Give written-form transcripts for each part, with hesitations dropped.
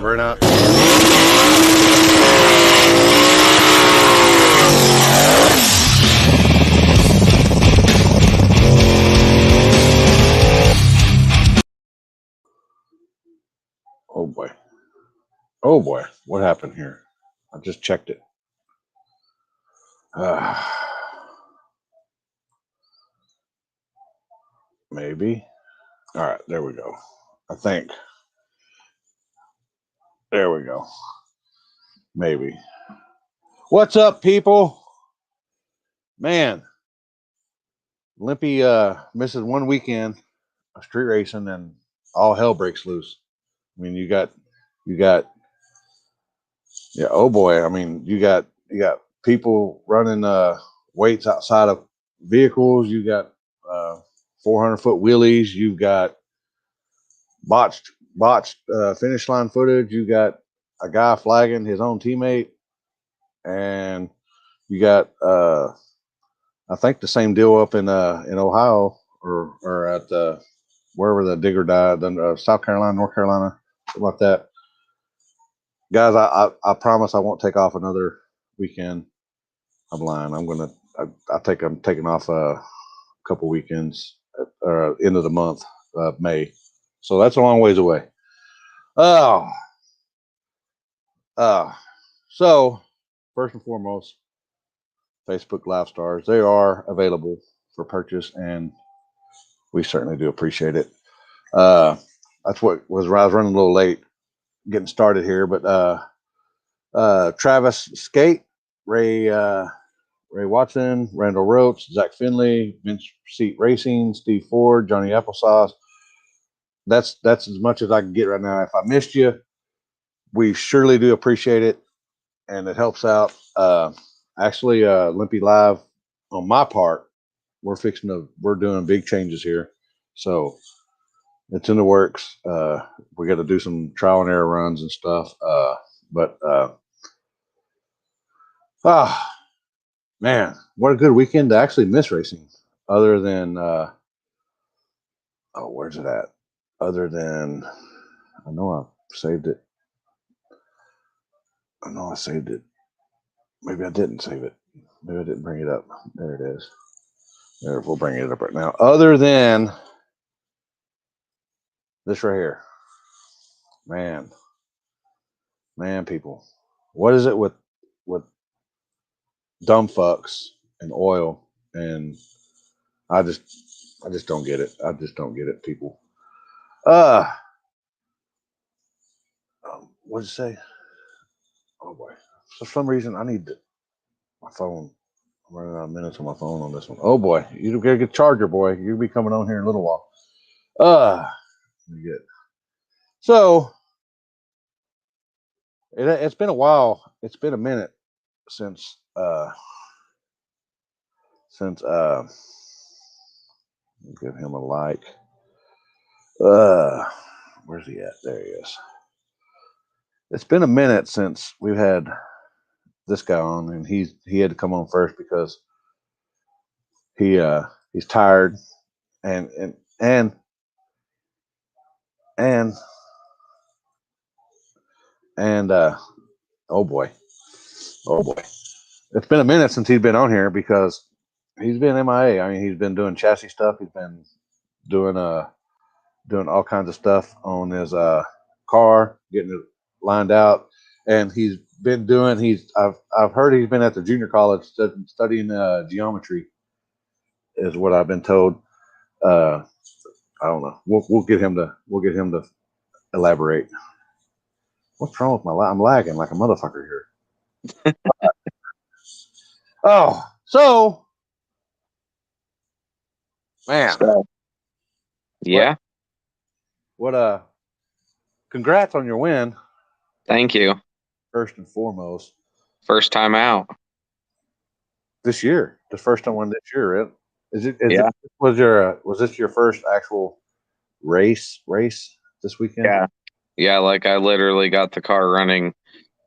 burnout. Oh boy. Oh boy. What happened here? I just checked it. Maybe. All right, there we go. I think. There we go. Maybe. What's up, people? Man, Limpy misses one weekend of street racing and all hell breaks loose. I mean, you got yeah, oh boy. I mean, you got people running weights outside of vehicles. You got 400-foot wheelies. You've got botched finish line footage. You got a guy flagging his own teammate, and you got I think the same deal up in Ohio or at wherever the digger died, South Carolina, North Carolina, something like that. Guys, I promise I won't take off another weekend. I'm lying. I'm taking off a couple weekends at end of the month, May. So that's a long ways away. So first and foremost, Facebook Live Stars, they are available for purchase, and we certainly do appreciate it. That's what was I was running a little late getting started here, but Travis Skate, Ray Watson, Randall Roach, Zach Finley, Vince Seat Racing, Steve Ford, Johnny Applesauce. That's as much as I can get right now. If I missed you, we surely do appreciate it, and it helps out. Actually, Limpy Live, on my part, we're doing big changes here, so it's in the works. We got to do some trial and error runs and stuff. Man, what a good weekend to actually miss racing. Other than where's it at? Other than I know I saved it. Maybe I didn't save it. Maybe I didn't bring it up. There it is. There, we'll bring it up right now. Other than this right here, man, people, what is it with dumb fucks and oil? And I just don't get it. I just don't get it, people. What did it say? Oh boy. For some reason, I need my phone. I'm running out of minutes on my phone on this one. Oh boy, you gotta get a charger, boy. You'll be coming on here in a little while. Good. So it's been a while. It's been a minute since give him a like. Where's he at? There he is. It's been a minute since we've had this guy on, and he had to come on first because he's tired and oh boy, it's been a minute since he's been on here because he's been MIA. I mean, he's been doing chassis stuff. He's been doing all kinds of stuff on his car, getting it lined out, and I've heard he's been at the junior college studying geometry, is what I've been told. I don't know. We'll get him to elaborate. What's wrong with my I'm lagging like a motherfucker here. Oh, so man. Yeah. What congrats on your win. Thank you. First and foremost. First time out. This year. The first time won this year, right? Was this your first actual race this weekend? Yeah, like I literally got the car running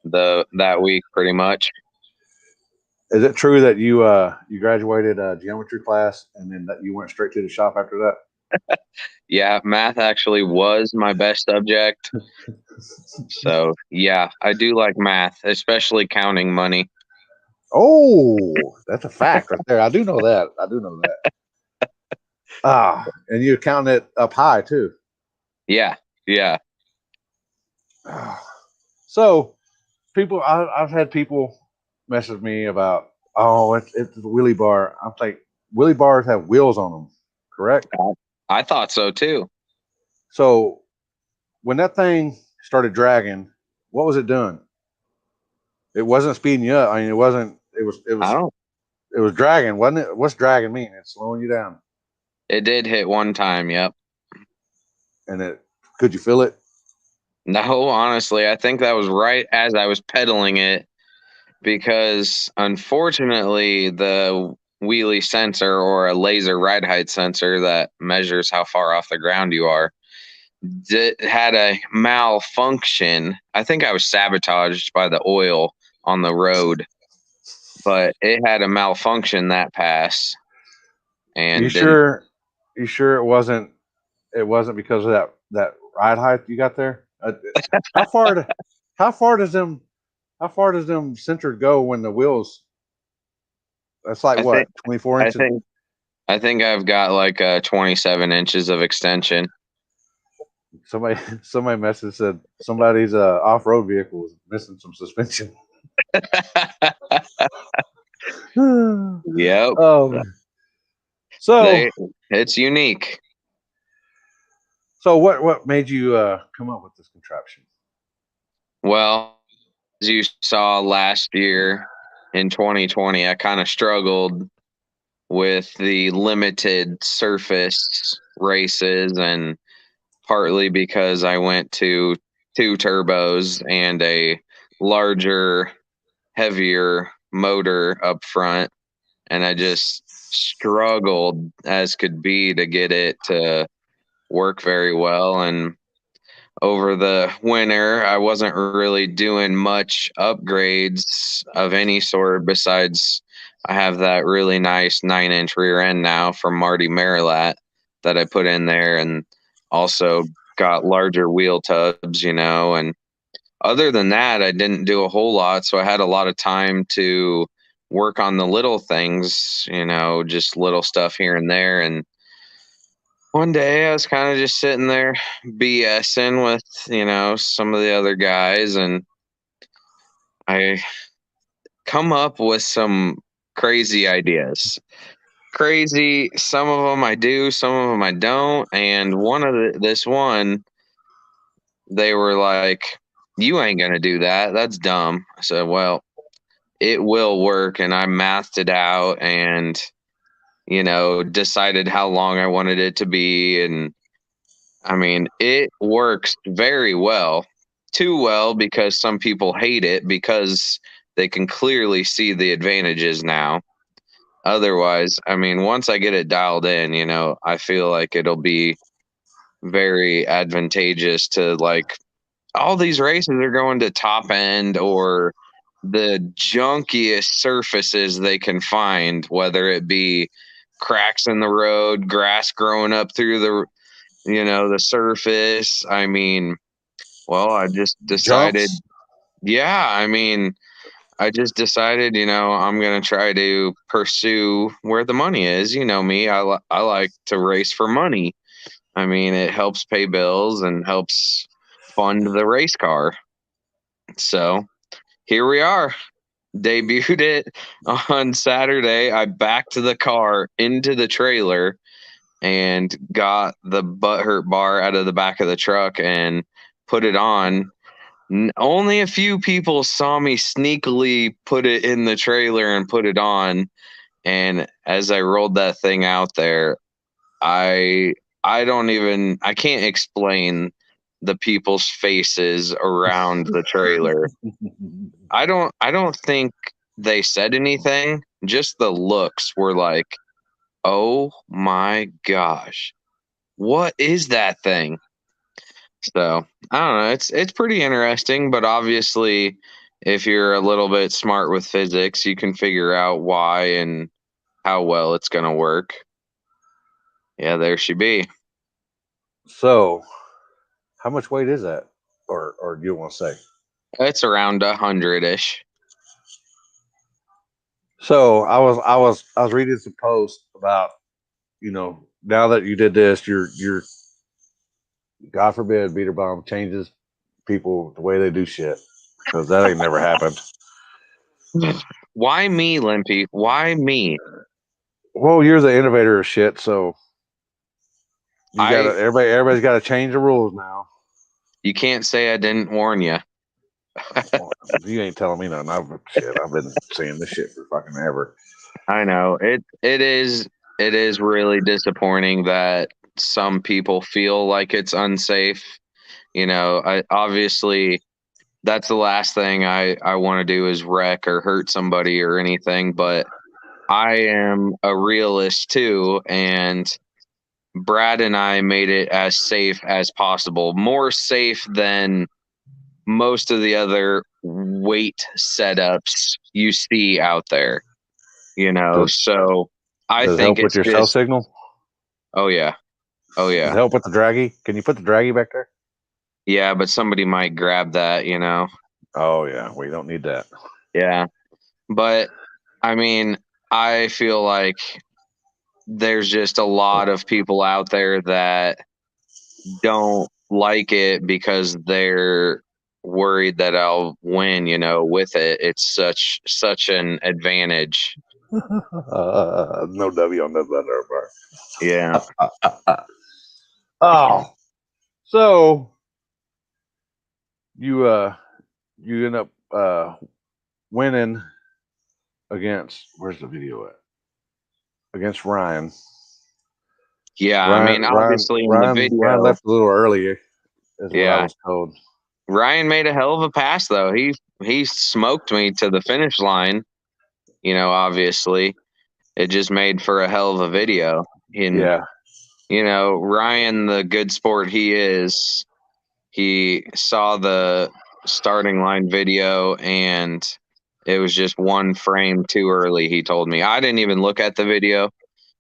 that week pretty much. Is it true that you graduated geometry class and then that you went straight to the shop after that? Yeah, math actually was my best subject. So, yeah, I do like math, especially counting money. Oh, that's a fact right there. I do know that. I do know that. And you're counting it up high too. Yeah, yeah. So, I've had people message me about, oh, it's the wheelie bar. I'm like, wheelie bars have wheels on them, correct? I thought so too. So, when that thing started dragging, what was it doing? It wasn't speeding you up. I mean, it wasn't. I don't. It was dragging, wasn't it? What's dragging mean? It's slowing you down. It did hit one time. Yep. And it could you feel it? No, honestly, I think that was right as I was pedaling it because unfortunately, the wheelie sensor or a laser ride height sensor that measures how far off the ground you are had a malfunction. I think I was sabotaged by the oil on the road, but it had a malfunction that pass You and didn't. sure? You sure it wasn't? It wasn't because of that ride height you got there. How far? How far does them? How far does them sensors go when the wheels? That's like I think. what 24 I inches. think. I think I've got like 27 inches of extension. Somebody message said somebody's off road vehicle was missing some suspension. Yep. Oh, so They. It's unique. so what made you come up with this contraption? Well, as you saw last year in 2020, I kind of struggled with the limited surface races, and partly because I went to two turbos and a larger, heavier motor up front, and I just struggled as could be to get it to work very well. And over the winter, I wasn't really doing much upgrades of any sort besides I have that really nice 9-inch rear end now from Marty Marilat that I put in there, and also got larger wheel tubs, and other than that, I didn't do a whole lot. So I had a lot of time to work on the little things, just little stuff here and there. And one day I was kind of just sitting there BSing with, some of the other guys, and I come up with some crazy ideas. Crazy, some of them I do, some of them I don't. And this one, they were like, "You ain't gonna do that. That's dumb." I said, "Well, it will work." And I mathed it out and, decided how long I wanted it to be. And I mean, it works very well. Too well because some people hate it because they can clearly see the advantages now. Otherwise, I mean, once I get it dialed in, I feel like it'll be very advantageous to, like, all these races are going to top end or the junkiest surfaces they can find, whether it be cracks in the road, grass growing up through the surface. I mean, well, I just decided, Jumps. yeah, I mean, I just decided, I'm going to try to pursue where the money is. You know me, I like to race for money. I mean, it helps pay bills and helps fund the race car. So here we are. Debuted it on Saturday. I backed the car into the trailer and got the butthurt bar out of the back of the truck and put it on. Only a few people saw me sneakily put it in the trailer and put it on. And as I rolled that thing out there, I I can't explain the people's faces around the trailer. I don't think they said anything. Just the looks were like, "Oh my gosh. What is that thing?" So, I don't know. It's pretty interesting, but obviously if you're a little bit smart with physics, you can figure out why and how well it's going to work. Yeah, there she be. So, how much weight is that, or do you want to say? It's around 100-ish. So I was reading some posts about, now that you did this, you're God forbid beater bomb changes people the way they do shit, because that ain't never happened. Why me, Limpy? Why me? Well, you're the innovator of shit, so everybody's got to change the rules now. You can't say I didn't warn you. Well, you ain't telling me nothing. I've been seeing this shit for fucking ever. I know it is really disappointing that some people feel like it's unsafe. Obviously that's the last thing I want to do is wreck or hurt somebody or anything, but I am a realist too, and Brad and I made it as safe as possible, more safe than most of the other weight setups you see out there, Does, so I does it think help with it's your cell just, signal? oh yeah, oh Does it yeah, help with the draggy? Can you put the draggy back there? yeah, but somebody might grab that, Oh yeah, we don't need that. yeah, but I mean, I feel like there's just a lot of people out there that don't like it because they're worried that I'll win, with it. It's such an advantage. No W on the butter Yeah. bar. Oh, so you you end up winning against, where's the video at? Against Ryan. Yeah, I Ryan mean, Ryan obviously in the Ryan video, left a little early, is what I yeah. was told. Ryan made a hell of a pass though. He smoked me to the finish line, obviously. It just made for a hell of a video. And Yeah. Ryan, the good sport he is, he saw the starting line video and it was just one frame too early. He told me. I didn't even look at the video.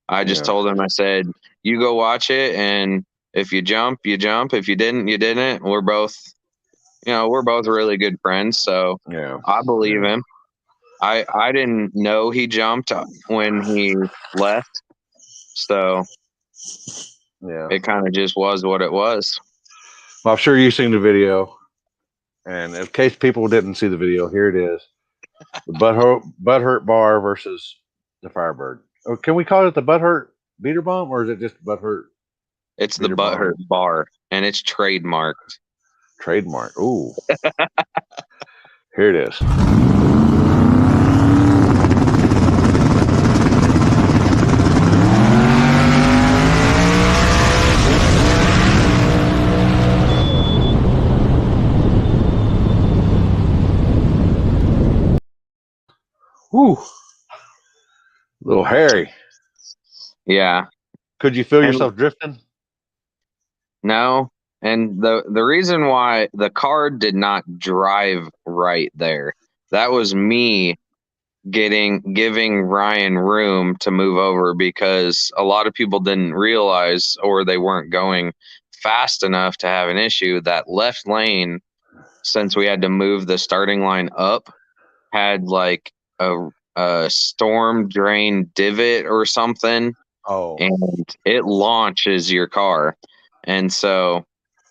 I just Yeah. told him, I said, you go watch it, and if you jump, you jump. If you didn't, you didn't. We're both really good friends, so Yeah. I believe Yeah. him. I didn't know he jumped when he left, so Yeah. it kind of just was what it was. Well, I'm sure you've seen the video. And in case people didn't see the video, here it is. The butthurt bar versus the Firebird. Or can we call it the butthurt beater bomb, or is it just butthurt It's the beater bomb butthurt bar, and it's trademarked. trademark? Ooh. Here it is. Whew. Little hairy. Yeah, Could you feel and yourself drifting? no, and the reason why the car did not drive right there, that was me giving Ryan room to move over because a lot of people didn't realize or they weren't going fast enough to have an issue. That left lane, since we had to move the starting line up, had like a storm drain divot or something, Oh. and it launches your car. And so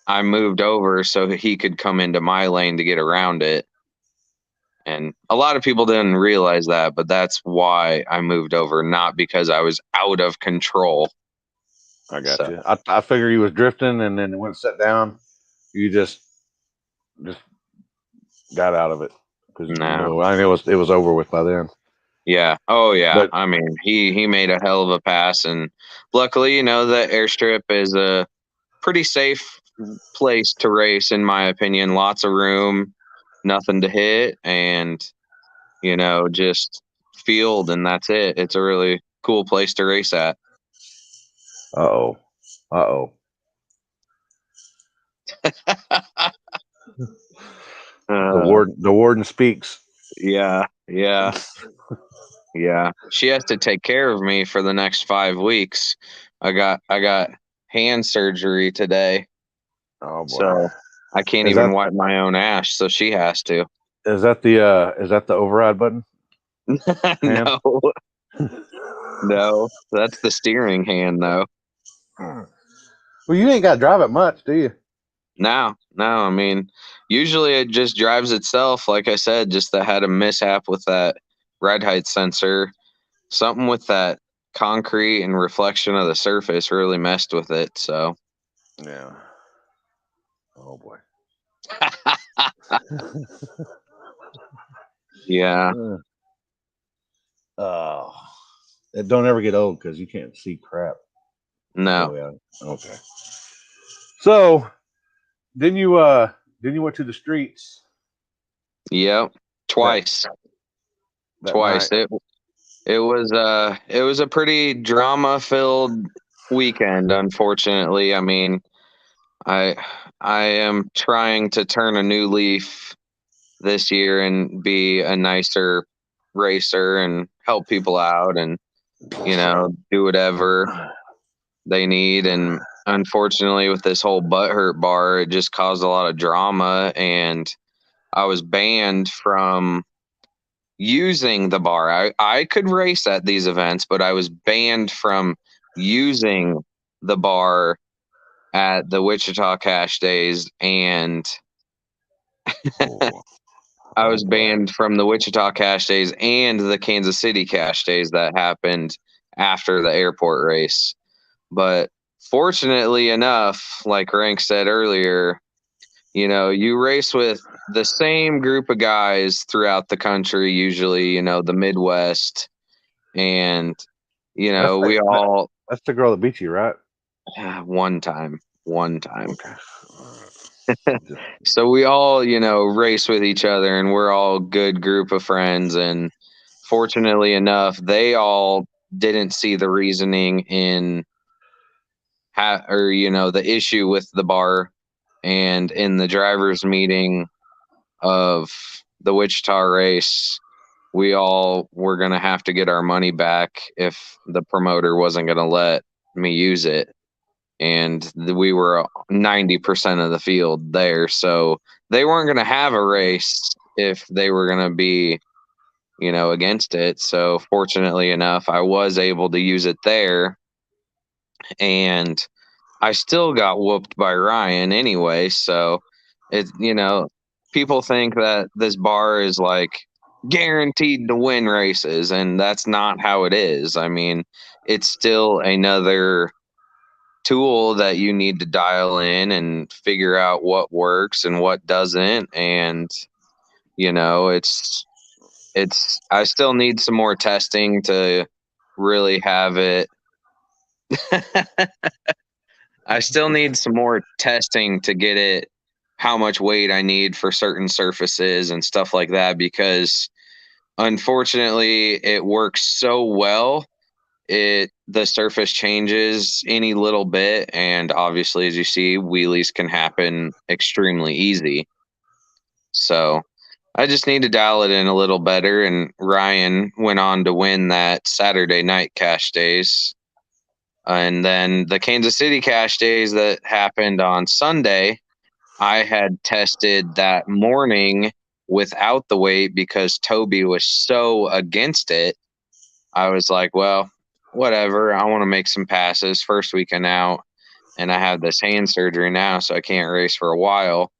I moved over so he could come into my lane to get around it. And a lot of people didn't realize that, but that's why I moved over, not because I was out of control. I got So you. I figure you was drifting, and then when it set down, you just got out of it because no. I knew it was over with by then. Yeah. Oh yeah. But I mean, he made a hell of a pass, and luckily, the airstrip is a pretty safe place to race, in my opinion. Lots of room, nothing to hit, and just field, and that's it. It's a really cool place to race at. uh oh. The warden speaks. Yeah, yeah, yeah. She has to take care of me for the next 5 weeks. I got hand surgery today, Oh boy. so I can't Is even that- wipe my own ass. So she has to. Is that the override button? Hand? No, no, that's the steering hand though. Well, you ain't got to drive it much, do you? No. I mean, usually it just drives itself. Like I said, just that had a mishap with that ride height sensor. Something with that concrete and reflection of the surface really messed with it. So, Yeah. Oh boy. yeah, Oh, it don't ever get old because you can't see crap. no, Oh yeah. Okay. So then you went to the streets yep, that twice, night. twice. It was a pretty drama filled weekend. Unfortunately, I mean, I I am trying to turn a new leaf this year and be a nicer racer and help people out and do whatever they need. And unfortunately, with this whole butthurt bar, it just caused a lot of drama, and I was banned from using the bar. I could race at these events, but I was banned from using the bar at the Wichita Cash Days, and Oh, I oh was boy. banned from the Wichita Cash Days and the Kansas City Cash Days that happened after the airport race. But fortunately enough, like Rank said earlier, you race with the same group of guys throughout the country, usually, the Midwest. And, That's we all, that's the girl that beat you, right? one time. Okay. Just, So we all, race with each other, and we're all good group of friends. And fortunately enough, they all didn't see the reasoning in the issue with the bar. And in the drivers meeting of the Wichita race, we all were going to have to get our money back if the promoter wasn't going to let me use it. And we were 90% of the field there. So they weren't going to have a race if they were going to be, against it. So fortunately enough, I was able to use it there. And I still got whooped by Ryan anyway. So people think that this bar is like guaranteed to win races, and that's not how it is. I mean, it's still another tool that you need to dial in and figure out what works and what doesn't. And, I still need some more testing to really have it. I still need some more testing to get it how much weight I need for certain surfaces and stuff like that, because unfortunately it works so well. The surface changes any little bit, and obviously, as you see, wheelies can happen extremely easy. So I just need to dial it in a little better. And Ryan went on to win that Saturday night cash days. And then the Kansas City cash days that happened on Sunday, I had tested that morning without the weight because Toby was so against it. I was like, well, whatever. I want to make some passes first weekend out. And I have this hand surgery now, so I can't race for a while.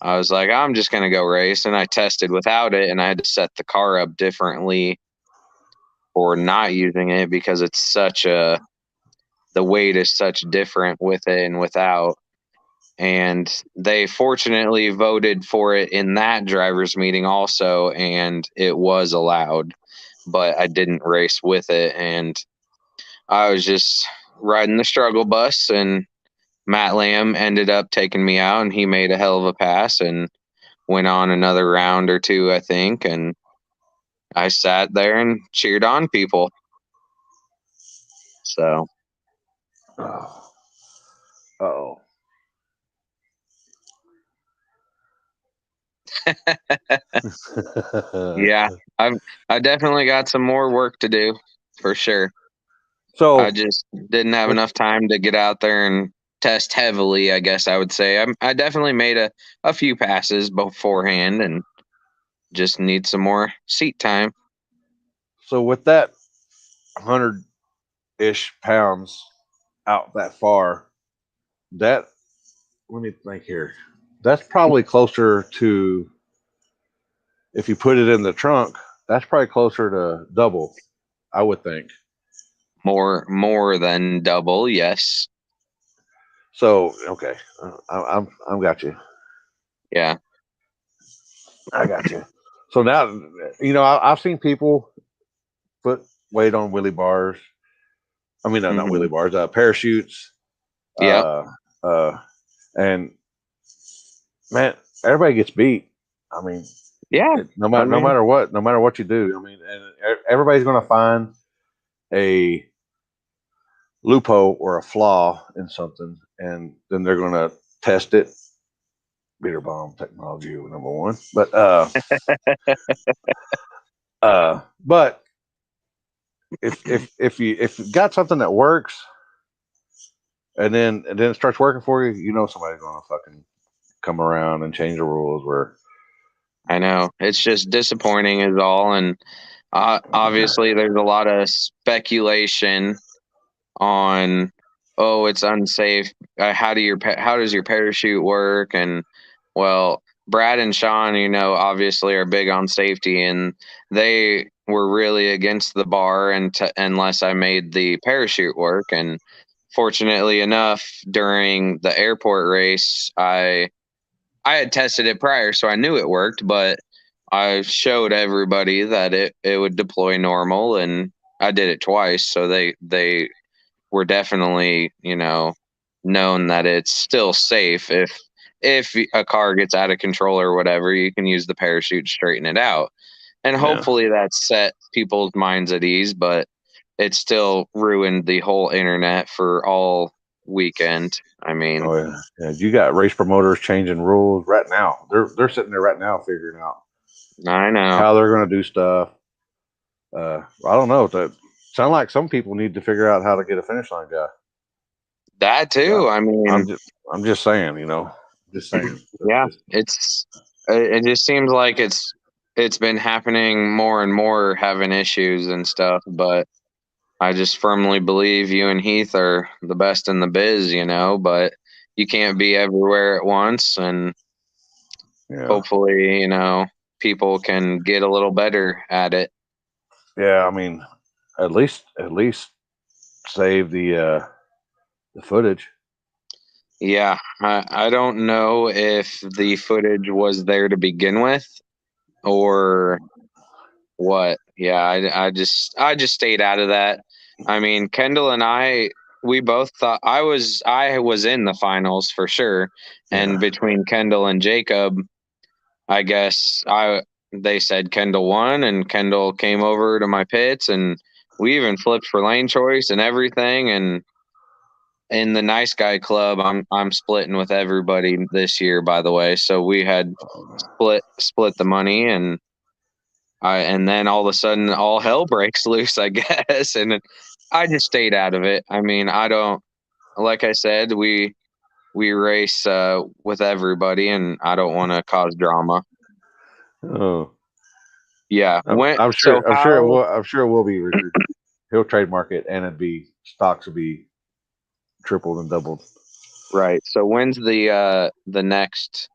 I was like, I'm just going to go race. And I tested without it, and I had to set the car up differently for not using it because the weight is such different with it and without. And they fortunately voted for it in that driver's meeting also, and it was allowed, but I didn't race with it. And I was just riding the struggle bus, and Matt Lamb ended up taking me out, and he made a hell of a pass and went on another round or two, I think. And I sat there and cheered on people. So, oh. Oh. yeah, I definitely got some more work to do for sure. So I just didn't have enough time to get out there and test heavily, I guess I would say. I definitely made a few passes beforehand and just need some more seat time. so with that 100-ish pounds out that far, that let me think here. That's probably closer to, if you put it in the trunk, that's probably closer to double, I would think. More than double, yes. So okay, I'm got you. Yeah. I got you. So now, I've seen people put weight on wheelie bars. I mean, not Hmm. wheelie bars, parachutes. Yep. Uh, uh, and man, everybody gets beat. I mean, Yeah. no I matter mean, no matter what you do. I mean, and everybody's going to find a loophole or a flaw in something, and then they're going to test it. Beater bomb technology, number one, but if you got something that works, and then it starts working for you, somebody's going to fucking come around and change the rules. Where I know it's just disappointing is all. And obviously there's a lot of speculation on, oh, it's unsafe. How does your parachute work? And well, Brad and Sean, obviously are big on safety, and they were really against the bar unless I made the parachute work. And fortunately enough, during the airport race, I had tested it prior, so I knew it worked, but I showed everybody that it would deploy normal, and I did it twice, so they were definitely, known that it's still safe. If a car gets out of control or whatever, you can use the parachute to straighten it out. And yeah, hopefully that set people's minds at ease, but it still ruined the whole internet for all weekend. I mean, oh yeah, you got race promoters changing rules right now. They're sitting there right now figuring out I know how they're going to do stuff. I don't know. That sound like some people need to figure out how to get a finish line guy. that Yeah, too. I mean, I'm just saying. Just saying. yeah, it just seems like it's been happening more and more, having issues and stuff. But I just firmly believe you and Heath are the best in the biz, but you can't be everywhere at once. And Yeah, hopefully, people can get a little better at it. yeah. I mean, at least save the footage. Yeah, I don't know if the footage was there to begin with or what. Yeah, I just stayed out of that. I mean, Kendall and we both thought I was in the finals for sure. And Yeah. between Kendall and Jacob, I guess they said Kendall won, and Kendall came over to my pits, and we even flipped for lane choice and everything. And in the nice guy club, I'm splitting with everybody this year, by the way. So we had split the money, and then all of a sudden all hell breaks loose, I guess. And I just stayed out of it. I mean, I don't, like I said, we race with everybody, and I don't want to cause drama. Oh, Yeah. I'm So sure. I'm sure it how will. I'm sure it will be, Richard. He'll trademark it, and stocks will be tripled and doubled. right. So when's the next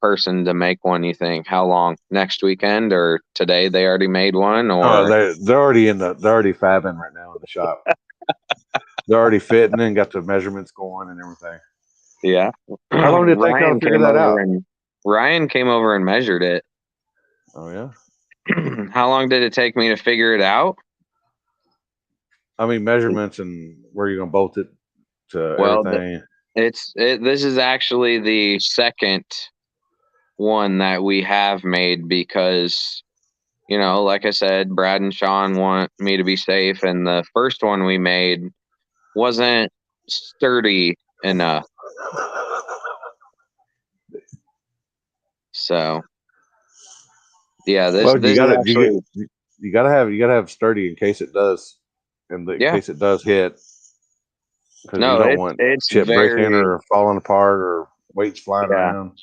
person to make one, you think? How long? Next weekend or today they already made one? Oh, Or they're already they're already fabbing right now in the shop. They're already fitting and got the measurements going and everything. yeah. How long did it take y'all to figure that out? Ryan came over and measured it. Oh yeah. How long did it take me to figure it out? I mean, measurements and where you're gonna bolt it to Well, everything. this is actually the second one that we have made because, like I said, Brad and Sean want me to be safe, and the first one we made wasn't sturdy enough. So, yeah, this Well, this is actually you gotta have sturdy in case it does. in Yeah. case it does hit, because you No, don't want it's shit breaking very, or falling apart or weights flying yeah, around.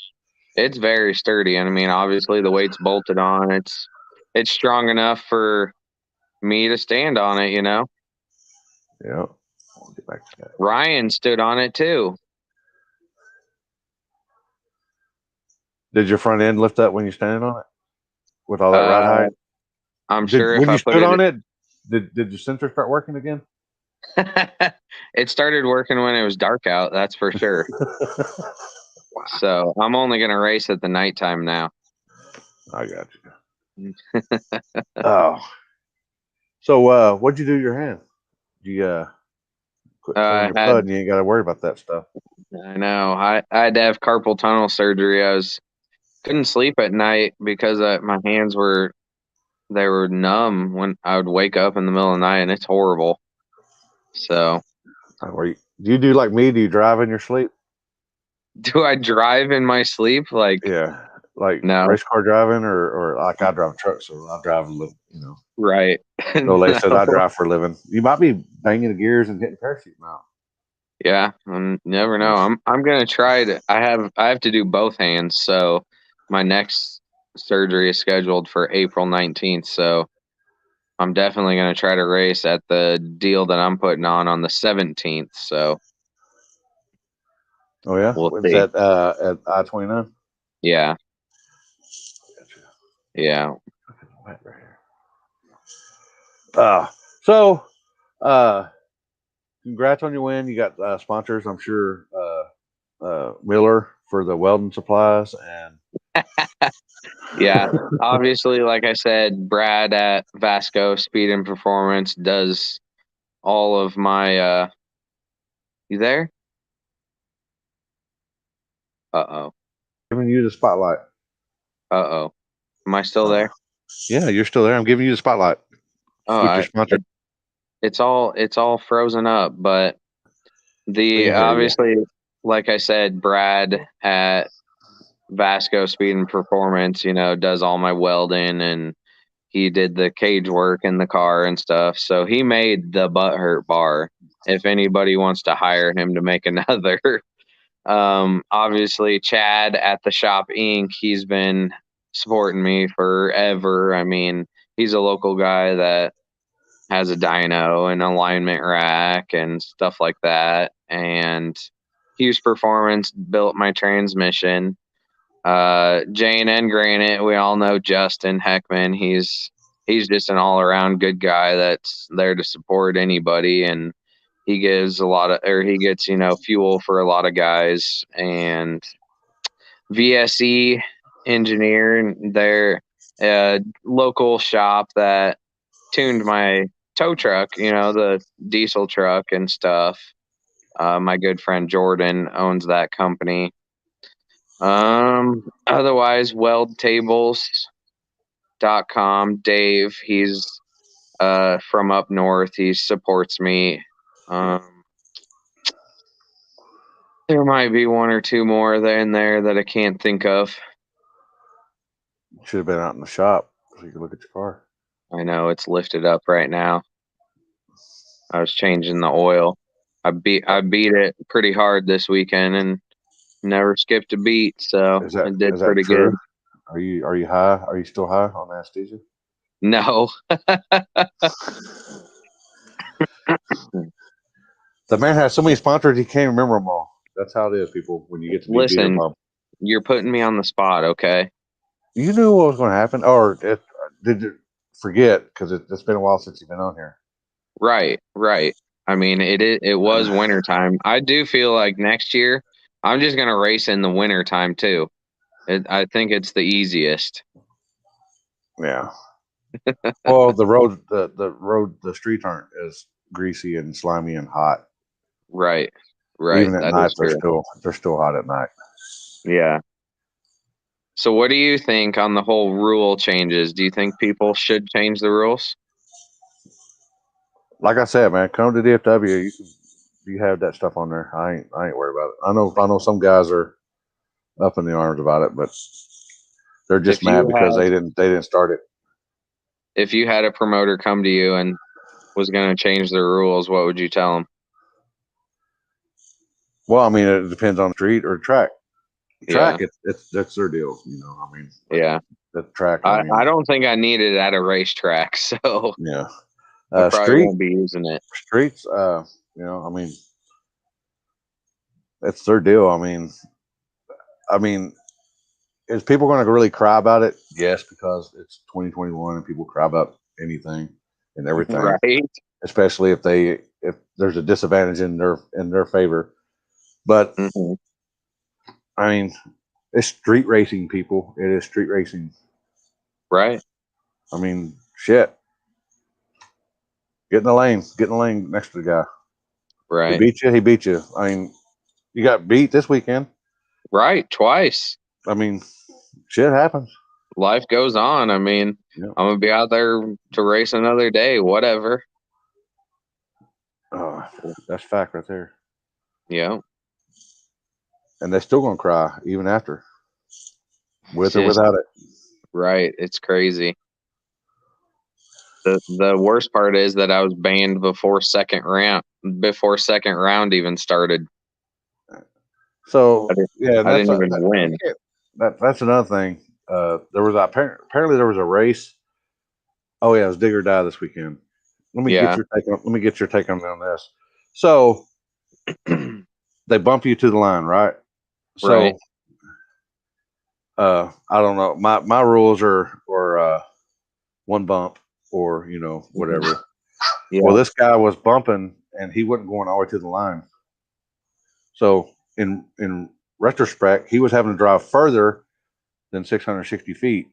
it's very sturdy. And I mean, obviously the weight's bolted on. It's strong enough for me to stand on it, you know. Yeah. I'll get back to that. Ryan stood on it too. Did your front end lift up when you're standing on it with all that ride Uh, height? I'm Did sure if when I you put stood it, on it, did your sensor start working again? it started working when it was dark out. That's for sure. So I'm only gonna race at the nighttime now. I got you. Oh, so what'd you do to your hand? You quit pulling I your had, pud, and you ain't got to worry about that stuff. I know, I had to have carpal tunnel surgery. Couldn't sleep at night because my hands they were numb when I would wake up in the middle of the night, and it's horrible. So, Do you do like me? Do you drive in your sleep? do I drive in my sleep? Like, Yeah, like no, race car driving, or like I drive a truck, so I drive a little. right? No, they said I No. drive for a living. You might be banging the gears and hitting parachute mount. Yeah, never know. I'm gonna try to. I have to do both hands, so my next surgery is scheduled for April 19th. So I'm definitely gonna try to race at the deal that I'm putting on the 17th. So Oh yeah, we'll when's see. that at I-29? Yeah, yeah. Right here. So uh, congrats on your win. You got sponsors, I'm sure. Miller for the welding supplies, and Yeah, obviously, like I said, Brad at Vasco Speed and Performance does all of my. You there? Uh-oh. giving you the spotlight. Uh-oh. Am I still there? Yeah, you're still there. I'm giving you the spotlight Oh, with your sponsor. it's all frozen up, but We the can hear you. obviously, like I said, Brad at Vasco Speed and Performance, does all my welding, and he did the cage work in the car and stuff. So he made the butthurt bar. If anybody wants to hire him to make another, obviously Chad at the Shop Inc. He's been supporting me forever. I mean, he's a local guy that has a dyno and alignment rack and stuff like that. And Hughes Performance built my transmission. Jane and Granite, we all know Justin Heckman. He's just an all around good guy that's there to support anybody, and he gives he gets fuel for a lot of guys. And VSE Engineer, their local shop that tuned my tow truck, the diesel truck and stuff. My good friend Jordan owns that company. Otherwise, weldtables.com. Dave, he's from up north. He supports me. There might be one or two more there in there that I can't think of. Should have been out in the shop so you could look at your car. I know it's lifted up right now. I was changing the oil. I beat it pretty hard this weekend and never skipped a beat, so it did Is that pretty true? good. Are you high? Are you still high on anesthesia? No. The man has so many sponsors he can't remember them all. That's how it is, people. When you get to be beater Listen, mom, you're putting me on the spot, okay? you knew what was going to happen, or did you forget? Because it's been a while since you've been on here. Right, right. I mean, it was wintertime. I do feel like next year I'm just gonna race in the wintertime too. I think it's the easiest. Yeah. Well, the streets aren't as greasy and slimy and hot. Right, right. Even at That night, is true. they're still hot at night. Yeah. So what do you think on the whole rule changes? Do you think people should change the rules? Like I said, man, come to DFW. You have that stuff on there. I ain't worried about it. I know some guys are up in the arms about it, but they're just If mad you because had they didn't start it. if you had a promoter come to you and was going to change the rules, what would you tell them? Well, I mean, it depends on the street or track. Yeah. Track, that's their deal. You know, I mean, Yeah. the track. I I mean, don't think I need it at a racetrack, so yeah. I probably Street won't be using it. streets. You know, I mean, it's their deal. I mean, is people going to really cry about it? Yes, because it's 2021 and people cry about anything and everything, Right? especially if there's a disadvantage in their favor. But Hmm. I mean, it's street racing, people. It is street racing. Right? I mean, shit. Get in the lane. Get in the lane next to the guy. He Right. beat you. He beat you. I mean, you got beat this weekend. Right. Twice. I mean, shit happens. Life goes on. I mean, Yeah. I'm going to be out there to race another day, whatever. That's fact right there. Yeah. And they're still gonna cry even after, with or Just without it. right. It's crazy. The worst part is that I was banned before second round even started. So yeah, I that's didn't even win. that's another thing. There was apparently there was a race. Oh yeah, it was Dig or Die this weekend. Let me get Yeah. your take on. Let me get your take on this. So they bump you to the line, right? Right. So I don't know. My rules are one bump or whatever. Yeah. Well, this guy was bumping and he wasn't going all the way to the line. So in retrospect, he was having to drive further than 660 feet.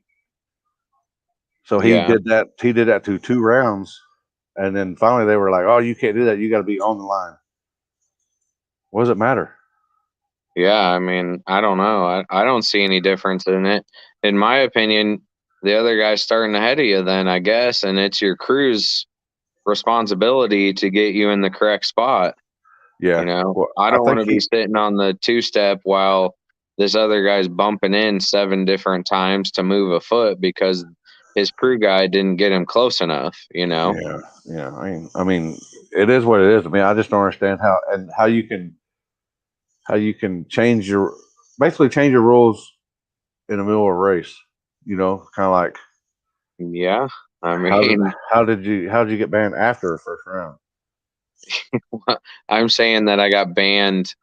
So he Yeah. did that. He did that to 2 rounds, and then finally they were like, "Oh, you can't do that. You got to be on the line." What does it matter? Yeah. I mean, I don't know. I don't see any difference in it. In my opinion, the other guy's starting ahead of you then, I guess, and it's your crew's responsibility to get you in the correct spot. Yeah. Well, I I don't want think to be sitting on the two-step while this other guy's bumping in 7 different times to move a foot because his crew guy didn't get him close enough. Yeah. I mean, it is what it is. I mean, I just don't understand how you can basically change your rules in the middle of a race. Kind of like Yeah. I how did mean, how did you get banned after the first round? I'm saying that I got banned.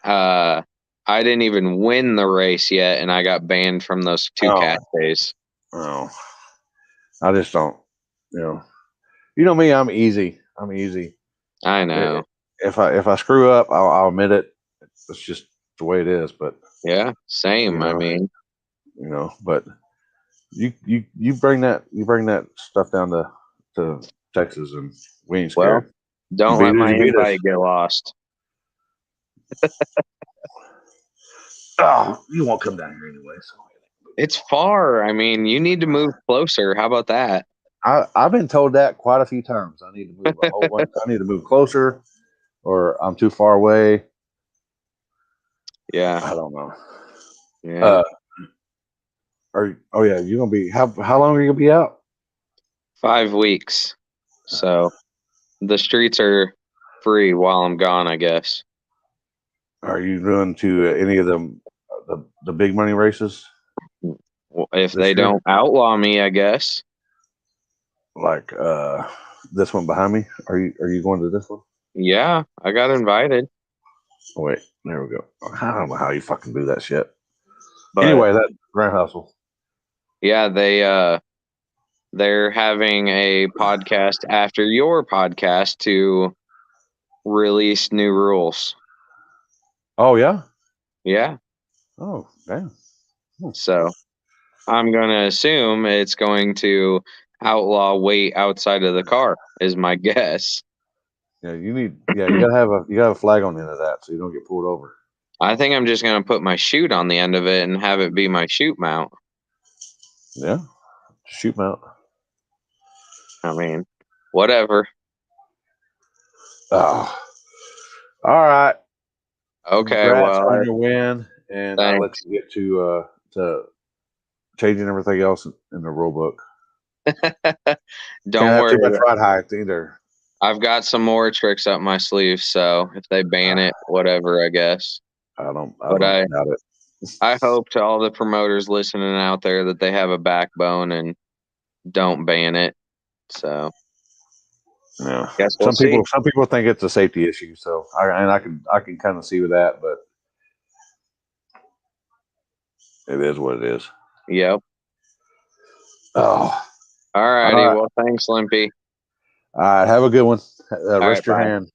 Uh, I didn't even win the race yet, and I got banned from those 2 Oh, cat days. oh, I just don't. You know me. I'm easy. I'm easy. I I- know. if I screw up, I'll admit it. It's just the way it is. But Yeah, you same. I know, mean, but you bring that stuff down to Texas, and we ain't well, scared. You don't beat let us. my You beat us. invite get lost. Oh, you won't come down here anyway. So It's far. I mean, you need to move closer. How about that? I've been told that quite a few times. I need to move a whole bunch. I need to move closer, or I'm too far away. Yeah. I don't know. Yeah. Uh, oh yeah, you're gonna be how long are you gonna be out? 5 weeks. So the streets are free while I'm gone, I guess. Are you going to any of them the big money races Well, if this they year? don't outlaw me, I guess. Like this one behind me. Are you going to this one? Yeah, I got invited. Oh, wait, there we go. I don't know how you fucking do that shit. But Anyway, that Grand Hustle. yeah, they're having a podcast after your podcast to release new rules. Oh yeah. Yeah. Oh damn. So I'm gonna assume it's going to outlaw weight outside of the car, is my guess. Yeah, you gotta have a flag on the end of that so you don't get pulled over. I think I'm just gonna put my chute on the end of it and have it be my chute mount. Yeah. Shoot 'em out. I mean, whatever. Oh. All right. Okay, Congrats well, on your win, and I'll let thanks. you get to changing everything else in the rule book. Can't Don't have too much worry. ride height either. I've got some more tricks up my sleeve, so if they ban it, whatever, I guess. I don't But doubt it. I hope to all the promoters listening out there that they have a backbone and don't ban it. So Yeah. guess we'll see. Some people think it's a safety issue. So I can kind of see with that, but it is what it is. Yep. Oh, All righty. Well, thanks, Limpy. all right. Have a good one. All Rest right, your bye. hand.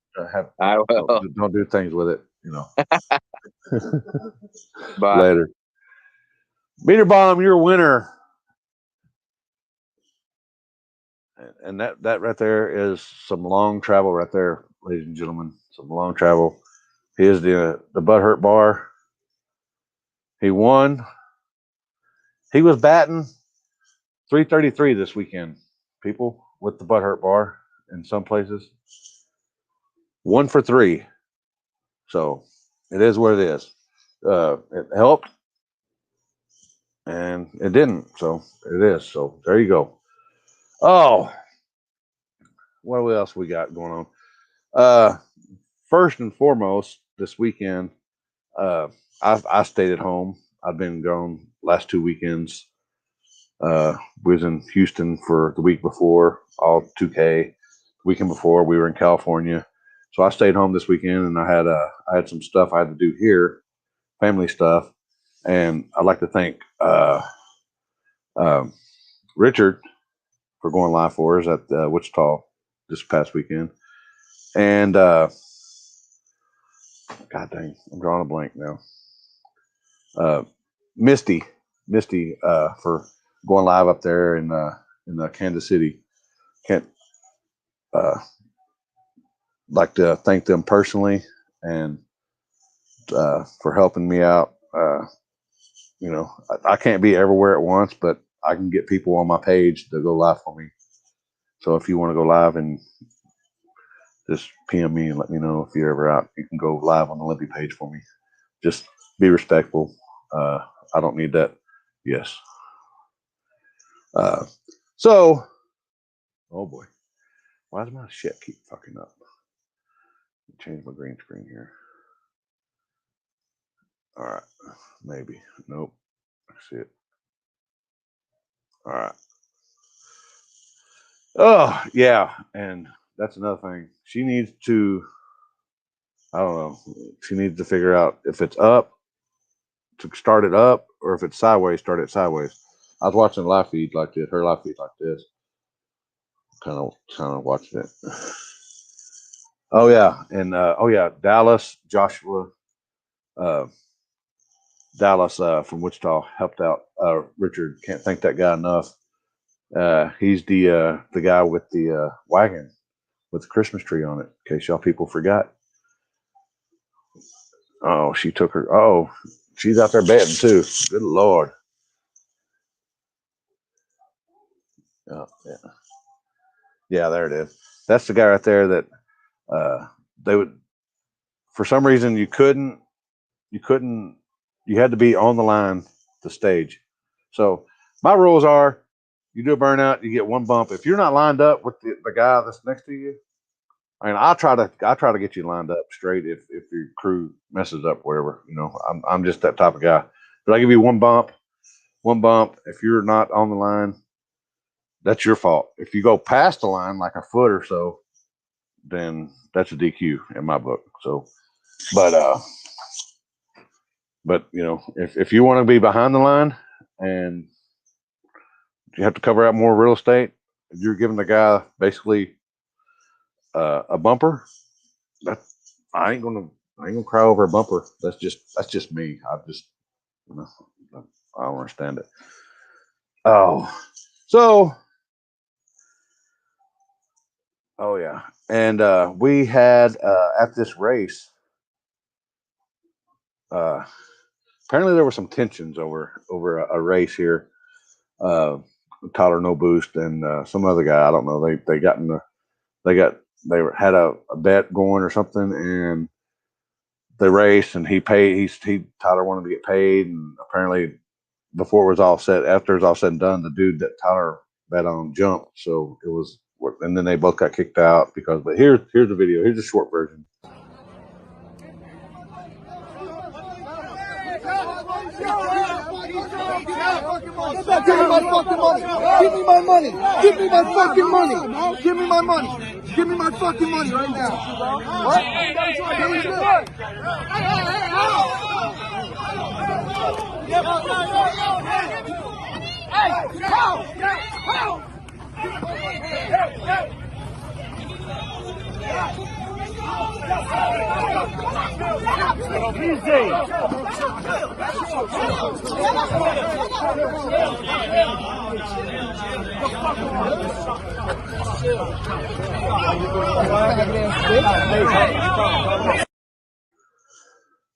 I will. Don't do things with it. You know. Bye. Later. Meter Bomb, you're a winner. And that right there is some long travel right there, ladies and gentlemen. Some long travel. He is the butthurt bar. He won. He was batting 333 this weekend. People with the butthurt bar in some places. 1 for 3. So it is what it is. It helped, and it didn't. So it is. So there you go. Oh, what else we got going on? First and foremost, this weekend, I stayed at home. I've been gone last 2 weekends. Was in Houston for the week before, all 2K. Weekend before, we were in California. So I stayed home this weekend, and I had some stuff I had to do here, family stuff, and I'd like to thank Richard for going live for us at Wichita this past weekend, and God dang, I'm drawing a blank now. Misty for going live up there in Kansas City. Can't like to thank them personally and for helping me out. You know, I can't be everywhere at once, but I can get people on my page to go live for me. So if you want to go live and just PM me and let me know if you're ever out, you can go live on the Limpy page for me. Just be respectful. I don't need that. Yes. So, oh boy, why does my shit keep fucking up? Change my green screen here. All right, maybe. Nope. I see it. All right. Oh yeah, and that's another thing. She needs to. I don't know. She needs to figure out if it's up to start it up, or if it's sideways, start it sideways. I was watching a live feed like this, her live feed like this. Kind of watching it. Oh yeah, and Dallas, Joshua, uh, Dallas from Wichita helped out. Richard, can't thank that guy enough. He's the guy with the wagon with the Christmas tree on it. In case y'all people forgot. Oh, she took her. Oh, she's out there betting too. Good Lord. Oh, yeah. Yeah, there it is. That's the guy right there that they would. For some reason, you had to be on the line to stage. So my rules are: you do a burnout, you get 1 bump. If you're not lined up with the guy that's next to you, I mean, I try to get you lined up straight if your crew messes up, whatever. You know, I'm just that type of guy. But I give you 1 bump. 1 bump. If you're not on the line, that's your fault. If you go past the line like a foot or so, then that's a DQ in my book. So, but you know, if you want to be behind the line and you have to cover out more real estate, if you're giving the guy basically a bumper, that I ain't gonna cry over a bumper. That's just me. You know, I don't understand it. Oh, so oh yeah, and we had at this race. Apparently, there were some tensions over a race here. Tyler No Boost and some other guy. I don't know. They had a bet going or something, and they raced, and he paid. Tyler wanted to get paid, and apparently before it was all set, after it was all said and done, the dude that Tyler bet on jumped. So it was and then they both got kicked out because. But here's the video. Here's the short version. Give me my fucking money. Give me my money. Give me my fucking money. Give me my money. Give me my fucking money right now. What?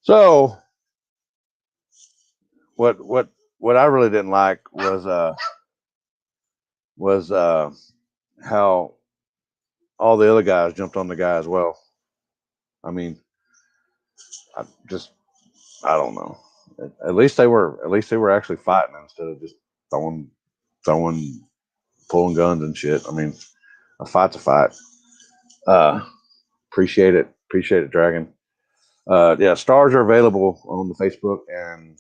So what I really didn't like was how all the other guys jumped on the guy as well. I mean, I don't know. At least they were actually fighting instead of just throwing, pulling guns and shit. I mean, a fight's a fight. Appreciate it, Dragon. Yeah, stars are available on the Facebook, and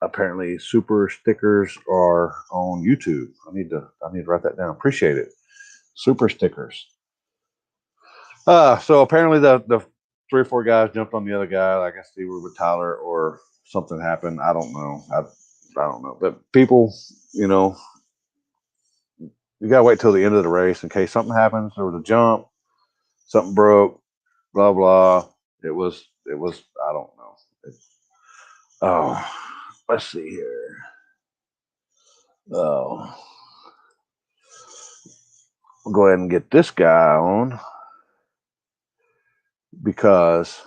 apparently super stickers are on YouTube. I need to write that down. Appreciate it. Super stickers. So apparently the 3 or 4 guys jumped on the other guy. I guess they were with Tyler or something happened. I don't know. I don't know. But people, you gotta wait till the end of the race in case something happens. There was a jump, something broke, blah blah. It was I don't know. Let's see here. We'll go ahead and get this guy on because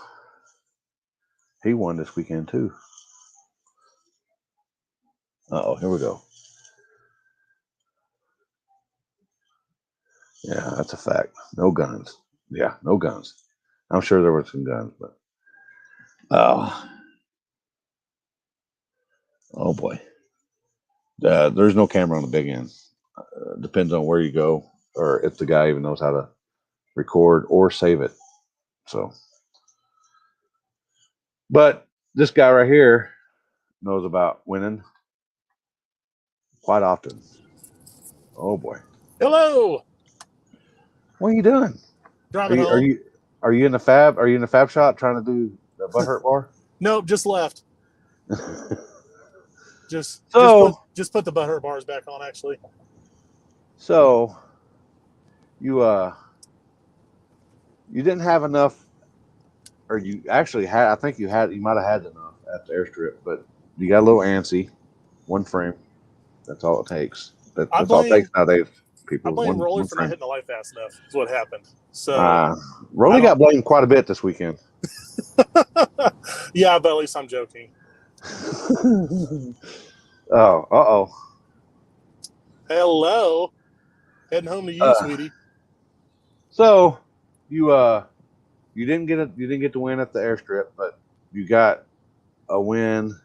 he won this weekend too. Here we go. Yeah, that's a fact. No guns. Yeah, no guns. I'm sure there were some guns, but oh boy. There's no camera on the big end. Depends on where you go or if the guy even knows how to record or save it. So, but this guy right here knows about winning quite often. Oh boy. Hello. What are you doing? Driving home. Are you in the fab? Are you in the fab shop trying to do the butthurt bar? Nope, just left. just put the butthurt bars back on. Actually. So you didn't have enough, or you actually had. I think you might have had enough at the airstrip, but you got a little antsy. One frame. That's all it takes. That's all it takes nowadays. People. I blame Rolly for not hitting the light fast enough. Is what happened. So Rolly got blamed quite a bit this weekend. Yeah, but at least I'm joking. Oh. Hello. Heading home to you, sweetie. So you didn't get to win at the airstrip, but you got a win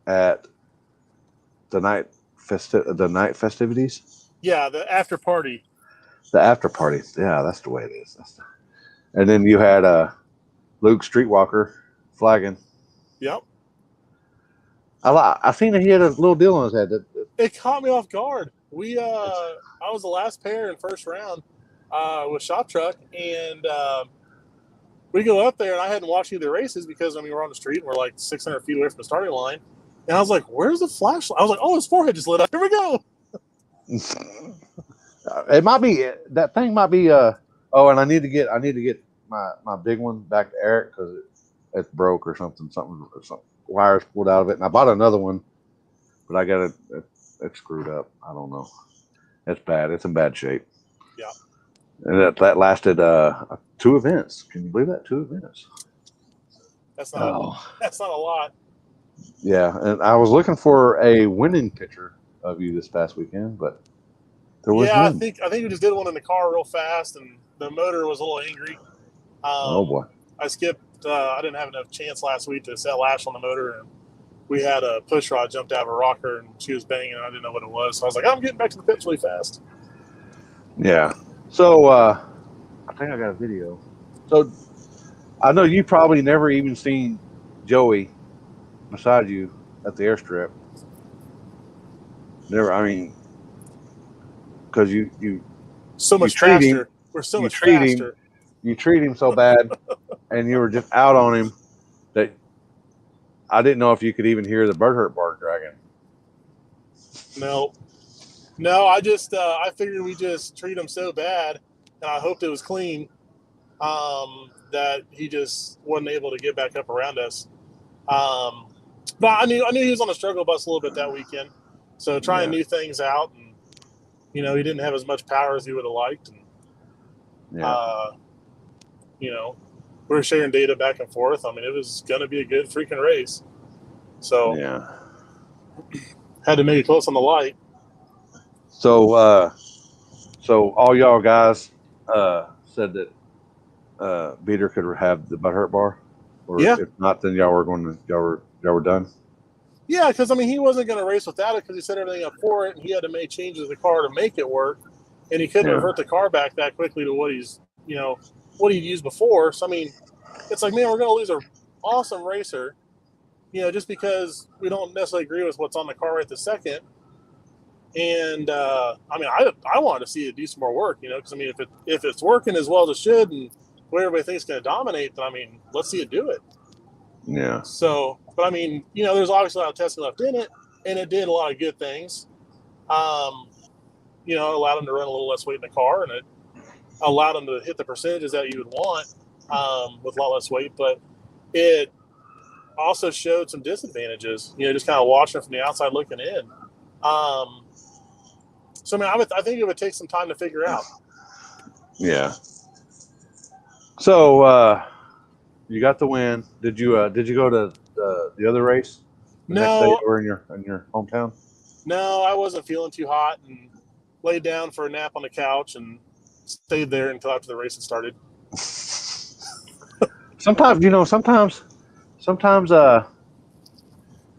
at the night festivities. Yeah, the after party. The after party. Yeah, that's the way it is. And then you had Luke Streetwalker flagging. Yep. I seen that he had a little deal on his head. It caught me off guard. I was the last pair in first round with Shop Truck, and we go up there, and I hadn't watched either races because we're on the street and we're like 600 feet away from the starting line. And I was like, "Where's the flashlight?" I was like, "Oh, his forehead just lit up. Here we go." It might be that thing. Might be and I need to get my big one back to Eric because it's broke or something. Some wires pulled out of it, and I bought another one, but I got it's screwed up. I don't know. It's bad. It's in bad shape. Yeah. And that lasted 2 events. Can you believe that? 2 events. That's not a lot. Yeah, and I was looking for a winning picture of you this past weekend, but there was none. I think we just did one in the car real fast, and the motor was a little angry. Oh boy! I skipped. I didn't have enough chance last week to set lash on the motor, and we had a push rod jumped out of a rocker, and she was banging, and I didn't know what it was. So I was like, I'm getting back to the pits really fast. Yeah. So I think I got a video. So I know you probably never even seen Joey beside you at the airstrip. Never. I mean, because So you much treat him, faster. We're so you much treat him, faster. you treat him so bad, and you were just out on him that I didn't know if you could even hear the butthurt bark dragging. No, no. I figured we just treat him so bad, and I hoped it was clean. That he just wasn't able to get back up around us. But I knew he was on the struggle bus a little bit that weekend, so trying Yeah. new things out, and he didn't have as much power as he would have liked, and Yeah. we were sharing data back and forth. I mean, it was going to be a good freaking race, so Yeah. had to make it close on the light. So so all y'all guys said that Beater could have the butthurt bar, or Yeah, if not, then y'all were done. yeah, because I mean, he wasn't going to race without it because he set everything up for it, and he had to make changes to the car to make it work, and he couldn't Yeah. revert the car back that quickly to what he'd used before. So I mean, it's like, man, we're going to lose an awesome racer, just because we don't necessarily agree with what's on the car right this second. And I mean, I wanted to see it do some more work, because I mean, if it's working as well as it should, and what everybody thinks is going to dominate, then I mean, let's see it do it. Yeah. So, but I mean, there's obviously a lot of testing left in it, and it did a lot of good things. Allowed him to run a little less weight in the car, and it allowed him to hit the percentages that you would want with a lot less weight. But it also showed some disadvantages, just kind of watching from the outside looking in. So, I mean, I think it would take some time to figure out. Yeah. So you got the win. Did you go to the other race the next day No, over in your hometown? no, I wasn't feeling too hot and laid down for a nap on the couch and stayed there until after the race had started. Sometimes oh,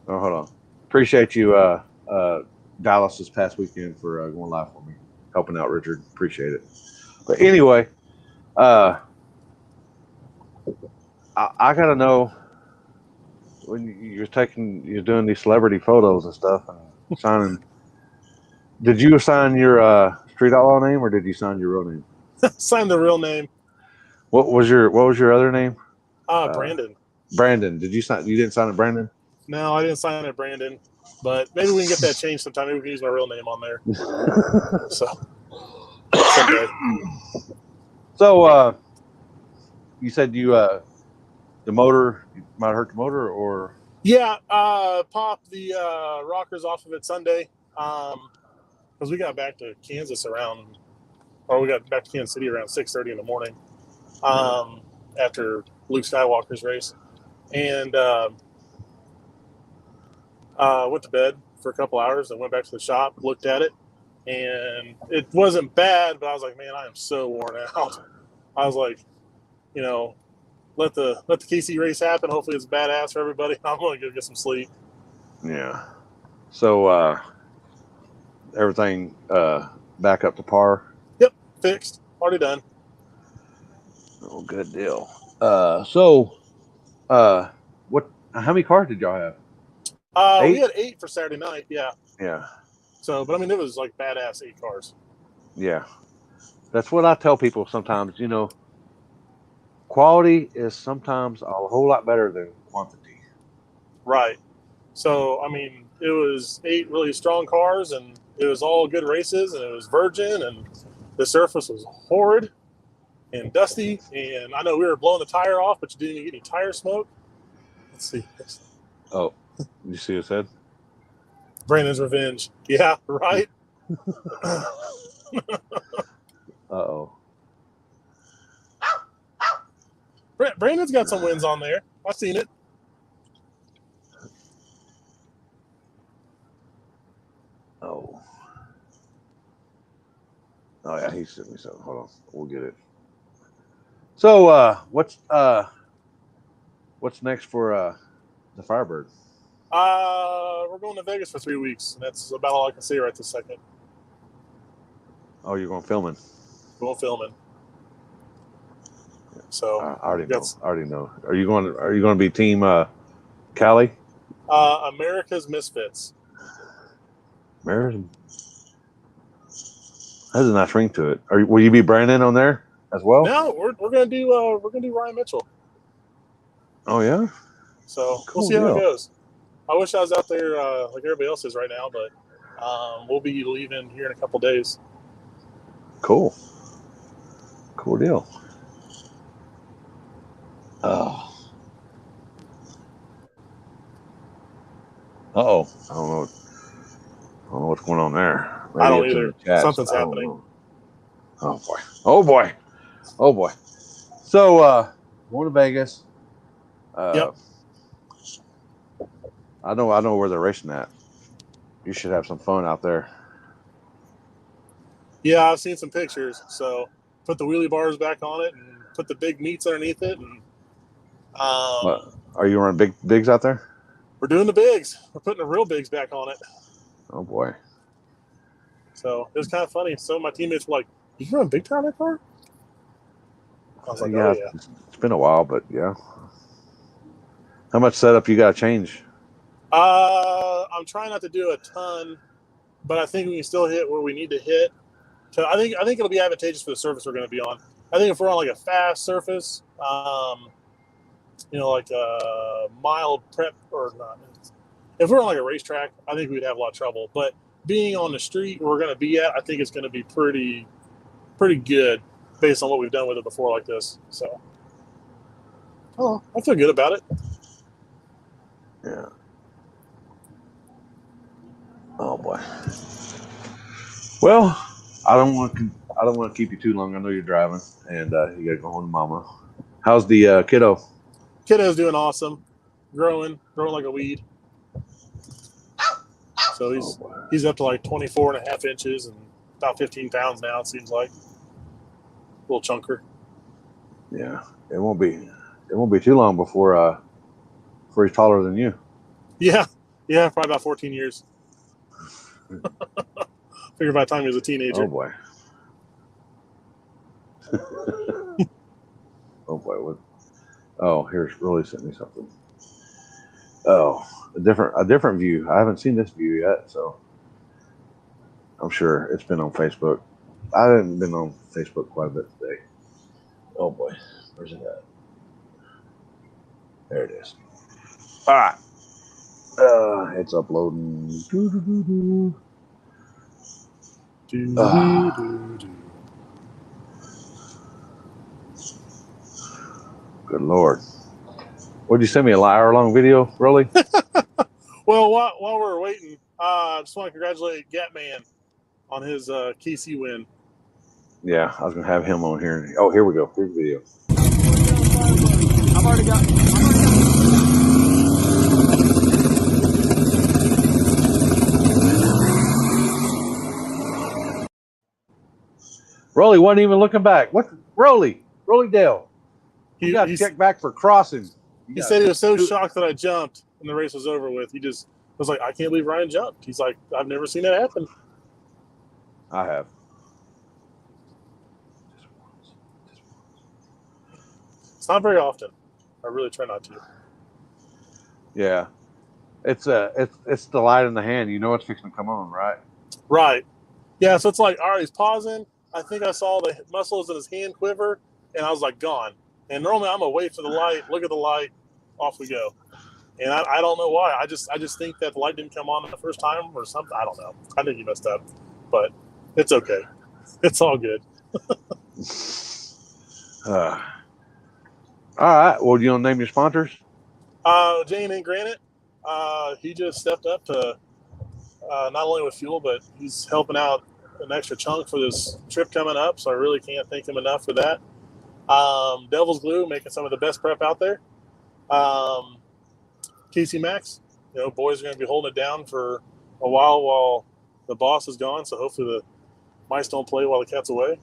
hold on. Appreciate you Dallas this past weekend for going live for me, helping out Richard. Appreciate it. But anyway, I gotta know when you're doing these celebrity photos and stuff and signing. Did you sign your street outlaw name or did you sign your real name? Signed the real name. What was your other name? Brandon. Brandon. Did you sign? You didn't sign it, Brandon? No, I didn't sign it, Brandon. But maybe we can get that changed sometime. Maybe we can use my real name on there. So someday. So you said the motor might hurt the motor, or Yeah, popped the rockers off of it Sunday because we got back to Kansas we got back to Kansas City around 6:30 in the morning after Luke Skywalker's race, and went to bed for a couple hours and went back to the shop, looked at it, and it wasn't bad, but I was like, man, I am so worn out. I was like, let the KC race happen. Hopefully it's badass for everybody. I'm going to go get some sleep. yeah. So everything back up to par. Yep, fixed. Already done. Oh, good deal. So what? How many cars did y'all have? 8? We had 8 for Saturday night. Yeah. Yeah. So, but I mean, it was like badass 8 cars. Yeah. That's what I tell people sometimes. Quality is sometimes a whole lot better than quantity. Right. So, I mean, it was 8 really strong cars, and it was all good races, and it was virgin, and the surface was horrid and dusty. And I know we were blowing the tire off, but you didn't even get any tire smoke. Let's see. Oh, you see his head? Brandon's revenge. Yeah, right. Uh-oh. Brandon's got some wins on there. I've seen it. Oh. Oh yeah, he sent me something. Hold on, we'll get it. So what's next for the Firebird? We're going to Vegas for 3 weeks, and that's about all I can say right this second. Oh, you're going filming. Going filming. So I already know. I already know. Are you going to be team Cali? America's Misfits. American. Has a nice ring to it. Will you be Brandon on there as well? No, we're gonna do Ryan Mitchell. Oh yeah. So Cool we'll see how it deal. goes. I wish I was out there like everybody else is right now, but we'll be leaving here in a couple days. Cool. Cool deal. Oh. Uh-oh. I don't know what's going on there. Maybe I don't it's in either. the chat. Something's I don't happening. know. Oh boy. Oh boy. Oh boy. So going to Vegas. Yep. I know where they're racing at. You should have some fun out there. Yeah, I've seen some pictures. So put the wheelie bars back on it and put the big meats underneath it, and What? Are you running bigs out there? we're doing the bigs. We're putting the real bigs back on it. Oh boy. So it was kind of funny. Some of my teammates were like, "You can run big time in that car?" I was like, Yeah, "Oh yeah." it's been a while, but yeah. How much setup you got to change? I'm trying not to do a ton, but I think we can still hit where we need to hit. So I think it'll be advantageous for the surface we're going to be on. I think if we're on like a fast surface, like a mild prep or not. If we're on like a racetrack, I think we'd have a lot of trouble. But being on the street where we're going to be at, I think it's going to be pretty good based on what we've done with it before like this. So, I feel good about it. Yeah. Oh boy. Well, I don't want to keep you too long. I know you're driving, and you got to go home to mama. How's the kiddo? Kiddo's doing awesome, growing like a weed. So he's up to like 24 and a half inches and about 15 pounds now. It seems like a little chunker. Yeah, it won't be too long before he's taller than you. Yeah, probably about 14 years. Figure by the time he was a teenager. Oh boy. Oh boy. What? Oh, here's Rolly sent me something. Oh, a different view. I haven't seen this view yet, so I'm sure it's been on Facebook. I haven't been on Facebook quite a bit today. Oh boy, where's it at? There it is. All right. It's uploading. Good Lord. Would you send me a hour-long video, Rolly? Well, while we're waiting, I just want to congratulate Gatman on his KC win. Yeah, I was gonna have him on here. Oh, here we go. Here's the video. I've already got. Rolly wasn't even looking back. What? Rolly Dale. You got to check back for crossing. He said he was so shocked that I jumped and the race was over with. He just was like, I can't believe Ryan jumped. He's like, I've never seen that happen. I have. It's not very often. I really try not to. Yeah. It's the light in the hand. You know it's fixing to come on, right? Right. Yeah, so it's like, all right, he's pausing. I think I saw the muscles in his hand quiver, and I was like, gone. And normally I'm going to wait for the light, look at the light, off we go. And I don't know why. I just think that the light didn't come on the first time or something. I don't know. I think he messed up. But it's okay. It's all good. All right. Well, you want to name your sponsors? Jane and Granite, he just stepped up to not only with fuel, but he's helping out an extra chunk for this trip coming up. So I really can't thank him enough for that. Devil's Glue, making some of the best prep out there. Casey Max, boys are going to be holding it down for a while the boss is gone. So hopefully the mice don't play while the cat's away.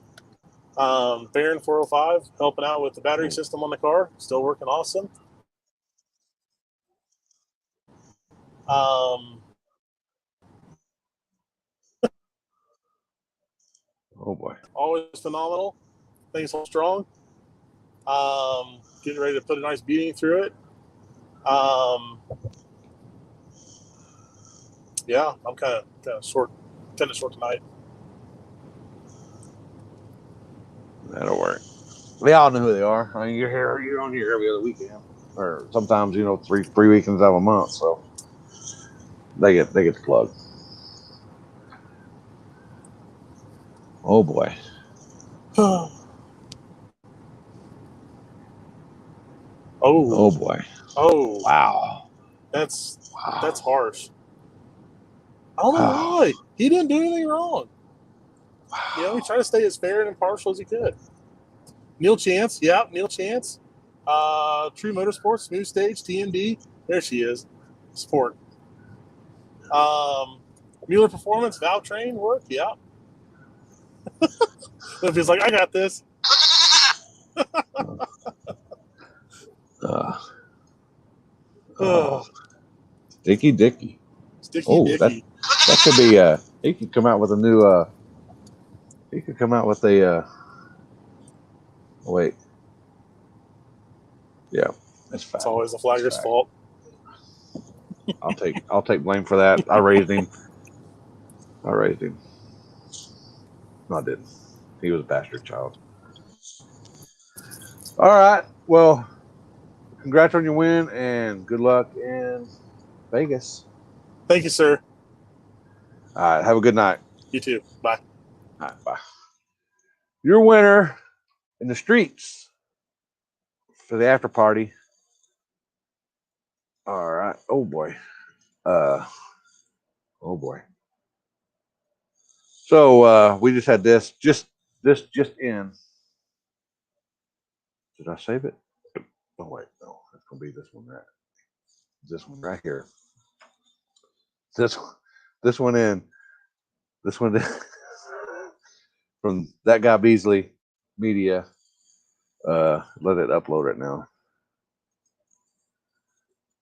Baron 405, helping out with the battery system on the car. Still working awesome. Oh Oh boy. Always phenomenal. Things hold strong. Getting ready to put a nice beating through it. Yeah, I'm kind of short tonight. That'll work. They all know who they are. I mean, you're on here every other weekend, or sometimes three weekends out of a month. So they get the plug. Oh boy. Oh boy. Oh, Wow. that's Wow. harsh. I don't know why. He didn't do anything wrong. You know, he tried to stay as fair and impartial as he could. Neil Chance, Neil Chance. True Motorsports, Smooth Stage, TMD. There she is. Sport. Mueller Performance, Valtrain work, yeah. If he's like, I got this. Sticky Dicky. Sticky Dicky. That could be he could come out with a new he could come out with a wait. Yeah, that's fine. It's always the flagger's fault. I'll take blame for that. I raised him. No, I didn't. He was a bastard child. All right. Well, congrats on your win and good luck in Vegas. Thank you, sir. All right. Have a good night. You too. Bye. All right. Bye. Your winner in the streets for the after party. All right. Oh boy. Oh boy. So we just had this just in. Did I save it? Oh wait, no, it's gonna be this one right here. This one in. This one from that guy Beasley Media. Let it upload right now.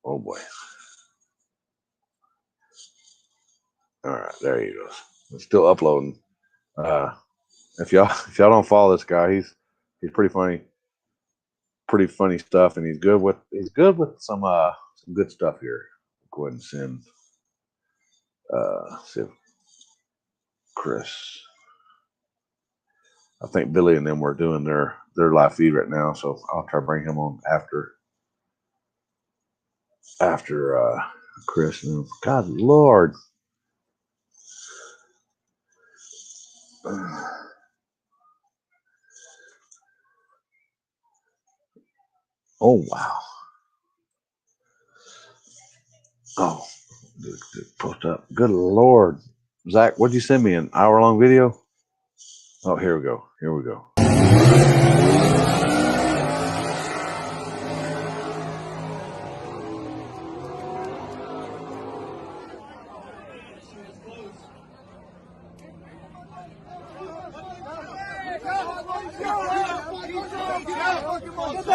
Oh boy. All right, there he goes. It's still uploading. If y'all don't follow this guy, he's pretty funny stuff, and he's good with some good stuff here. Go ahead and send see if Chris. I think Billy and them were doing their live feed right now, so I'll try to bring him on after Chris. And God Lord. Oh wow. Oh, post up. Good Lord. Zach, what'd you send me? An hour-long video? Oh, here we go.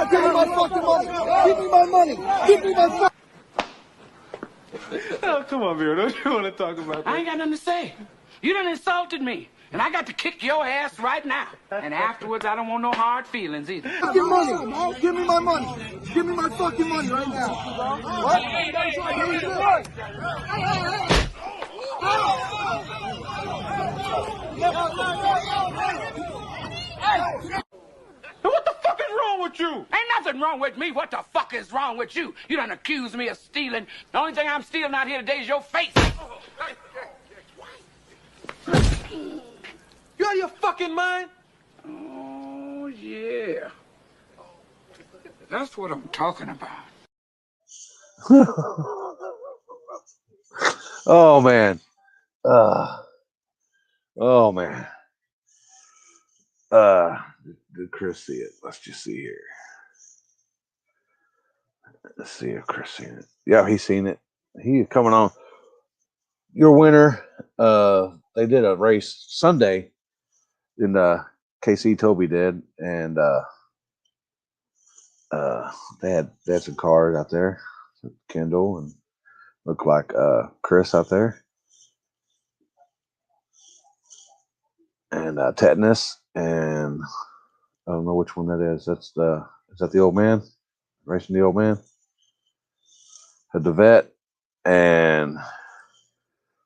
Give me my fucking money. Give me my money. Give me my fucking Oh, come on, Vera. Don't you want to talk about that? I ain't got nothing to say. You done insulted me, and I got to kick your ass right now. And afterwards, I don't want no hard feelings either. fucking money. Give me my money. Give me my fucking money right now. What? What the fuck is wrong with you? Ain't nothing wrong with me. What the fuck is wrong with you? You done accused me of stealing. The only thing I'm stealing out here today is your face. You out of your fucking mind? Oh, yeah. That's what I'm talking about. Oh man. Oh man. Did Chris see it? Let's just see here. Let's see if Chris seen it. Yeah, he's seen it. He's coming on. Your winner. They did a race Sunday in KC Toby did, and they had some cars out there. Kendall and looked like Chris out there. and tetanus, and I don't know which one that is. Is that the old man racing the old man? Had the vet, and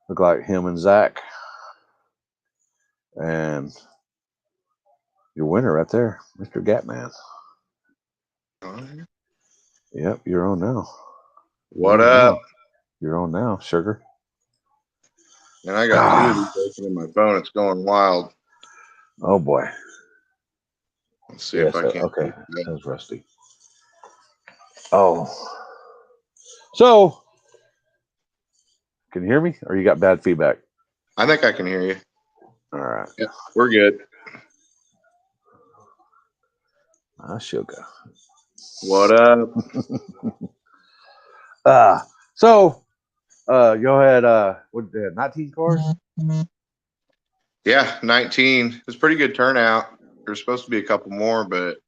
look like him and Zach, and your winner right there, Mr. Gatman. Yep, you're on now. What up? You're on now, sugar. And I got two of these open in my phone. It's going wild. Oh boy. Let's see if I can. Okay, that's rusty. Oh. So, can you hear me, or you got bad feedback? I think I can hear you. All right. Yeah, we're good. Sugar. What up? So, y'all had 19 cars? Yeah, 19. It was a pretty good turnout. There's supposed to be a couple more, but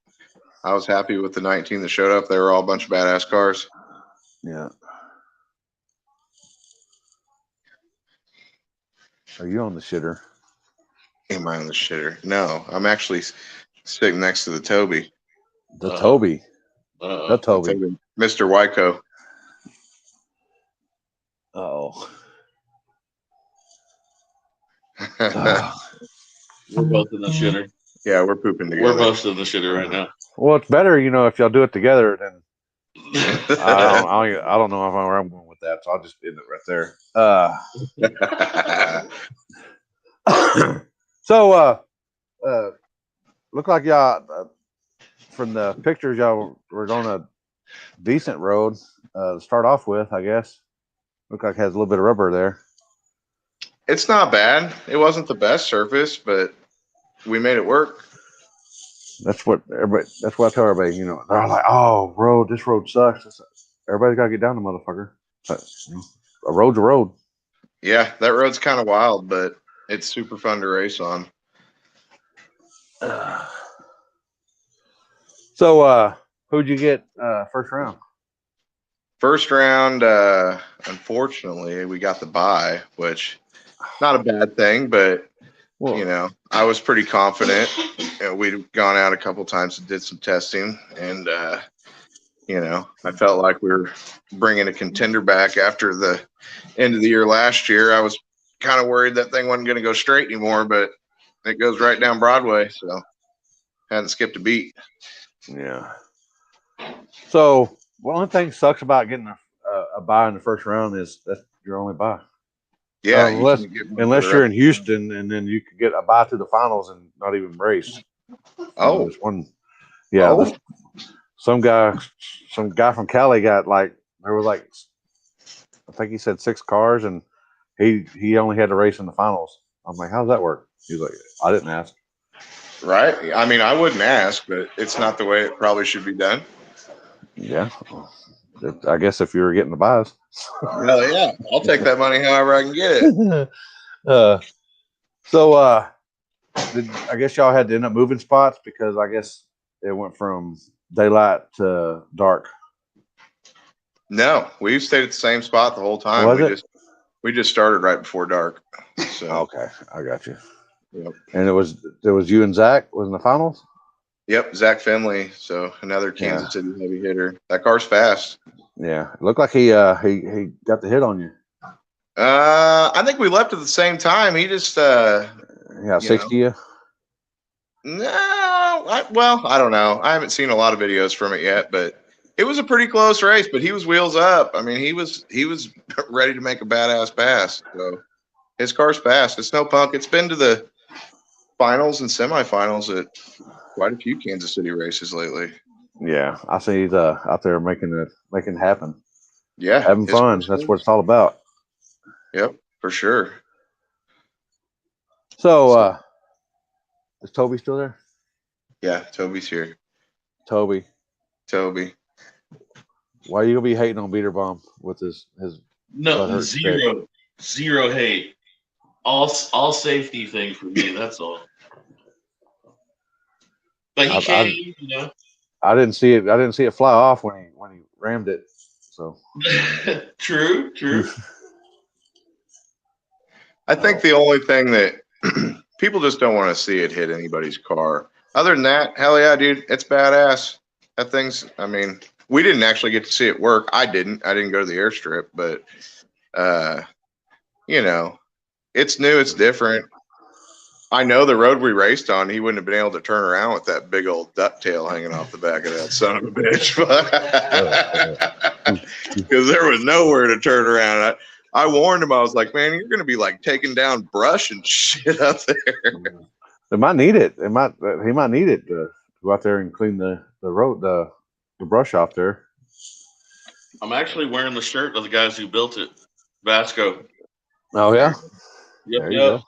I was happy with the 19 that showed up. They were all a bunch of badass cars. Yeah. Are you on the shitter? Am I on the shitter? No, I'm actually sitting next to the Toby. The Toby. The Toby. Mr. Wyco. Oh. We're both in the shitter. Yeah, we're pooping together. We're both in the shitter right now. Well, it's better, if y'all do it together. Then I don't know where I'm going with that, so I'll just end it right there. So, look like y'all from the pictures, y'all were on a decent road to start off with, I guess. Look like it has a little bit of rubber there. It's not bad. It wasn't the best surface, but we made it work. That's what I tell everybody, they're like, oh, this road sucks. Everybody's got to get down the motherfucker. But, a road's a road. Yeah, that road's kind of wild, but it's super fun to race on. So, who'd you get first round? First round, unfortunately, we got the bye, which not a bad thing, but I was pretty confident. We'd gone out a couple times and did some testing, and I felt like we were bringing a contender back after the end of the year last year. I was kind of worried that thing wasn't going to go straight anymore, but it goes right down Broadway, so hadn't skipped a beat. Yeah. So, one of the things sucks about getting a bye in the first round is that's your only bye. Yeah, unless you're in Houston, and then you could get a bye to the finals and not even race. Oh, this one, yeah. Oh. Some guy from Cali got there was I think he said 6 cars, and he only had to race in the finals. I'm like, how does that work? He's like, I didn't ask. Right. I mean, I wouldn't ask, but it's not the way it probably should be done. Yeah. I guess if you were getting the buys. Hell yeah. I'll take that money however I can get it. So I guess y'all had to end up moving spots because I guess it went from daylight to dark. No, we stayed at the same spot the whole time. We just started right before dark. So okay, I got you. Yep. And it was you and Zach was in the finals? Yep, Zach Finley, so another Kansas City heavy hitter. That car's fast. Yeah, it looked like he got the hit on you. I think we left at the same time. He just 60 you. No, I don't know. I haven't seen a lot of videos from it yet, but it was a pretty close race. But he was wheels up. I mean, he was ready to make a badass pass. So his car's fast. It's no punk. It's been to the finals and semifinals at quite a few Kansas City races lately. Yeah, I see he's out there making it happen. Yeah, having fun. That's what it's all about. Yep, for sure. So, is Toby still there? Yeah, Toby's here. Toby. Why are you gonna be hating on Beater Bomb with his? No, zero hate. All safety thing for me. That's all. But he came, I didn't see it. I didn't see it fly off when he rammed it. So True. I think the only thing that people just don't want to see it hit anybody's car. Other than that, hell yeah, dude, it's badass. That thing's, I mean, we didn't actually get to see it work. I didn't go to the airstrip, but you know, it's new, it's different. I know the road we raced on, he wouldn't have been able to turn around with that big old ducktail hanging off the back of that son of a bitch. Because there was nowhere to turn around. I warned him, I was like, man, you're going to be like taking down brush and shit up there. They might need it. He might need it to go out there and clean the road, the brush off there. I'm actually wearing the shirt of the guys who built it. Vasco. Oh, yeah? Yep, There you yep.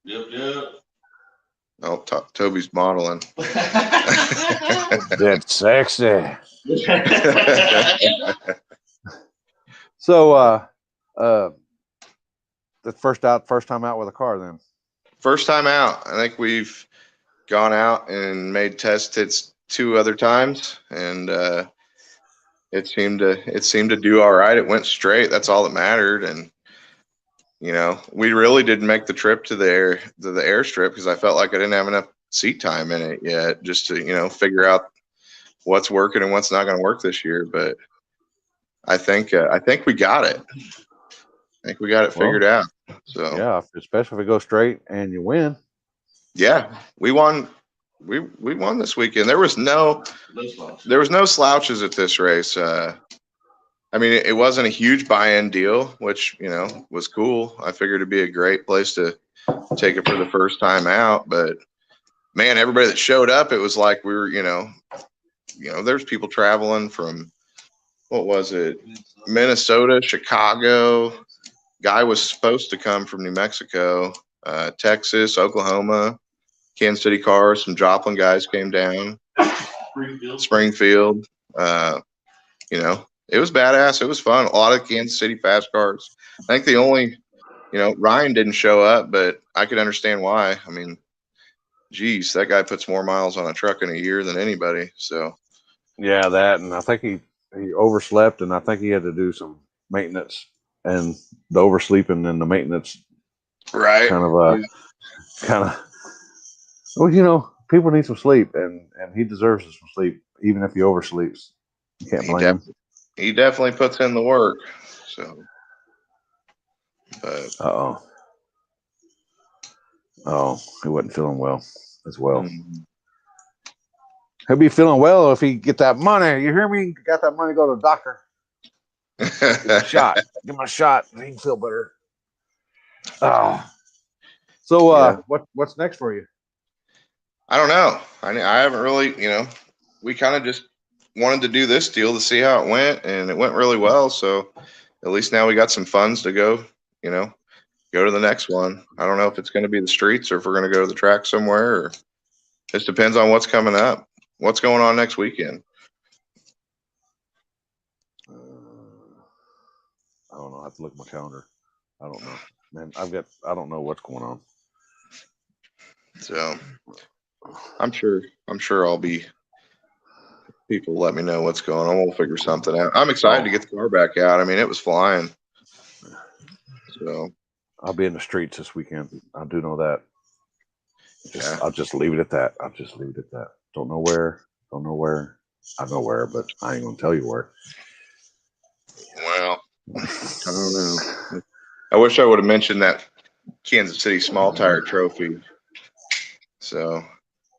go. Yep. Oh, Toby's modeling. That's sexy. So, the first time out with a car then. First time out. I think we've gone out and made test hits 2 other times, and it seemed to do all right. It went straight. That's all that mattered. And you know, we really didn't make the trip to the airstrip because I felt like I didn't have enough seat time in it yet, just to, you know, figure out what's working and what's not going to work this year. But I think we got it. I think we got it figured out. So yeah, especially if it goes straight and you win. Yeah, we won. We won this weekend. There was no slouches at this race. I mean, it wasn't a huge buy-in deal, which, you know, was cool. I figured it'd be a great place to take it for the first time out. But man, everybody that showed up, it was like we were, you know, there's people traveling from, what was it, Minnesota, Chicago. Guy was supposed to come from New Mexico, Texas, Oklahoma, Kansas City cars. Some Joplin guys came down, Springfield. You know, it was badass. It was fun. A lot of Kansas City fast cars. I think the only, you know, Ryan didn't show up, but I could understand why. I mean, geez, that guy puts more miles on a truck in a year than anybody. So yeah, that, and I think he overslept, and I think he had to do some maintenance, and the oversleeping and the maintenance, right? Kind of. Well, you know, people need some sleep, and he deserves some sleep, even if he oversleeps. You can't blame him. He definitely puts in the work. So, but he wasn't feeling well as well. He'll be feeling well if he get that money. You hear me? Got that money? Go to the doctor. Give him a shot. Give him a shot. He can feel better. So, what's next for you? I don't know. I haven't really, you know, we kind of just wanted to do this deal to see how it went, and it went really well. So at least now we got some funds to go, you know, go to the next one. I don't know if it's going to be the streets or if we're going to go to the track somewhere, or just depends on what's coming up. What's going on next weekend? I don't know. I have to look at my calendar. I don't know, man. I don't know what's going on. So I'm sure I'll be, people let me know what's going on. We'll figure something out. I'm excited to get the car back out. I mean, it was flying. So I'll be in the streets this weekend. I do know that. I'll just leave it at that. Don't know where. I know where, but I ain't gonna tell you where. Well, I don't know. I wish I would have mentioned that Kansas City small tire trophy. So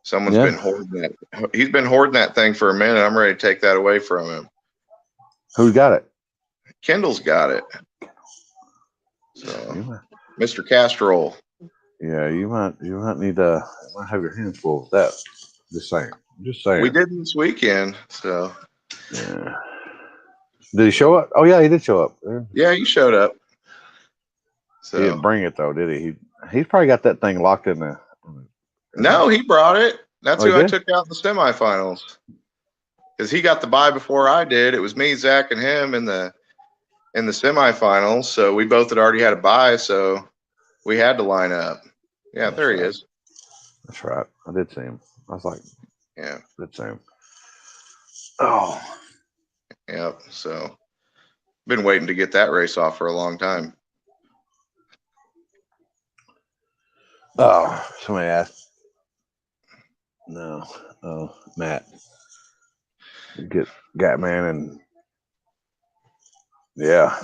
someone's been hoarding that. He's been hoarding that thing for a minute. I'm ready to take that away from him. Who's got it? Kendall's got it. So Mr. Castrol. Yeah, you might need to have your hands full with that. Just saying. We did this weekend, so yeah. Did he show up? Oh yeah, he did show up. Yeah, he showed up. So he didn't bring it though, did he? He's probably got that thing locked in there. No, he brought it. That's who I took out in the semifinals. Because he got the bye before I did. It was me, Zach, and him in the semifinals. So we both had already had a bye, so we had to line up. Yeah, there he is. That's right. I did see him. I was like, yeah, did see him. Oh. Yep. So been waiting to get that race off for a long time. Oh, somebody asked. No. Oh, Matt. Get Gatman and yeah.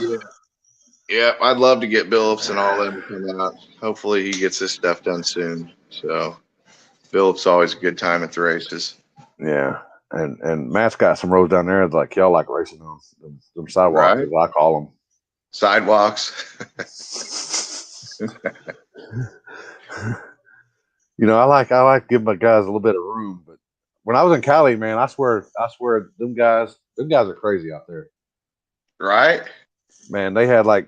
Yeah, I'd love to get Billups and all them to come out. Hopefully he gets this stuff done soon. So Billups always a good time at the races. Yeah. And Matt's got some roads down there that like y'all like racing on them sidewalks, Right. as I call them. Sidewalks. You know, I like giving my guys a little bit of room, but when I was in Cali, man, I swear them guys are crazy out there. Right? Man, they had like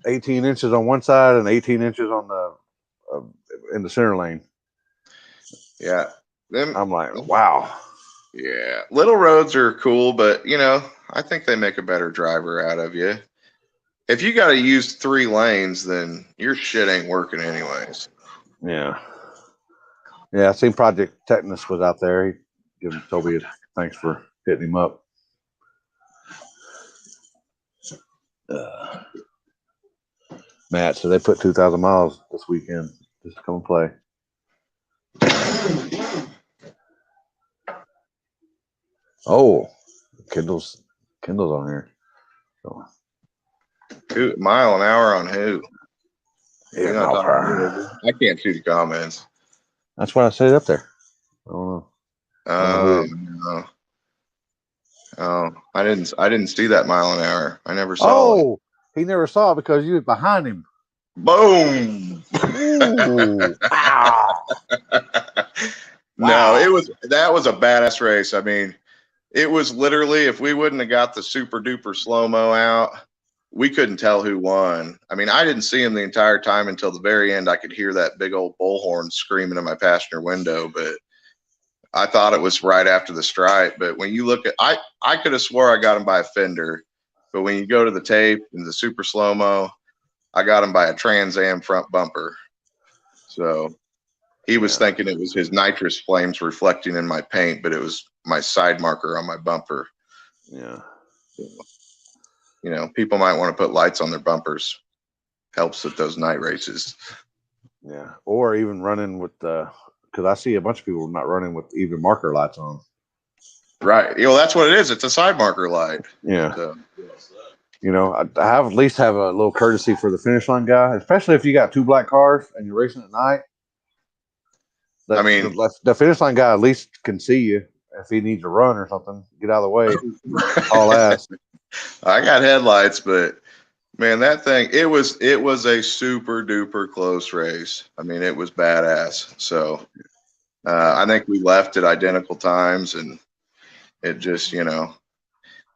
18 inches on one side and 18 inches on the in the center lane. Yeah. I'm like, wow. Yeah. Little roads are cool, but you know, I think they make a better driver out of you. If you got to use 3 lanes, then your shit ain't working anyways. Yeah. Yeah, I seen Project Tetanus was out there. He giving Toby a thanks for hitting him up. Matt, so they put 2,000 miles this weekend just to come and play. Oh, Kendall's on here. So. Mile an hour on who? Yeah, no, I can't see the comments. That's what I said up there. I don't know. No. Oh, I didn't see that mile an hour. I never saw it. Oh, he never saw it because you was behind him. Boom! Ooh, wow. No, that was a badass race. I mean, it was literally, if we wouldn't have got the super duper slow-mo out, we couldn't tell who won. I mean, I didn't see him the entire time until the very end. I could hear that big old bullhorn screaming in my passenger window, but I thought it was right after the stripe. But when you look at, I could have swore I got him by a fender, but when you go to the tape and the super slow-mo, I got him by a Trans Am front bumper. So he was thinking it was his nitrous flames reflecting in my paint, but it was my side marker on my bumper. Yeah. So, you know, people might want to put lights on their bumpers. Helps with those night races. Yeah. Or even running with because I see a bunch of people not running with even marker lights on. Right. You know, that's what it is. It's a side marker light. Yeah. So, you know, I have at least have a little courtesy for the finish line guy, especially if you got 2 black cars and you're racing at night. I mean, the finish line guy at least can see you if he needs to run or something. Get out of the way. All ass. I got headlights, but man, that thing, it was a super duper close race. I mean, it was badass. So I think we left at identical times, and it just, you know,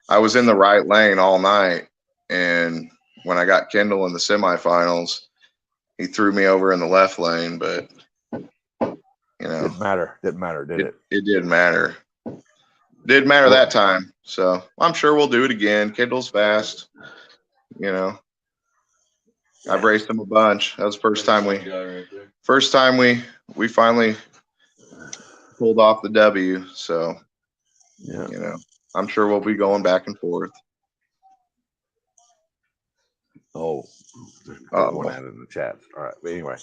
I was in the right lane all night, and when I got Kendall in the semifinals, he threw me over in the left lane, but you know, didn't matter, did it? It didn't matter. Didn't matter that time. So I'm sure we'll do it again. Kendall's fast. You know, I've raced him a bunch. That was the first time we finally pulled off the W. So yeah, you know, I'm sure we'll be going back and forth. Oh, one out in the chat. All right, but anyway.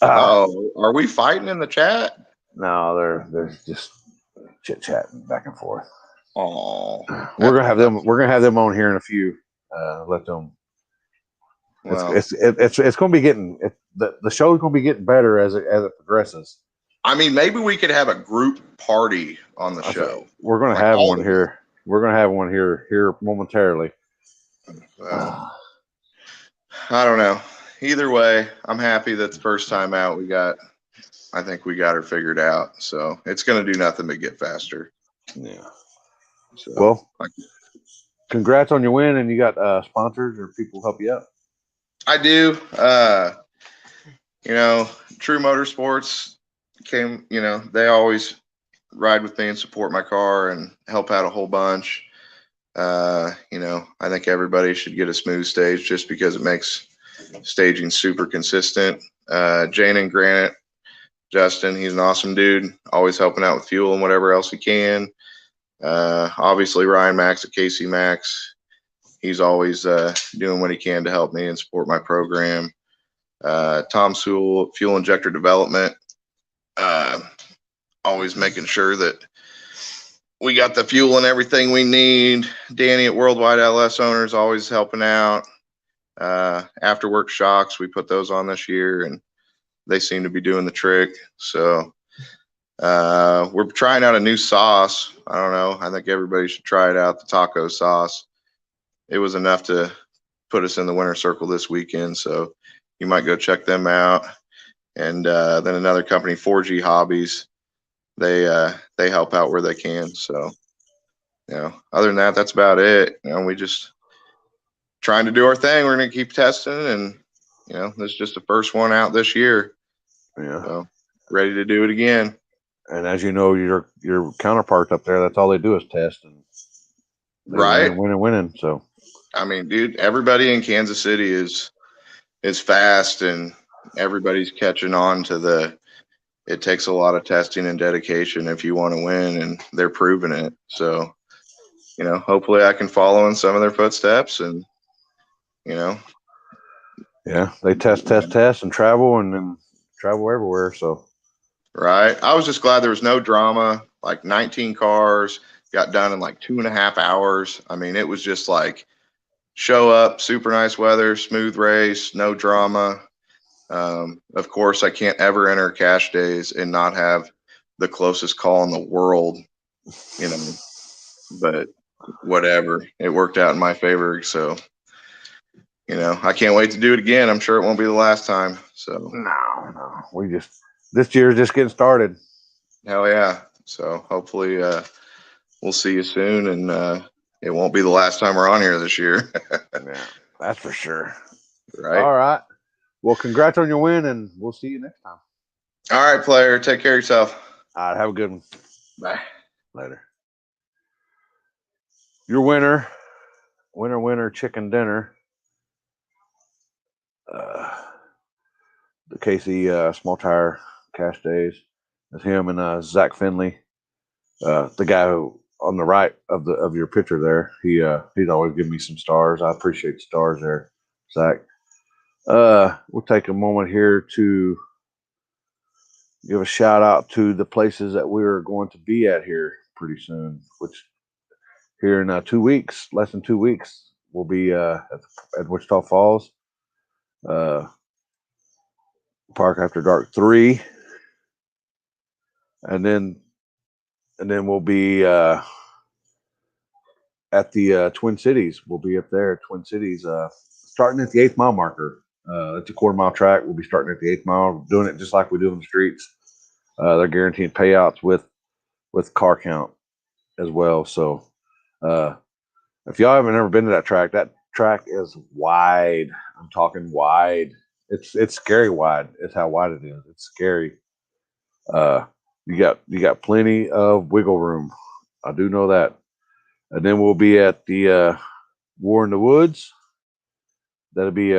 Are we fighting in the chat? No, they're just chit chatting back and forth. Oh, we're gonna have them on here in a few. Let them. Well, it's going to be getting the show's going to be getting better as it progresses. I mean, maybe we could have a group party on the show. We're going to have one here. We're going to have one here momentarily. I don't know. Either way, I'm happy that the first time out I think we got her figured out. So it's going to do nothing but get faster. Yeah. So, well, congrats on your win, and you got sponsors or people help you out. I do. You know, True Motorsports came, you know, they always ride with me and support my car and help out a whole bunch. You know, I think everybody should get a smooth stage just because it makes staging super consistent. Jane and Granite, Justin, he's an awesome dude, always helping out with fuel and whatever else he can. Obviously Ryan Max at KC Max, he's always doing what he can to help me and support my program. Tom Sewell, Fuel Injector Development, always making sure that we got the fuel and everything we need. Danny at Worldwide LS Owners always helping out. Afterwork shocks, we put those on this year, and they seem to be doing the trick. So we're trying out a new sauce. I don't know. I think everybody should try it out, the taco sauce. It was enough to put us in the winner circle this weekend, so you might go check them out. And then another company, 4G Hobbies, they help out where they can. So, other than that, that's about it. We just trying to do our thing. We're going to keep testing, and this is just the first one out this year. Yeah. So ready to do it again. And as you know, your counterparts up there, that's all they do is test, and right, winning. So, I mean, dude, everybody in Kansas City is fast, and everybody's catching on to it takes a lot of testing and dedication if you want to win, and they're proving it. So, hopefully I can follow in some of their footsteps, and yeah, they test and travel, and then travel everywhere. So, right. I was just glad there was no drama. Like 19 cars got done in like 2.5 hours. I mean, it was just like show up, super nice weather, smooth race, no drama. Of course, I can't ever enter cash days and not have the closest call in the world, but whatever, it worked out in my favor. So, I can't wait to do it again. I'm sure it won't be the last time. So no, this year's just getting started. Hell yeah. So hopefully we'll see you soon, and it won't be the last time we're on here this year. Yeah, that's for sure. Right. All right. Well, congrats on your win, and we'll see you next time. All right, player. Take care of yourself. All right. Have a good one. Bye. Later. Your winner, chicken dinner. The Casey Small Tire Cash Days. It's him and Zach Finley. The guy who on the right of your picture there. He'd always give me some stars. I appreciate the stars there, Zach. We'll take a moment here to give a shout out to the places that we're going to be at here pretty soon, which here in 2 weeks, less than 2 weeks, we'll be at Wichita Falls, Park After Dark 3, and then we'll be at the Twin Cities. We'll be up there at Twin Cities, starting at the 8th mile marker. It's a 1/4 mile track. We'll be starting at the 8th mile, doing it just like we do in the streets. They're guaranteeing payouts with car count as well. So if y'all haven't ever been to that track is wide. I'm talking wide. It's scary wide. It's how wide it is. It's scary. You got plenty of wiggle room. I do know that. And then we'll be at the War in the Woods. That'll be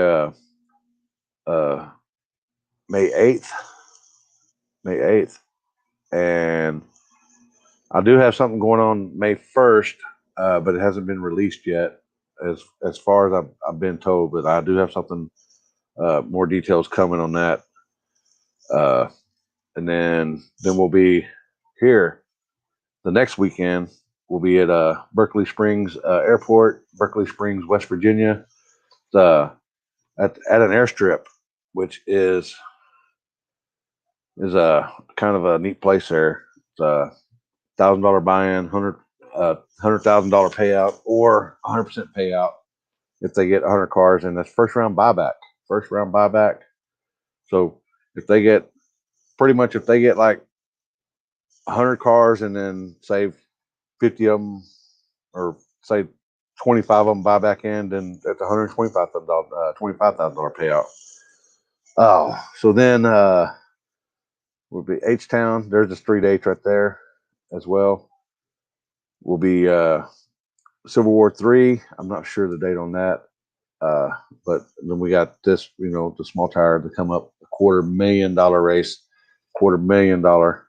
May 8th. And I do have something going on May 1st, but it hasn't been released yet as far as I've been told, but I do have something, more details coming on that. And then we'll be here the next weekend. We'll be at Berkeley Springs Airport, Berkeley Springs, West Virginia, at an airstrip, which is a kind of a neat place there. It's a $1,000 buy-in, $100,000 payout, or 100% payout if they get 100 cars, and that's first round buyback. So if they get like 100 cars and then save 50 of them, or say 25 of them buy back in, then that's $125,000 payout. Oh, so then we'll be H-Town. There's just 3 dates right there as well. We'll be Civil War 3. I'm not sure the date on that. But then we got this, the Small Tire to come up, $250,000 race, $250,000.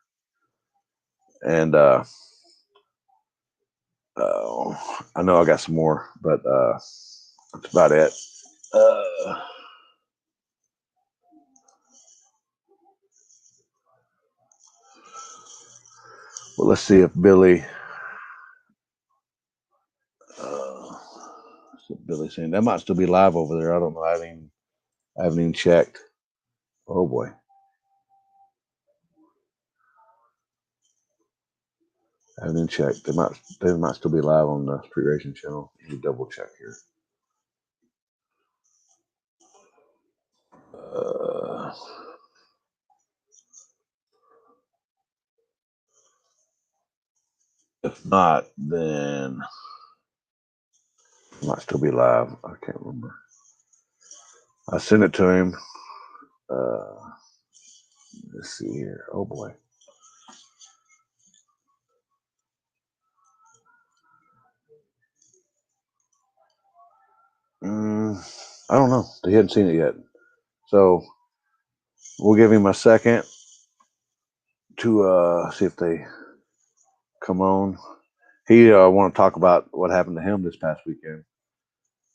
And I know I got some more, but that's about it. Well, let's see if Billy. Billy's saying that might still be live over there. I don't know. I haven't even checked. Oh boy. I haven't even checked. They might still be live on the Street Racing channel. Let me double check here. If not, then it might still be live. I can't remember. I sent it to him. Let's see here. Oh boy. I don't know. He hadn't seen it yet. So we'll give him a second to see if they come on. He want to talk about what happened to him this past weekend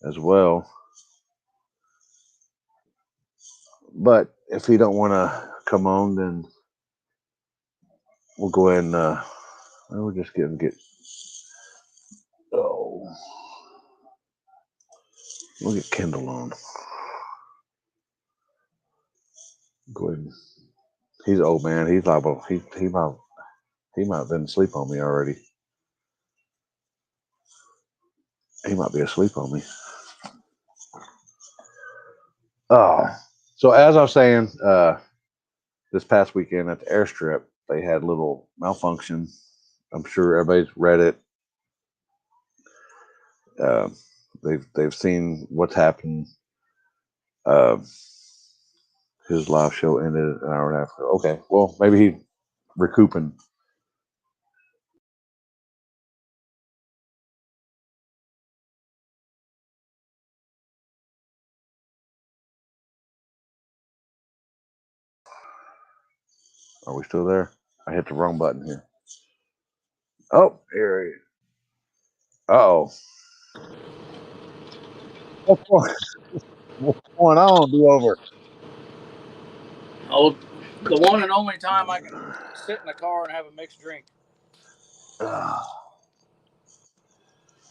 as well. But if he don't want to come on, then we'll go ahead and we'll just get. Oh, we'll get Kendall on. Go ahead. He's an old man. He's liable. He might have been asleep on me already. He might be asleep on me. Oh, so as I was saying, this past weekend at the airstrip, they had a little malfunction. I'm sure everybody's read it. They've seen what's happened. His live show ended an hour and a half ago. Okay, well maybe he recouping. Are we still there? I hit the wrong button here. Oh, here he is. Uh-oh. What's going on? Do over. Oh, the one and only time I can sit in the car and have a mixed drink.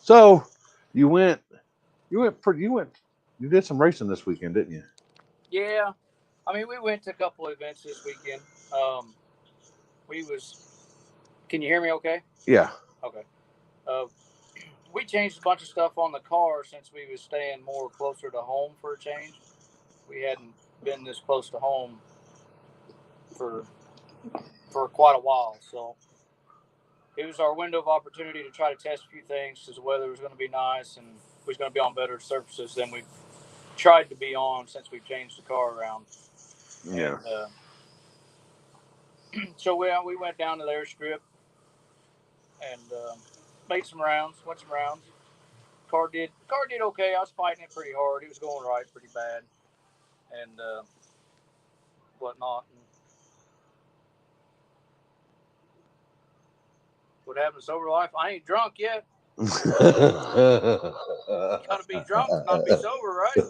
So you did some racing this weekend, didn't you? Yeah, I mean we went to a couple of events this weekend. Can you hear me? Okay. Yeah. Okay. We changed a bunch of stuff on the car since we was staying more closer to home for a change. We hadn't been this close to home for quite a while, so it was our window of opportunity to try to test a few things because the weather was going to be nice and we was going to be on better surfaces than we've tried to be on since we've changed the car around. Yeah. And, so we went down to the airstrip and made some rounds, went some rounds. Car did okay. I was fighting it pretty hard. It was going right pretty bad and whatnot. And what happened to sober life? I ain't drunk yet. You gotta be drunk to not be sober, right?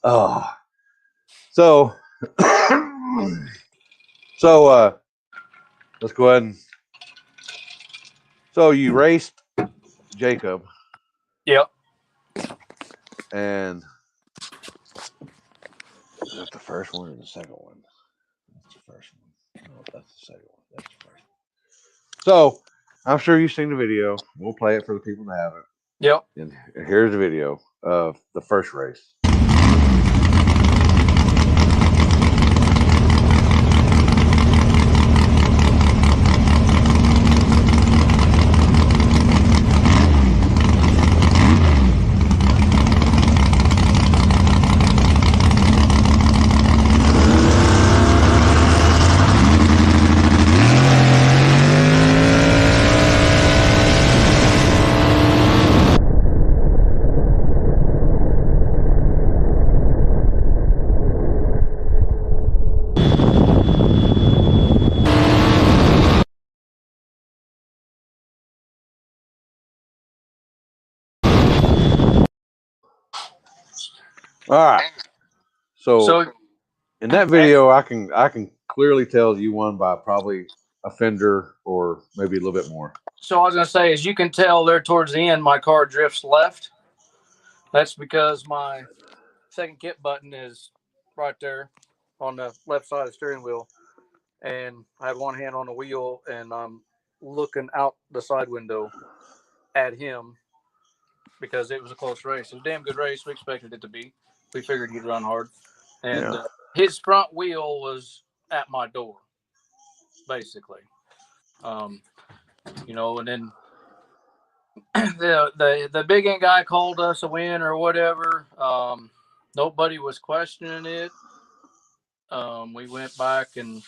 Oh. So let's go ahead and. So you raced Jacob. Yep. And is that the first one or the second one? That's the first one. No, that's the second one. That's the first one. So I'm sure you've seen the video. We'll play it for the people that haven't. Yep. And here's the video of the first race. All right. So In that video, I can clearly tell you won by probably a fender or maybe a little bit more. So I was going to say, as you can tell there towards the end, my car drifts left. That's because my second kit button is right there on the left side of the steering wheel. And I had one hand on the wheel, and I'm looking out the side window at him because it was a close race. It was a damn good race. We expected it to be. We figured he'd run hard. And his front wheel was at my door, basically. You know, and then the big end guy called us a win or whatever. Nobody was questioning it. We went back and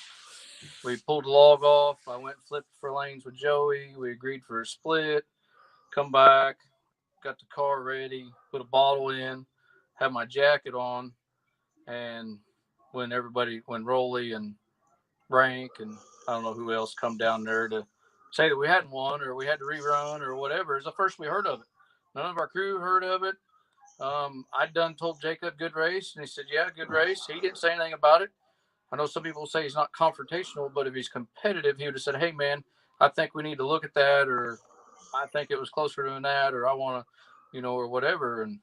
we pulled the log off. I went and flipped for lanes with Joey. We agreed for a split. Come back, got the car ready, put a bottle in, had my jacket on, and when Rolly and Rank and I don't know who else come down there to say that we hadn't won or we had to rerun or whatever, it's the first we heard of it. None of our crew heard of it. I'd told Jacob good race, and he said, yeah, good race. He didn't say anything about it. I know some people say he's not confrontational, but if he's competitive, he would have said, hey, man, I think we need to look at that, or I think it was closer to that, or I want to, or whatever. And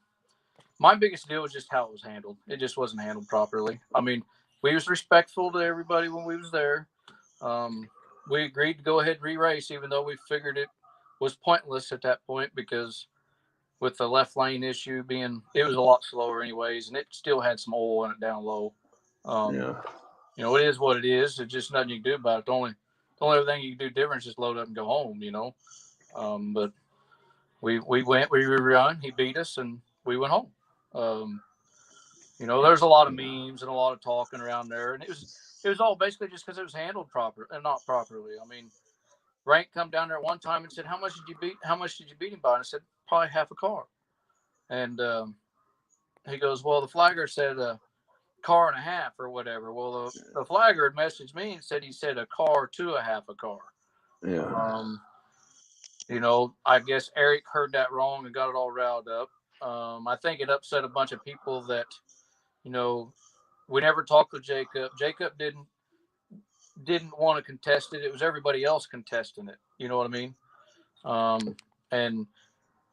my biggest deal was just how it was handled. It just wasn't handled properly. I mean, we was respectful to everybody when we was there. We agreed to go ahead and re-race, even though we figured it was pointless at that point because with the left lane issue it was a lot slower anyways, and it still had some oil in it down low. It is what it is. It's just nothing you can do about it. The only thing you can do different is just load up and go home, But we rerun. He beat us, and we went home. There's a lot of memes and a lot of talking around there, and it was all basically just because it was handled not properly. I mean, Rank come down there one time and said, How much did you beat him by? And I said, probably half a car. And he goes, well, the flagger said a car and a half or whatever. Well, the flagger had messaged me and said he said a car to a half a car. Yeah. I guess Eric heard that wrong and got it all riled up. I think it upset a bunch of people that, we never talked with Jacob. Jacob didn't want to contest it. It was everybody else contesting it. You know what I mean? And,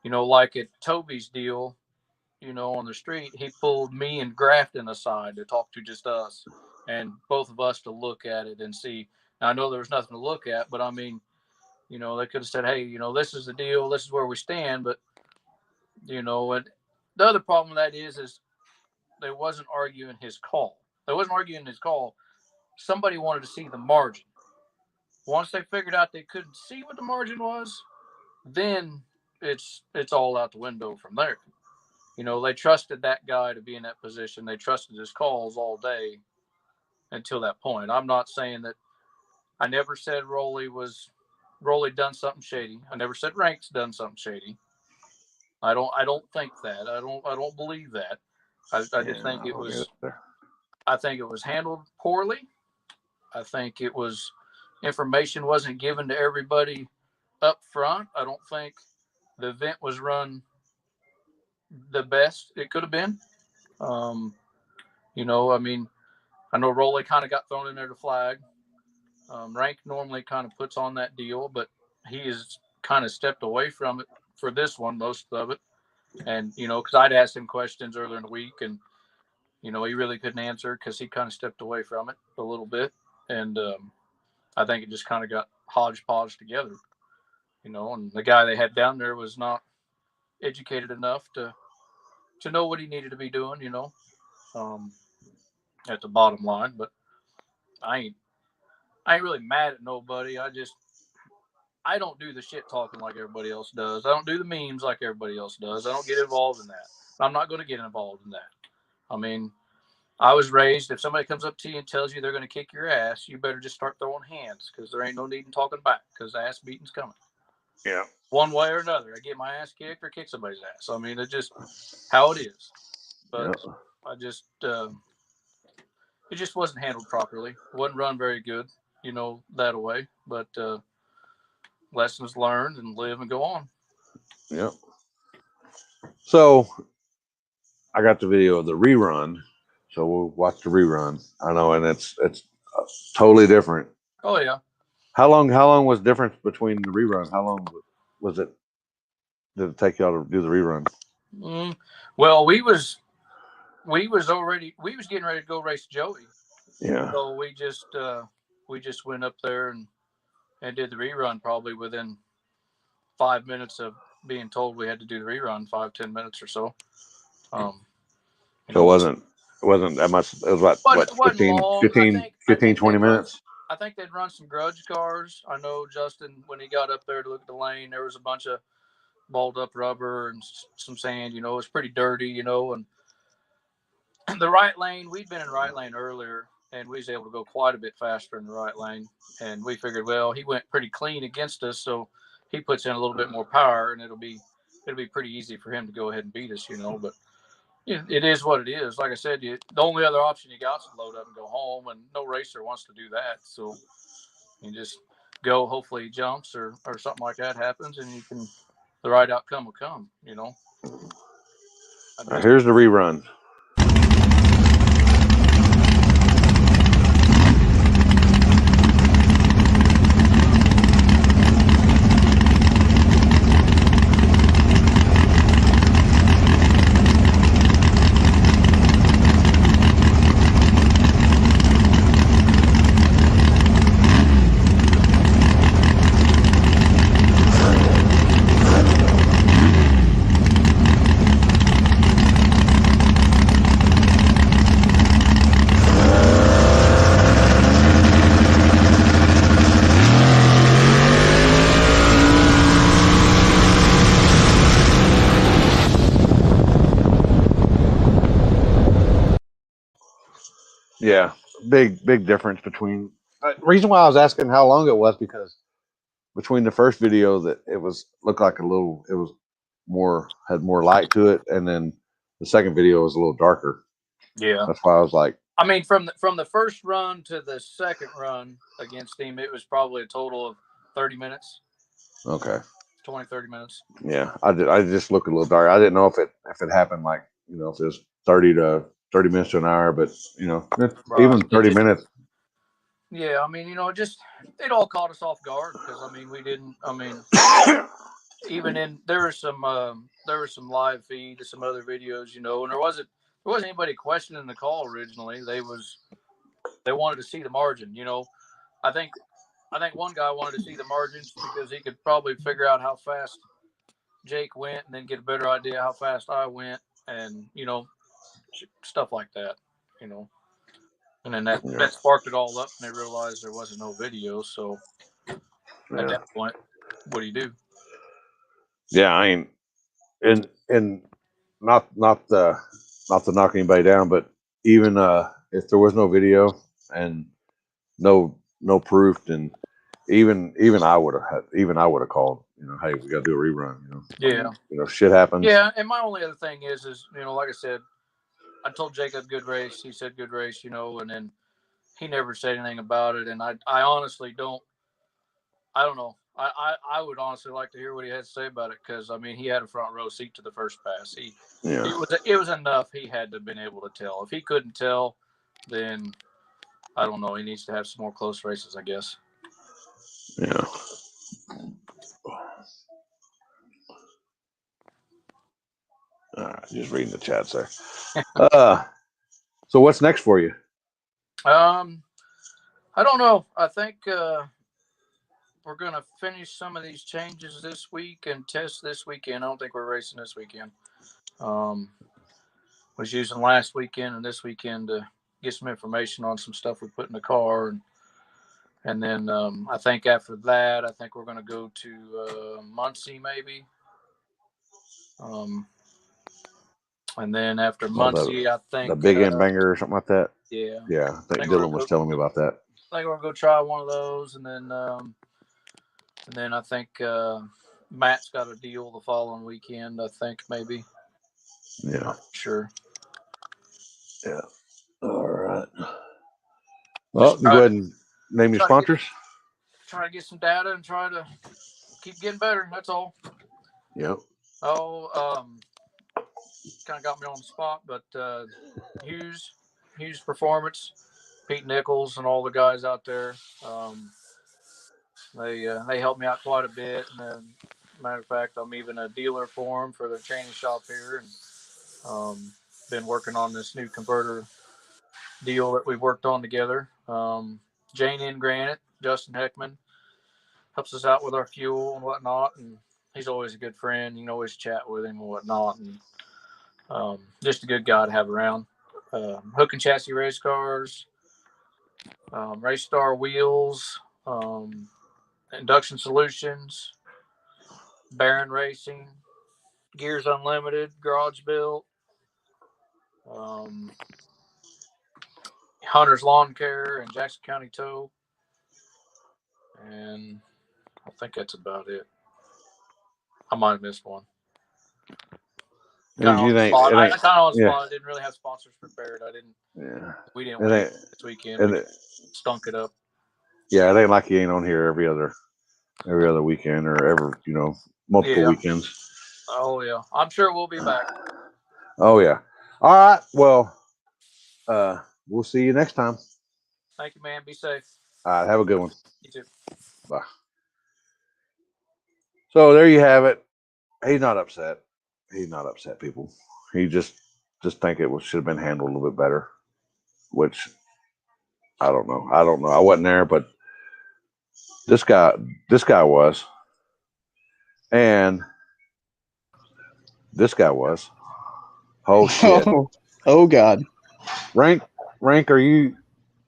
like at Toby's deal, on the street, he pulled me and Grafton aside to talk to just us and both of us to look at it and see. Now, I know there was nothing to look at, but I mean, they could have said, hey, this is the deal. This is where we stand. But, and the other problem with that is they wasn't arguing his call. Somebody wanted to see the margin. Once they figured out they couldn't see what the margin was, then it's all out the window from there. They trusted that guy to be in that position. They trusted his calls all day until that point. I'm not saying that I never said Rolly done something shady. I never said Rank's done something shady. I don't think that. I don't believe that. I just think it was. I think it was handled poorly. I think it was information wasn't given to everybody up front. I don't think the event was run the best it could have been. I mean, I know Rolly kind of got thrown in there to flag. Rank normally kind of puts on that deal, but he has kind of stepped away from it for this one, most of it. And, because I'd asked him questions earlier in the week and, he really couldn't answer because he kind of stepped away from it a little bit. And I think it just kind of got hodgepodge together, and the guy they had down there was not educated enough to know what he needed to be doing, at the bottom line. But I ain't really mad at nobody. I don't do the shit talking like everybody else does. I don't do the memes like everybody else does. I don't get involved in that. I'm not going to get involved in that. I mean, I was raised, if somebody comes up to you and tells you they're going to kick your ass, you better just start throwing hands because there ain't no need in talking back because the ass beating's coming. Yeah. One way or another. I get my ass kicked or kick somebody's ass. I mean, it's just how it is. But I just, it just wasn't handled properly. It wasn't run very good, that way. But lessons learned and live and go on. Yep. So I got the video of the rerun. So we'll watch the rerun. I know, and it's totally different. Oh yeah. How long was the difference between the rerun? How long was it? Did it take y'all to do the rerun? Well, we was getting ready to go race Joey. Yeah. So we just went up there and did the rerun probably within 5 minutes of being told we had to do the rerun, 5-10 minutes or so. So it wasn't that much. It was what 15, 20 minutes. I think they'd run some grudge cars. I know Justin, when he got up there to look at the lane, there was a bunch of balled up rubber and some sand. It was pretty dirty. And the right lane, we'd been in right lane earlier, and we was able to go quite a bit faster in the right lane. And we figured, well, he went pretty clean against us, so he puts in a little bit more power, and it'll be pretty easy for him to go ahead and beat us. But it is what it is. Like I said, the only other option you got is to load up and go home, and no racer wants to do that. So you just go. Hopefully, he jumps or something like that happens, and the right outcome will come. Here's the rerun. Yeah, big difference between. Reason why I was asking how long it was because between the first video that it looked like it was had more light to it, and then the second video was a little darker. Yeah, that's why I was like. I mean, from the first run to the second run against him, it was probably a total of 30 minutes. Okay. 20-30 minutes. Yeah, I just looked a little dark. I didn't know if it happened like if it was 30 minutes to an hour, but even 30 minutes. Yeah, I mean, it all caught us off guard because we didn't. Even there was some live feed to some other videos, and there wasn't anybody questioning the call originally. They wanted to see the margin. I think one guy wanted to see the margins because he could probably figure out how fast Jake went and then get a better idea how fast I went, and stuff like that. And then that sparked it all up, and they realized there wasn't no video. So at that point, what do you do? Yeah, I mean, and not to knock anybody down, but even if there was no video and no proof, then even I would have called. Hey, we got to do a rerun. Yeah. Shit happens. Yeah, and my only other thing is like I said, I told Jacob good race. He said good race, and then he never said anything about it. And I honestly don't. I don't know. I would honestly like to hear what he had to say about it because he had a front row seat to the first pass. It was enough. He had to have been able to tell. If he couldn't tell, then I don't know. He needs to have some more close races, I guess. Yeah. All right, just reading the chat, sir. So what's next for you? I don't know. I think we're gonna finish some of these changes this week and test this weekend. I don't think we're racing this weekend. Was using last weekend and this weekend to get some information on some stuff we put in the car, and then I think after that, I think we're gonna go to Muncie maybe. And then after Muncie, I think the Big End Banger or something like that. Yeah. Yeah, I think Dylan was telling me about that. I think we're gonna go try one of those, and then I think Matt's got a deal the following weekend. I think maybe. Yeah. Not sure. Yeah. All right. Well, you go ahead and name your sponsors. Try to get some data and try to keep getting better. That's all. Yep. Oh, kind of got me on the spot, but Hughes Hughes Performance, Pete Nichols, and all the guys out there. They helped me out quite a bit. And then, matter of fact, I'm even a dealer for them for their training shop here. And been working on this new converter deal that we worked on together. Jane in Granite, Justin Heckman, helps us out with our fuel and whatnot. And he's always a good friend. You can always chat with him and whatnot. And just a good guy to have around. Hook and Chassis Race Cars, Race Star Wheels, Induction Solutions, Baron Racing, Gears Unlimited, Garage Built, Hunter's Lawn Care, and Jackson County Tow. And I think that's about it. I might have missed one. Kind of on the spot. I didn't really have sponsors prepared. We didn't win this weekend. We stunk it up. Yeah, it ain't like he ain't on here every other weekend or multiple weekends. Oh yeah, I'm sure we'll be back. Oh yeah. All right. Well, we'll see you next time. Thank you, man. Be safe. All right. Have a good one. You too. Bye. So there you have it. He's not upset. He's not upset, people. He just think it should have been handled a little bit better, which I don't know. I wasn't there, but this guy was, and this guy was. Oh shit! Oh God! Rank, are you?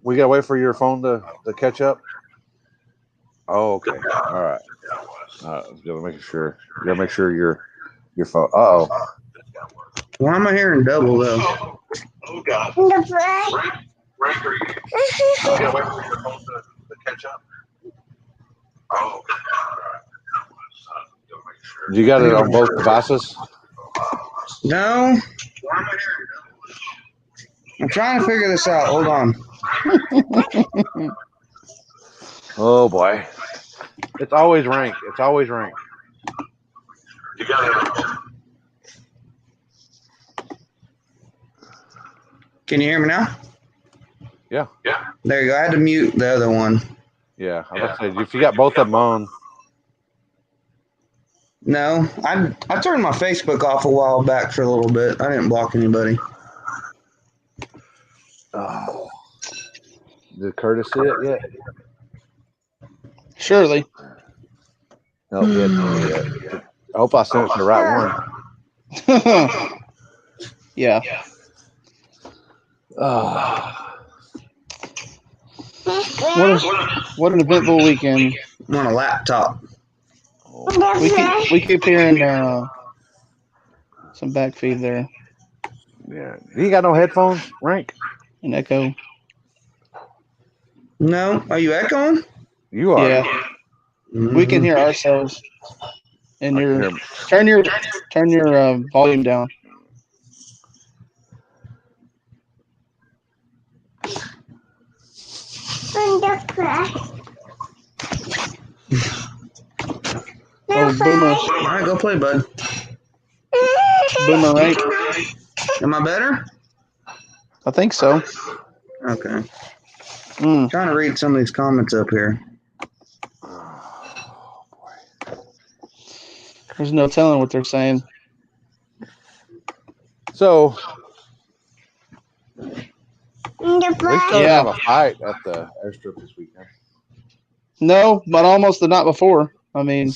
We gotta wait for your phone to catch up. Oh, okay. All right. Gotta make sure. You gotta make sure your phone. Uh oh. Why am I hearing double though? Oh God. Rank, are you? You gotta wait for your phone to catch up. Oh, okay. All right. You got it on both devices? No. I'm trying to figure this out. Hold on. Oh boy. It's always Rank. You got it. Can you hear me now? Yeah. There you go. I had to mute the other one. Yeah. I was about to say, if you got both of them on. No, I turned my Facebook off a while back for a little bit. I didn't block anybody. Oh. Did Curtis see it yet? Surely. No, he hadn't seen it yet. I hope I sent it to the right one. Yeah. What an eventful weekend. I'm on a laptop. We keep hearing some back feed there. Yeah. You got no headphones, Rank? An echo. No. Are you echoing? You are. Yeah. Mm-hmm. We can hear ourselves. And turn your volume down. Oh, Boomer. All right, go play, bud. Boomer Rank. Am I better? I think so. Okay. Trying to read some of these comments up here. There's no telling what they're saying. So, we still have a fight at the airstrip this weekend. No, but almost the night before. I mean,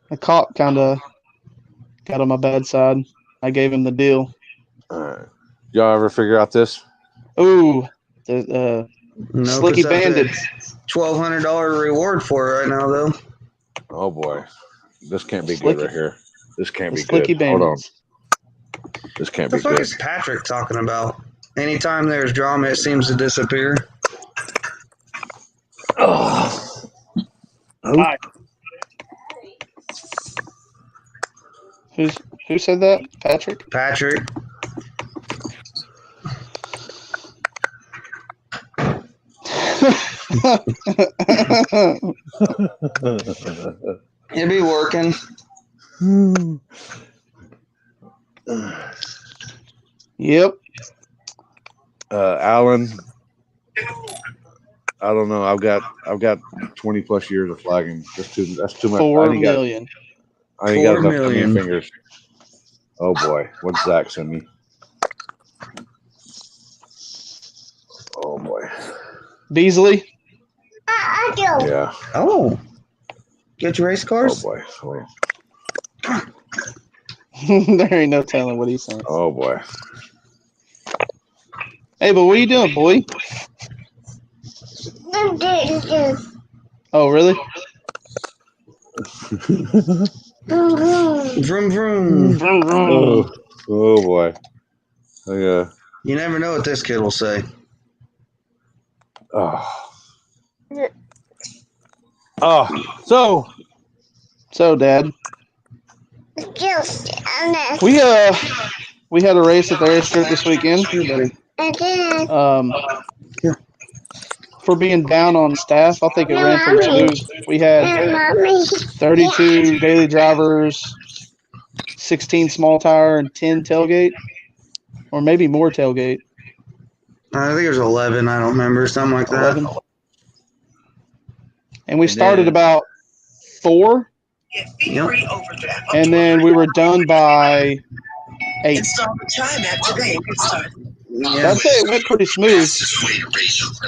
the cop kind of got on my bad side. I gave him the deal. Y'all ever figure out this? Ooh, the Slicky Bandits. $1,200 reward for it right now, though. Oh boy, this can't be good right here. This can't be Slicky good. Bandits. Hold on. This can't be good. What the fuck is Patrick talking about? Anytime there's drama, it seems to disappear. Oh. Hi. Who said that? Patrick? Patrick. It'd be working. Yep. Alan, I don't know. I've got 20 plus years of flagging. That's too much. 4 million. I ain't got 4 enough onion million. fingers. Oh boy, what's Zach send me? Oh boy, Beasley. yeah. Oh, get your race Oh cars. boy. There ain't no telling what he's saying. Oh boy. Hey, but what are you doing, boy? Oh, really? Vroom vroom. Oh boy. Yeah. You never know what this kid will say. So, Dad. We had a race at the airstrip this weekend. For being down on staff, I think it ran pretty smooth. We had 32 daily drivers, 16 small tire, and 10 tailgate, or maybe more tailgate. I think it was 11. I don't remember. Something like that. 11. And we started about 4. Yep. And then we were done by 8. I'd say it went pretty smooth.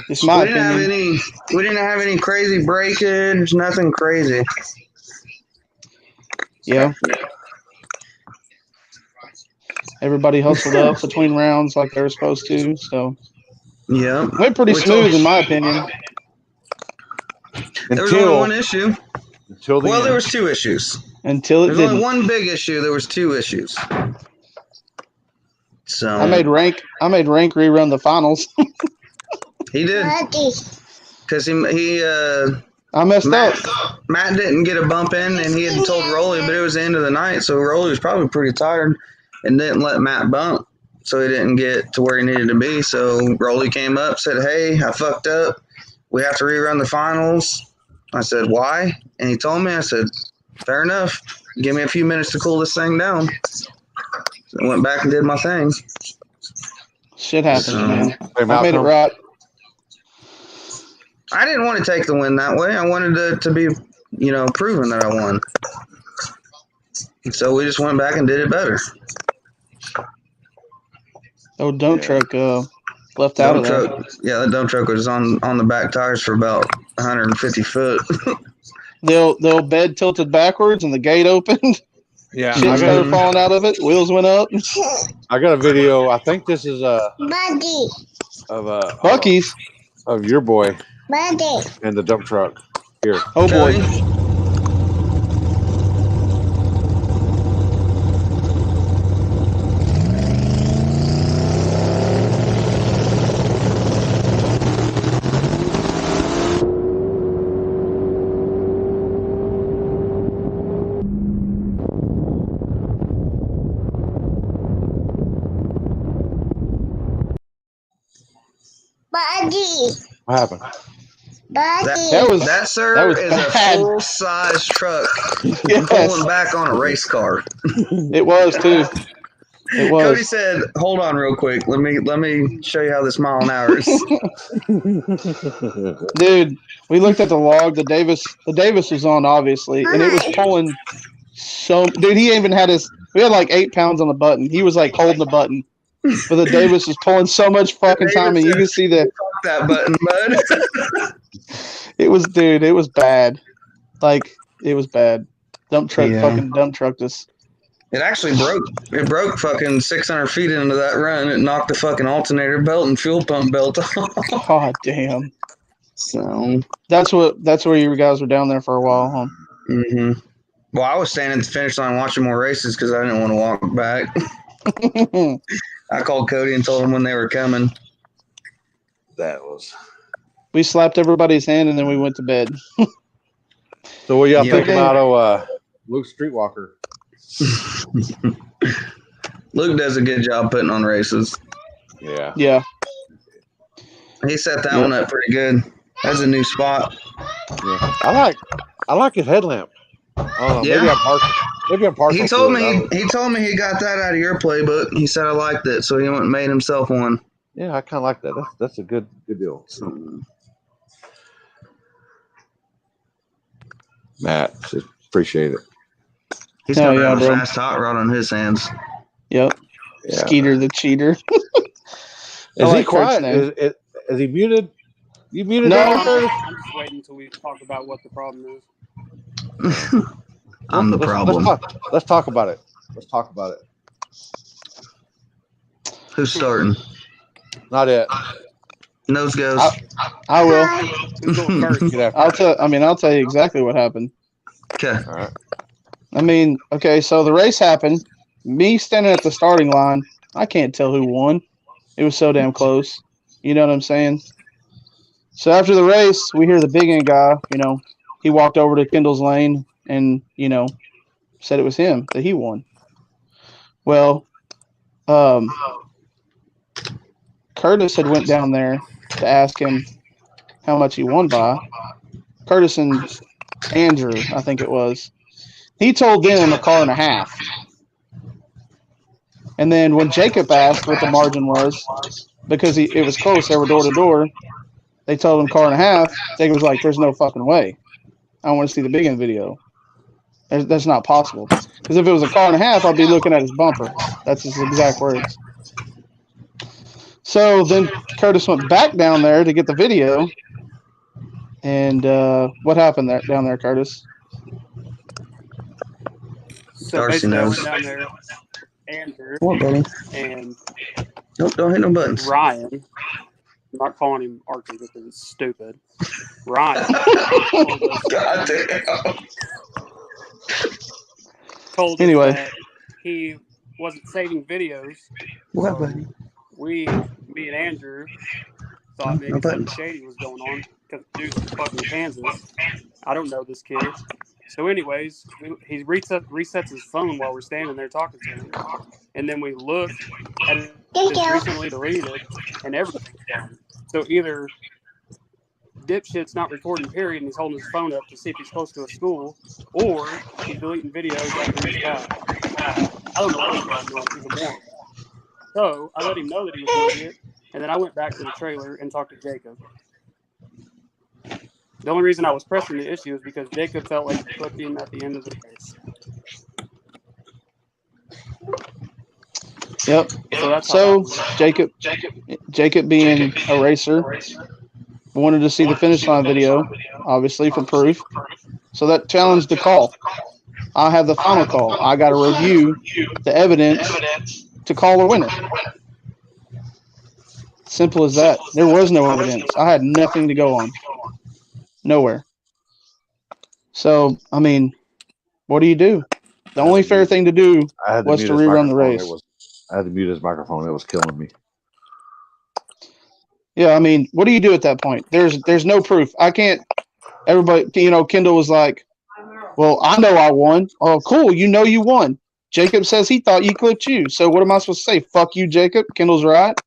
It's my opinion. We didn't have any crazy breakage. Nothing crazy. Yeah. Everybody hustled up between rounds like they were supposed to. So yeah, went pretty smooth in my opinion. There was only one issue. Well, there was 2 issues. Until it There's didn't. only one big issue. There was 2 issues. So I made rank rerun the finals. He did. Because he I messed up. Matt didn't get a bump in, and he had told Rolly, but it was the end of the night, so Rolly was probably pretty tired and didn't let Matt bump, so he didn't get to where he needed to be. So Rolly came up, said, "Hey, I fucked up. We have to rerun the finals." I said, "Why?" And he told me. I said, "Fair enough. Give me a few minutes to cool this thing down." So I went back and did my thing. Shit happens, man. I made it right. I didn't want to take the win that way. I wanted to be, proven that I won. So we just went back and did it better. Oh, dump truck left out of that. Yeah, the dump truck was on the back tires for about 150 foot. The old bed tilted backwards and the gate opened. Yeah, shit started falling out of it. Wheels went up. I got a video. I think this is Bucky's of your boy and the dump truck here. Oh boy. What happened? That was a full-size truck pulling back on a race car. It was too. It was. Cody said, "Hold on, real quick. Let me show you how this mile an hour is." Dude, we looked at the log. The Davis was on obviously, and it was pulling. Dude, he even had we had like 8 pounds on the button. He was like holding the button. But the Davis was pulling so much fucking time, and you can see that button, bud. It was bad. Like, it was bad. Fucking dump trucked us. It actually broke. It broke fucking 600 feet into that run. It knocked the fucking alternator belt and fuel pump belt off. God damn. So that's where you guys were down there for a while, huh? Mm-hmm. Well, I was standing at the finish line watching more races because I didn't want to walk back. I called Cody and told him when they were coming. We slapped everybody's hand and then we went to bed. So what y'all think about Luke Streetwalker? Luke does a good job putting on races. Yeah. Yeah. He set that one up pretty good. That's a new spot. Yeah. I like his headlamp. Maybe I'm partial. He told me he got that out of your playbook. He said I liked it, so he went and made himself one. Yeah, I kind of like that. That's a good deal. Matt, appreciate it. He's gonna have a fast hot rod on his hands. Yep. Yeah. Skeeter the cheater. Is he quiet? Is he muted? You muted No. him, Curtis? I'm just waiting until we talk about what the problem is. I'm the problem. Let's talk about it. Let's talk about it. Who's starting? Not yet. Nose goes. I will. Who's going first? I'll tell you exactly what happened. Okay. All right. I mean, okay, so the race happened. Me standing at the starting line, I can't tell who won. It was so damn close. You know what I'm saying? So after the race, we hear the big end guy, he walked over to Kendall's lane and, said it was him, that he won. Well, Curtis had went down there to ask him how much he won by. Curtis and Andrew, I think it was. He told them a car and a half. And then when Jacob asked what the margin was, because it was close, they were door to door, they told him car and a half. Jacob was like, there's no fucking way. I want to see the big end video. That's not possible. Because if it was a car and a half, I'd be looking at his bumper. That's his exact words. So then Curtis went back down there to get the video. And what happened down there, Curtis? So Darcy basically, I knows. went down there, Andrew, Come on, buddy. and Nope, don't hit no buttons. Ryan. I'm not calling him Archie because it's stupid. Ryan God damn. told us that he wasn't saving videos. What, buddy? Me and Andrew thought maybe something shady was going on because the dude's from fucking Kansas. I don't know this kid. So anyways, he resets his phone while we're standing there talking to him. And then we look at it, it's recently deleted, and everything's gone. So either dipshit's not recording, period, and he's holding his phone up to see if he's close to a school, or he's deleting videos after each guy. I don't know what's going on. He's a moron. So I let him know that he was an idiot, and then I went back to the trailer and talked to Jacob. The only reason I was pressing the issue is because Jacob felt like he put him at the end of the race. Yep. So Jacob being a racer, wanted to see the finish line video, obviously for proof. So that challenged the call. I have the final call. I got to review the evidence to call a winner. Simple as that. There was no evidence. I had nothing to go on. Nowhere. So, I mean, what do you do? The only fair thing to do was to rerun the race. I had to mute his microphone. It was killing me. Yeah, I mean, what do you do at that point? There's no proof. I can't. Everybody, Kendall was like, well, I know I won. Oh, cool. You won. Jacob says he thought you clipped you. So what am I supposed to say? Fuck you, Jacob. Kendall's right.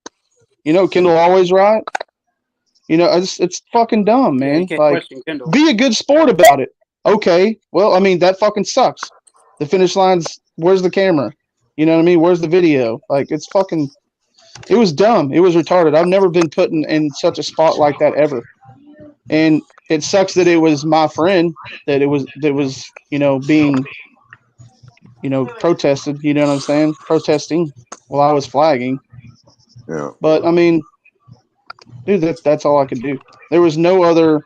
Kendall always right. It's fucking dumb, man. Yeah, you can't like, question Kendall. be a good sport about it. Okay. Well, I mean, that fucking sucks. The finish line's, where's the camera? You know what I mean? Where's the video? Like, it was dumb. It was retarded. I've never been put in such a spot like that ever. And it sucks that it was my friend that was being, protested. You know what I'm saying? Protesting while I was flagging. Yeah. But I mean, dude, that's all I could do. There was no other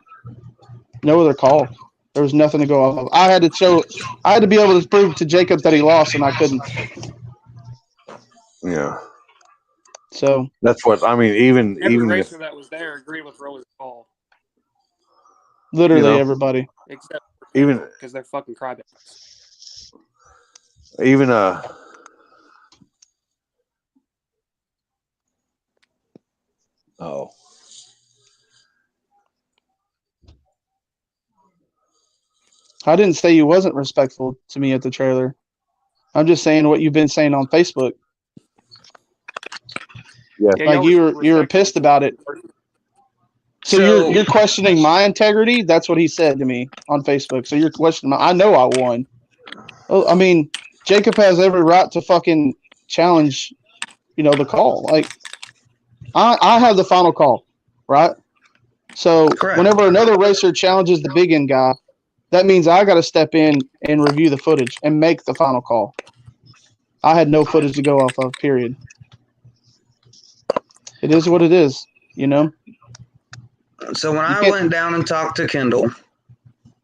call. There was nothing to go off of. I had to be able to prove to Jacob that he lost, and I couldn't. Yeah. So that's what I mean. Every racer that was there agreed with Roller's call. Literally everybody, except because they're fucking crybabies. Even I didn't say you wasn't respectful to me at the trailer. I'm just saying what you've been saying on Facebook. Yeah, like you were pissed about it. So you're questioning my integrity? That's what he said to me on Facebook. So you're questioning I know I won. Oh, I mean, Jacob has every right to fucking challenge, the call. Like, I have the final call, right? So Correct. whenever another racer challenges the big end guy, that means I got to step in and review the footage and make the final call. I had no footage to go off of, period. It is what it is, you know? So when I went down and talked to Kendall,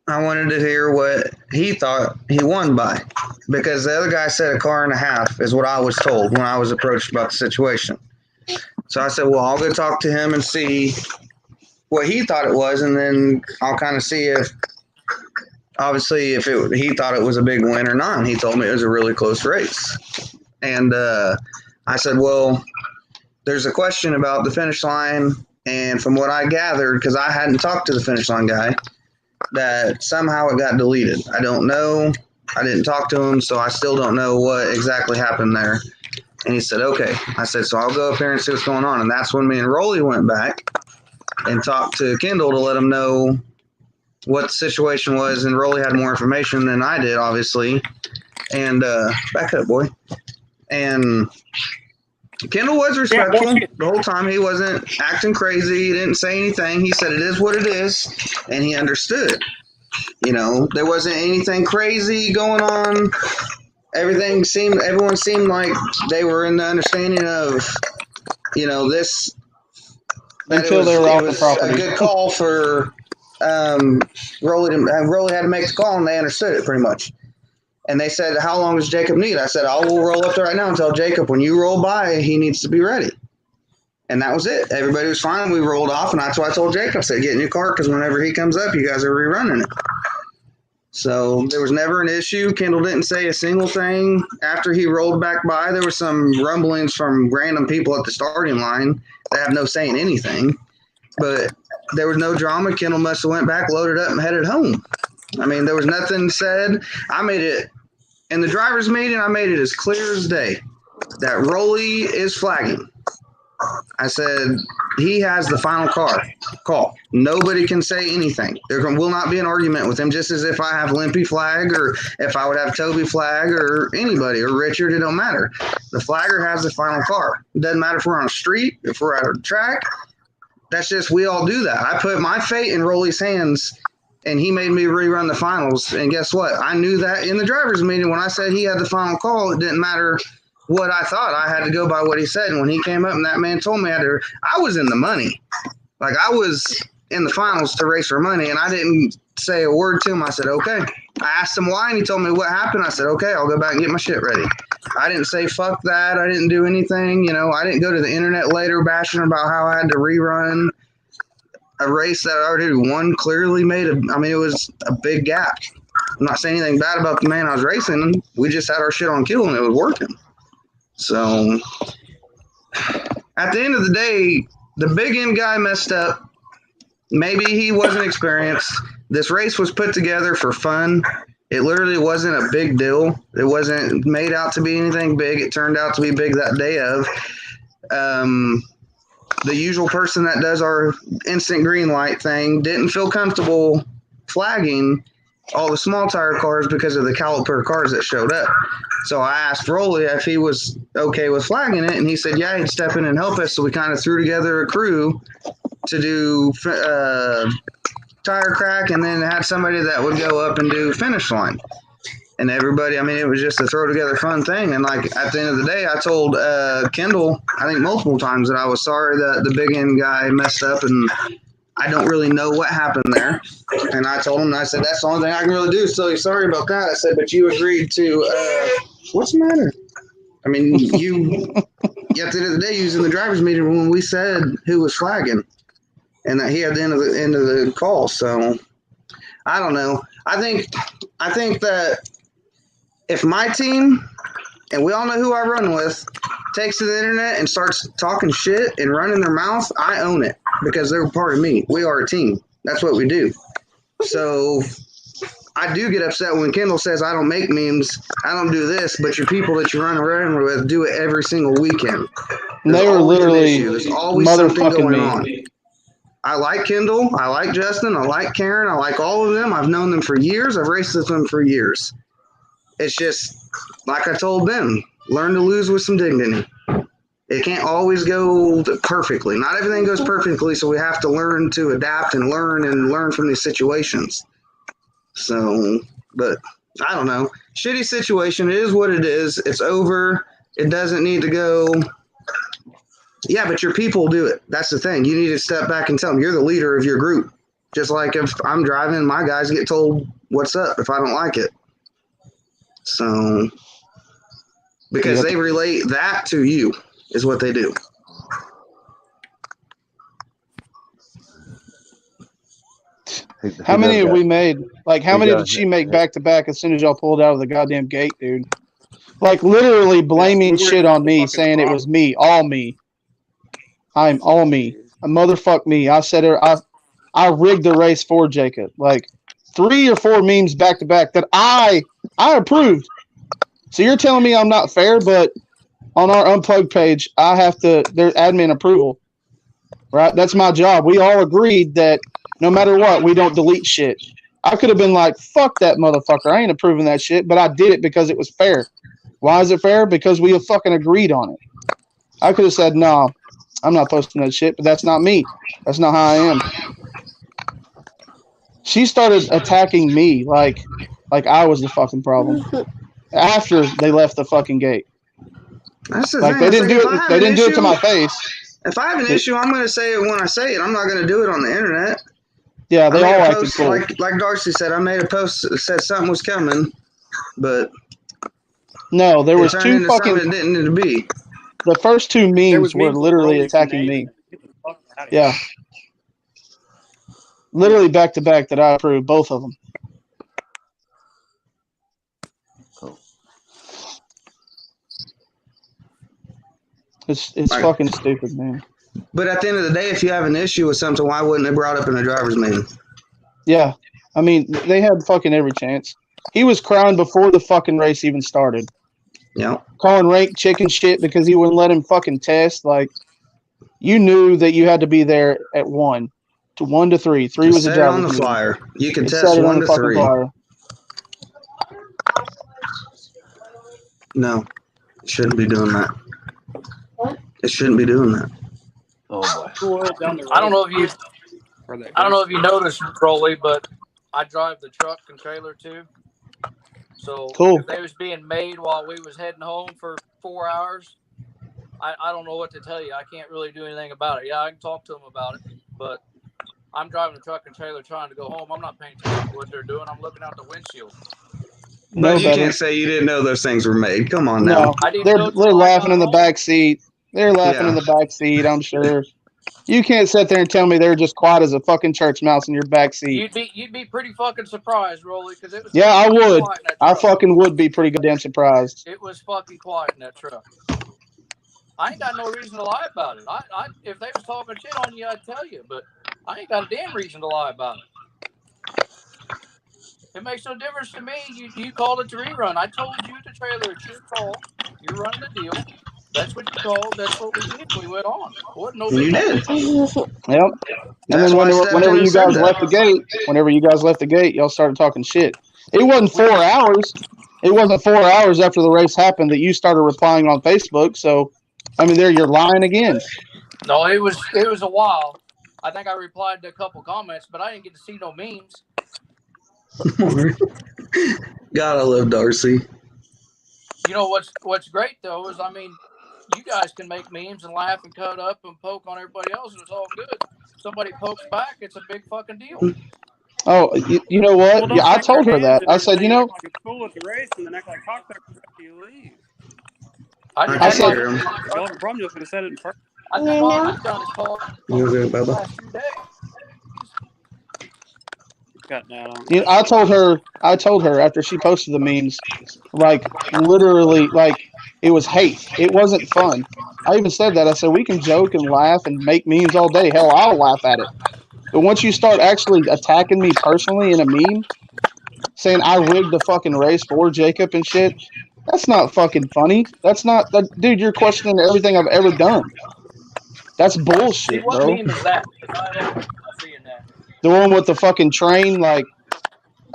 I wanted to hear what he thought he won by, because the other guy said 1.5 is what I was told when I was approached about the situation. So I said, well, I'll go talk to him and see what he thought it was, and then I'll kind of see if, obviously, if he thought it was a big win or not. And he told me it was a really close race. And I said, well, there's a question about the finish line, and from what I gathered, because I hadn't talked to the finish line guy, that somehow it got deleted. I don't know. I didn't talk to him, so I still don't know what exactly happened there. And he said, okay. I said, so I'll go up here and see what's going on. And that's when me and Rolly went back and talked to Kendall to let him know what the situation was. And Rolly had more information than I did, obviously. And back up, boy. And Kendall was respectful the whole time. He wasn't acting crazy. He didn't say anything. He said it is what it is, and he understood. You know, there wasn't anything crazy going on. Everyone seemed like they were in the understanding of, you know, this. Until they were off the property. A good call for Rolly. Rolly had to make the call, and they understood it pretty much. And they said, how long does Jacob need? I said, I will roll up there right now and tell Jacob, when you roll by, he needs to be ready. And that was it. Everybody was fine. We rolled off, and that's why I told Jacob, I said, get in your car, because whenever he comes up, you guys are rerunning it. So there was never an issue. Kendall didn't say a single thing. After he rolled back by, there were some rumblings from random people at the starting line that have no saying anything. But there was no drama. Kendall must have went back, loaded up, and headed home. I mean, there was nothing said. I made it, in the driver's meeting, I made it as clear as day that Rolly is flagging. I said, he has the final call. Nobody can say anything. There will not be an argument with him, just as if I have Limpy flag or if I would have Toby flag or anybody or Richard, it don't matter. The flagger has the final car. It doesn't matter if we're on a street, if we're at a track. That's just, we all do that. I put my fate in Rolly's hands, and he made me rerun the finals. And guess what? I knew that in the driver's meeting when I said he had the final call. It didn't matter what I thought. I had to go by what he said. And when he came up and that man told me I was in the money. Like, I was in the finals to race for money, and I didn't say a word to him. I said, okay. I asked him why, and he told me what happened. I said, okay, I'll go back and get my shit ready. I didn't say fuck that. I didn't do anything. You know, I didn't go to the internet later bashing about how I had to rerun a race that I already won. Clearly it was a big gap. I'm not saying anything bad about the man I was racing. We just had our shit on kill, and it was working. So at the end of the day, the big end guy messed up. Maybe he wasn't experienced. This race was put together for fun. It literally wasn't a big deal. It wasn't made out to be anything big. It turned out to be big that day of. The usual person that does our instant green light thing didn't feel comfortable flagging all the small tire cars because of the caliper cars that showed up. So I asked Rolly if he was okay with flagging it, and he said, yeah, he'd step in and help us. So we kind of threw together a crew to do tire crack, and then had somebody that would go up and do finish line. And everybody, I mean, it was just a throw together fun thing. And like at the end of the day, I told Kendall, I think multiple times, that I was sorry that the big end guy messed up, and I don't really know what happened there. And I told him, I said, that's the only thing I can really do is tell you sorry about that. I said, but you agreed to, what's the matter? I mean, you, at the end of the day, you was in the driver's meeting when we said who was flagging, and that he had the end of the call. So I don't know. I think that if my team, and we all know who I run with, takes to the internet and starts talking shit and running their mouth, I own it, because they're part of me. We are a team. That's what we do. So I do get upset when Kendall says I don't make memes, I don't do this, but your people that you run around with do it every single weekend. They were literally There's always something motherfucking going me. on. I like Kendall. I like Justin. I like Karen. I like all of them. I've known them for years. I've raced with them for years. It's just, like I told them, learn to lose with some dignity. It can't always go perfectly. Not everything goes perfectly, so we have to learn to adapt and learn from these situations. So, but I don't know. Shitty situation. It is what it is. It's over. It doesn't need to go. Yeah, but your people do it. That's the thing. You need to step back and tell them you're the leader of your group. Just like if I'm driving, my guys get told what's up if I don't like it. So, because they relate that to you is what they do. How many have we made? Like, how many did she make back to back as soon as y'all pulled out of the goddamn gate, dude? Like, literally blaming shit on me, saying it was me, all me. I'm all me. A motherfuck me. I said I rigged the race for Jacob. Like 3 or 4 memes back to back that I approved. So you're telling me I'm not fair, but on our unplugged page, I have to. There's admin approval, right? That's my job. We all agreed that no matter what, we don't delete shit. I could have been like, fuck that motherfucker. I ain't approving that shit, but I did it because it was fair. Why is it fair? Because we fucking agreed on it. I could have said, no, I'm not posting that shit, but that's not me. That's not how I am. She started attacking me like I was the fucking problem after they left the fucking gate. That's the like thing. they didn't do it. They didn't do it to my face. If I have an issue, I'm going to say it when I say it. I'm not going to do it on the internet. Yeah, they all acted cool. Like Darcy said, I made a post that said something was coming, but no, there was 2 fucking. It didn't need to be. The first 2 memes were literally attacking me. Yeah, literally back to back that I approved, both of them. It's fucking stupid, man. But at the end of the day, if you have an issue with something, why wouldn't they brought up in a driver's meeting? Yeah, I mean, they had fucking every chance. He was crying before the fucking race even started. Yeah. Calling rank chicken shit because he wouldn't let him fucking test. Like, you knew that you had to be there at 1 to 3. 3 was a driver's on the meeting. flyer. You can test 1 to 3. Flyer. No, it shouldn't be doing that. It shouldn't be doing that. Oh boy. I don't know if you noticed, Crowley, but I drive the truck and trailer too. So if they was being made while we was heading home for 4 hours, I don't know what to tell you. I can't really do anything about it. Yeah, I can talk to them about it, but I'm driving the truck and trailer trying to go home. I'm not paying attention to what they're doing. I'm looking out the windshield. No, you can't say you didn't know those things were made. Come on now. No, they're laughing in the back seat. They're laughing in the back seat, I'm sure. You can't sit there and tell me they're just quiet as a fucking church mouse in your back seat. You'd be pretty fucking surprised, Rolly, because it was. Yeah, I would. I fucking would be pretty goddamn surprised. It was fucking quiet in that truck. I ain't got no reason to lie about it. I if they was talking shit on you, I'd tell you, but I ain't got a damn reason to lie about it. It makes no difference to me. You called it to rerun. I told you the trailer, it's your call. You're running the deal. That's what you called. That's what we did. We went on. What? No big deal. Yep. And then whenever you guys left the gate, y'all started talking shit. It wasn't 4 hours. It wasn't 4 hours after the race happened that you started replying on Facebook. So, I mean, you're lying again. No, it was a while. I think I replied to a couple comments, but I didn't get to see no memes. God, I love Darcy. You know what's great though is, I mean, you guys can make memes and laugh and cut up and poke on everybody else, and it's all good. Somebody pokes back, it's a big fucking deal. Oh, you know what? Well, yeah, I told her that. I said, you know, like cool at the race, and then act like cocksuckers after you leave. I said, y'all have a problem. You could have said it in person. I think all I've done is talk the last 2 days. I told her after she posted the memes, like literally, like it was hate. It wasn't fun. I even said that. I said we can joke and laugh and make memes all day. Hell, I'll laugh at it. But once you start actually attacking me personally in a meme, saying I rigged the fucking race for Jacob and shit, that's not fucking funny. That's not that, dude. You're questioning everything I've ever done. That's bullshit, what bro. meme is that? I don't see that. The one with the fucking train, like,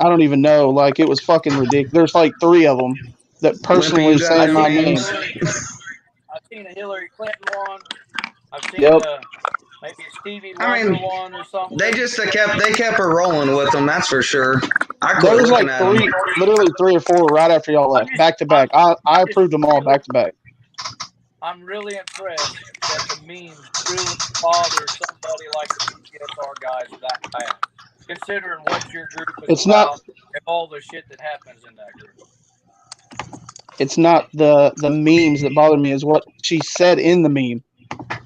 I don't even know. Like, it was fucking ridiculous. There's like 3 of them that personally say my name. I've seen a Hillary Clinton one. I've seen Yep. maybe a Stevie I Wonder mean, one or something. they kept her rolling with them. That's for sure. I There quit was looking like at them. literally 3 or 4 right after y'all left, back to back. I approved them all back to back. I'm really impressed that the memes truly bother somebody like the PTSR guys that bad, considering what your group is It's about not. and all the shit that happens in that group. It's not the memes that bother me. Is what she said in the meme.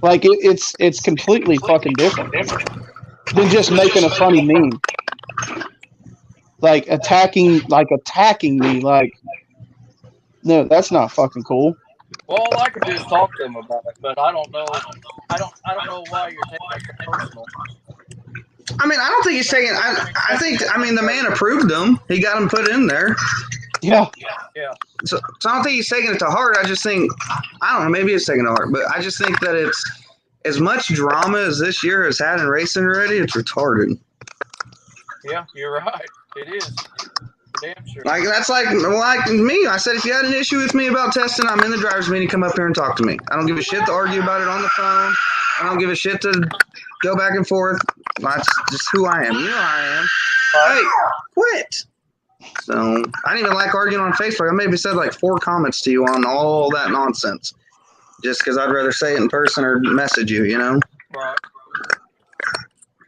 Like it's completely fucking different than just making a funny meme. Like attacking me. Like, no, that's not fucking cool. Well, all I can do is talk to them about it, but I don't know. I don't know why you're taking it so personal. I mean, I don't think he's taking. I mean, the man approved them. He got them put in there. Yeah. Yeah. So I don't think he's taking it to heart. I just think, I don't know, maybe he's taking it to heart, but I just think that it's as much drama as this year has had in racing already. It's retarded. Yeah, you're right. It is. Damn sure. Like that's like me. I said if you had an issue with me about testing, I'm in the driver's meeting. Come up here and talk to me. I don't give a shit to argue about it on the phone. I don't give a shit to go back and forth. That's just who I am. You know how I am. Hey, quit. So I didn't even like arguing on Facebook. I maybe said like 4 comments to you on all that nonsense, just because I'd rather say it in person or message you. You know. Right.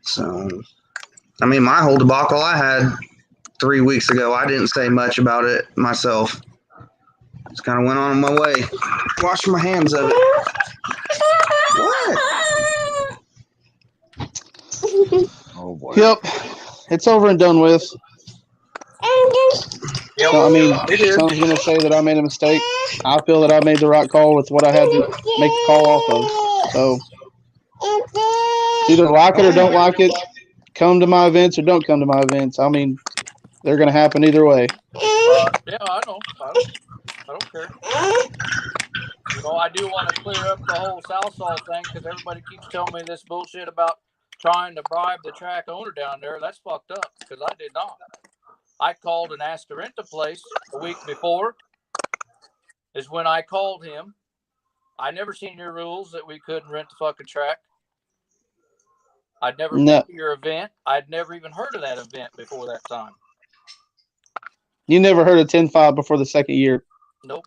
So, I mean, my whole debacle I had 3 weeks ago, I didn't say much about it myself. Just kind of went on my way. Washed my hands of it. What? Oh boy. Yep. It's over and done with. So, I mean, someone's going to say that I made a mistake. I feel that I made the right call with what I had to make the call off of. So, either like it or don't like it. Come to my events or don't come to my events. I mean, they're going to happen either way. Yeah, I know. I don't care. You know, I do want to clear up the whole Southall thing because everybody keeps telling me this bullshit about trying to bribe the track owner down there. That's fucked up because I did not. I called and asked to rent the place a week before. Is when I called him. I never seen your rules that we couldn't rent the fucking track. I'd never been to your event. I'd never even heard of that event before that time. You never heard of 10-5 before the second year. Nope.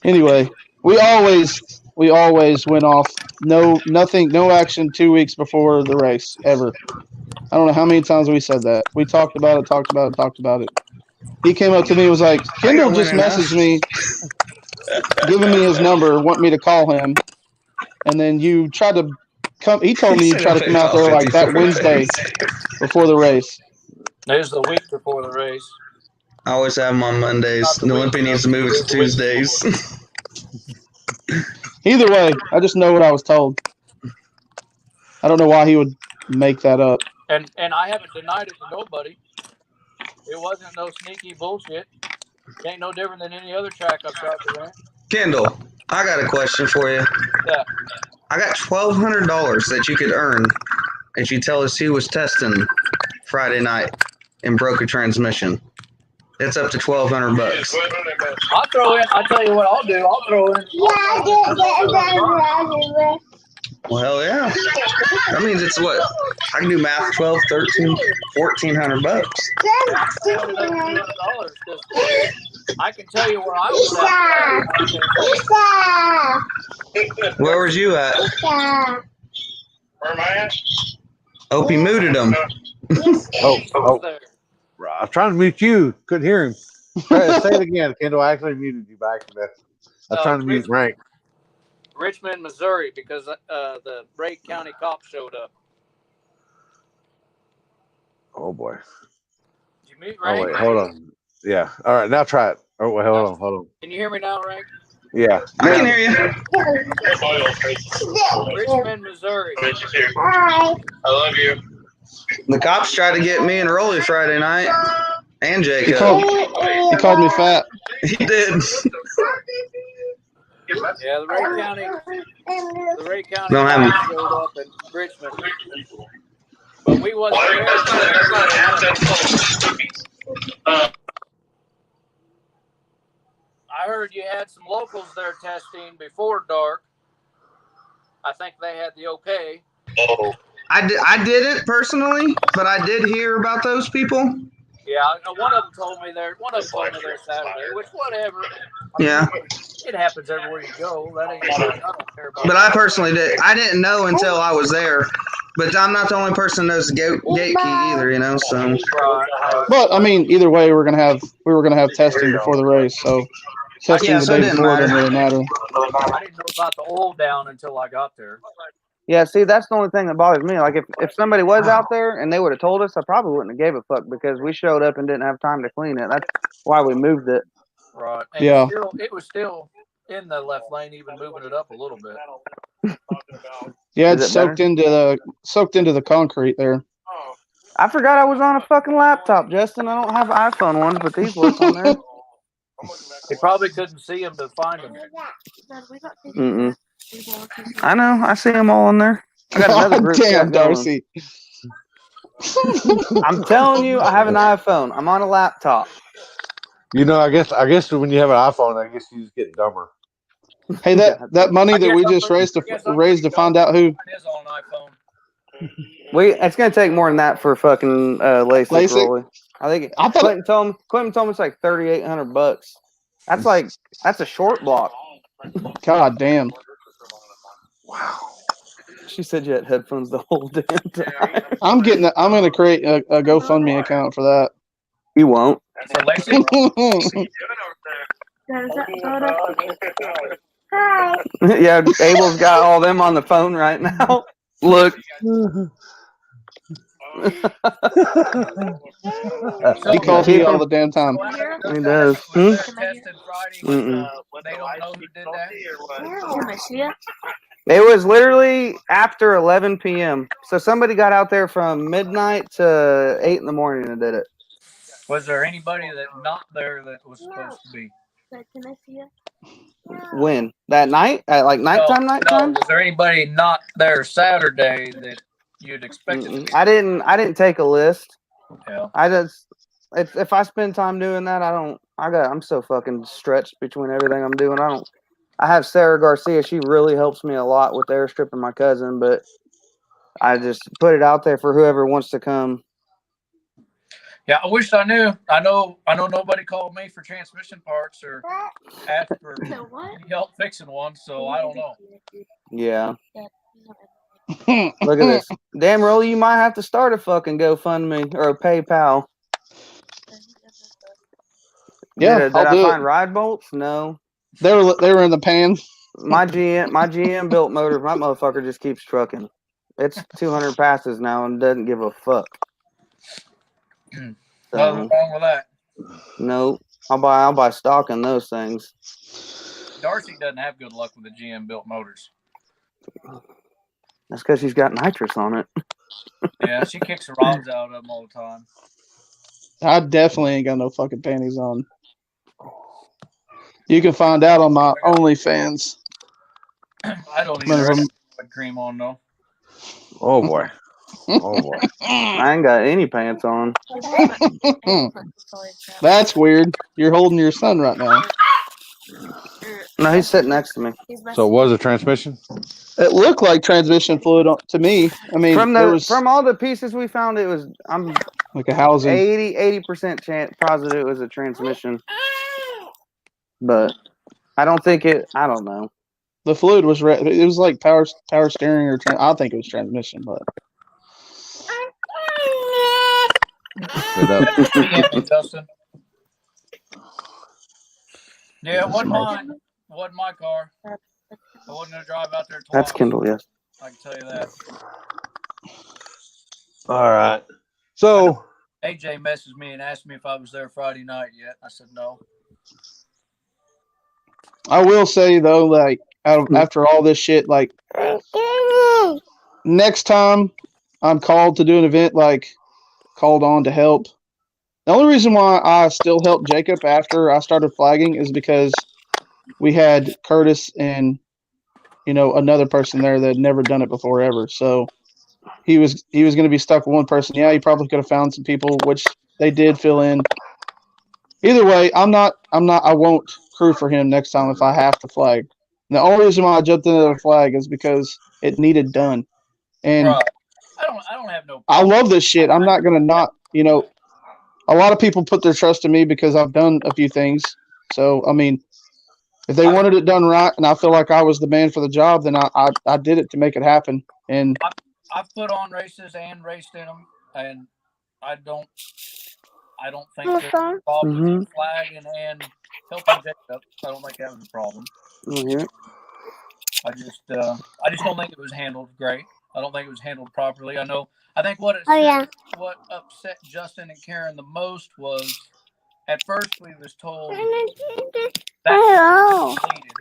Anyway, we always went off. Nothing, no action 2 weeks before the race ever. I don't know how many times we said that. We talked about it. He came up to me and was like, Kendall just messaged me, giving me his number, want me to call him. And then you tried to come. He told me you tried to come out there like that Wednesday before the race. It was the week before the race. I always have them on Mondays. The Olympia needs to move it to Tuesdays. Either way, I just know what I was told. I don't know why he would make that up. And I haven't denied it to nobody. It wasn't no sneaky bullshit. It ain't no different than any other track I've tried to rent. Kendall, I got a question for you. Yeah. I got $1,200 that you could earn if you tell us who was testing Friday night and broke a transmission. It's up to $1,200. I'll throw in. I'll tell you what I'll do. I'll throw in. Well, hell yeah. That means it's what? I can do math, 12, 13, $1,400. I can tell you where I was at. Where was you at? Where am I at? Opie mooted him. Oh. I was trying to mute you. Couldn't hear him. Say it again, Kendall. I actually muted you back. I was trying to mute Rank. Richmond, Missouri, because the Brake County cops showed up. Oh boy. Did you mute Oh Rank? wait, hold on. Yeah. All right, now try it. Oh wait, hold on. Can you hear me now, Rank? Yeah. I can hear you. Richmond, Missouri. I love you. The cops tried to get me and Rolly Friday night, and Jacob. He called me fat. He did. Yeah, the Ray County Don't have cops showed up in Richmond, but we wasn't there. I heard you had some locals there testing before dark. I think they had the okay. I didn't personally, but I did hear about those people. Yeah, one of them told me there. One of them told me there Saturday, which whatever. Yeah. It happens everywhere you go. That ain't. I don't care about. But I personally did. I didn't know until I was there. But I'm not the only person that knows the gate key either, you know. So. But I mean, either way, we were gonna have testing before the race, so testing the day before didn't really matter. I didn't know about the oil down until I got there. Yeah, see, that's the only thing that bothers me. Like, if somebody was out there and they would have told us, I probably wouldn't have gave a fuck because we showed up and didn't have time to clean it. That's why we moved it. Right. And yeah. It was still in the left lane, even moving it up a little bit. Yeah, it's soaked into the concrete there. I forgot I was on a fucking laptop, Justin. I don't have iPhone ones, but these work on there. He probably couldn't see them to find them. Mm-mm. I know. I see them all in there. I got another group Damn, Darcy. I'm telling you, I have an iPhone. I'm on a laptop. You know, I guess when you have an iPhone, I guess you just get dumber. Hey, that money that we just raised to find out who. It's gonna take more than that for fucking LASIK. Rolly. I think Clinton told me it's like $3,800. That's a short block. God damn. Wow. She said you had headphones the whole damn time. I'm gonna create a GoFundMe account for that. You won't. Yeah, Abel's got all them on the phone right now. Look. He calls me all the damn time. He does. It was literally after 11 p.m. So somebody got out there from midnight to 8 in the morning and did it. Was there anybody that not there that was supposed to be? Can I see it? When? That night? At like nighttime? No, was there anybody not there Saturday that you'd expected to be? I didn't take a list. Yeah. I just if I spend time doing that, I'm so fucking stretched between everything I'm doing. I have Sarah Garcia. She really helps me a lot with airstripping my cousin, but I just put it out there for whoever wants to come. Yeah, I wish I knew. I know nobody called me for transmission parts or asked for help fixing one, so I don't know. Yeah. Look at this. Damn, Rolly, you might have to start a fucking GoFundMe or a PayPal. Yeah, did I find ride bolts? No. They were in the pan. My GM built motor. My motherfucker just keeps trucking. It's 200 passes now and doesn't give a fuck. Nothing wrong with that. No, I'll buy stock in those things. Darcy doesn't have good luck with the GM built motors. That's because she's got nitrous on it. Yeah, she kicks the rods out of them all the time. I definitely ain't got no fucking panties on. You can find out on my OnlyFans. I don't even have cream on though. Oh boy. Oh boy. I ain't got any pants on. That's weird. You're holding your son right now. No, he's sitting next to me. So it was a transmission? It looked like transmission fluid to me. I mean, from all the pieces we found, I'm like a housing. 80% positive it was a transmission. But I don't think I don't know. The fluid was it was like power steering or I think it was transmission, but yeah, it wasn't mine. It wasn't my car. I wasn't gonna drive out there twice. That's Kendall, yes. I can tell you that. All right. So AJ messaged me and asked me if I was there Friday night yet. I said no. I will say though, like after all this shit, like next time I'm called to do an event, like called on to help. The only reason why I still helped Jacob after I started flagging is because we had Curtis and another person there that had never done it before ever. So he was going to be stuck with one person. Yeah, he probably could have found some people, which they did fill in. Either way, I won't crew for him next time if I have to flag. And the only reason why I jumped into the flag is because it needed done. And Right. I don't have no problem. I love this shit. I'm not gonna not, you know, a lot of people put their trust in me because I've done a few things. So I mean, if they wanted it done right and I feel like I was the man for the job, then I did it to make it happen. And I've put on races and raced in them, and I don't think there's a problem with flagging and helping Jacob. I don't think that was a problem. I just don't think it was handled great. I don't think it was handled properly. I think what upset Justin and Karen the most was at first we was told that was deleted.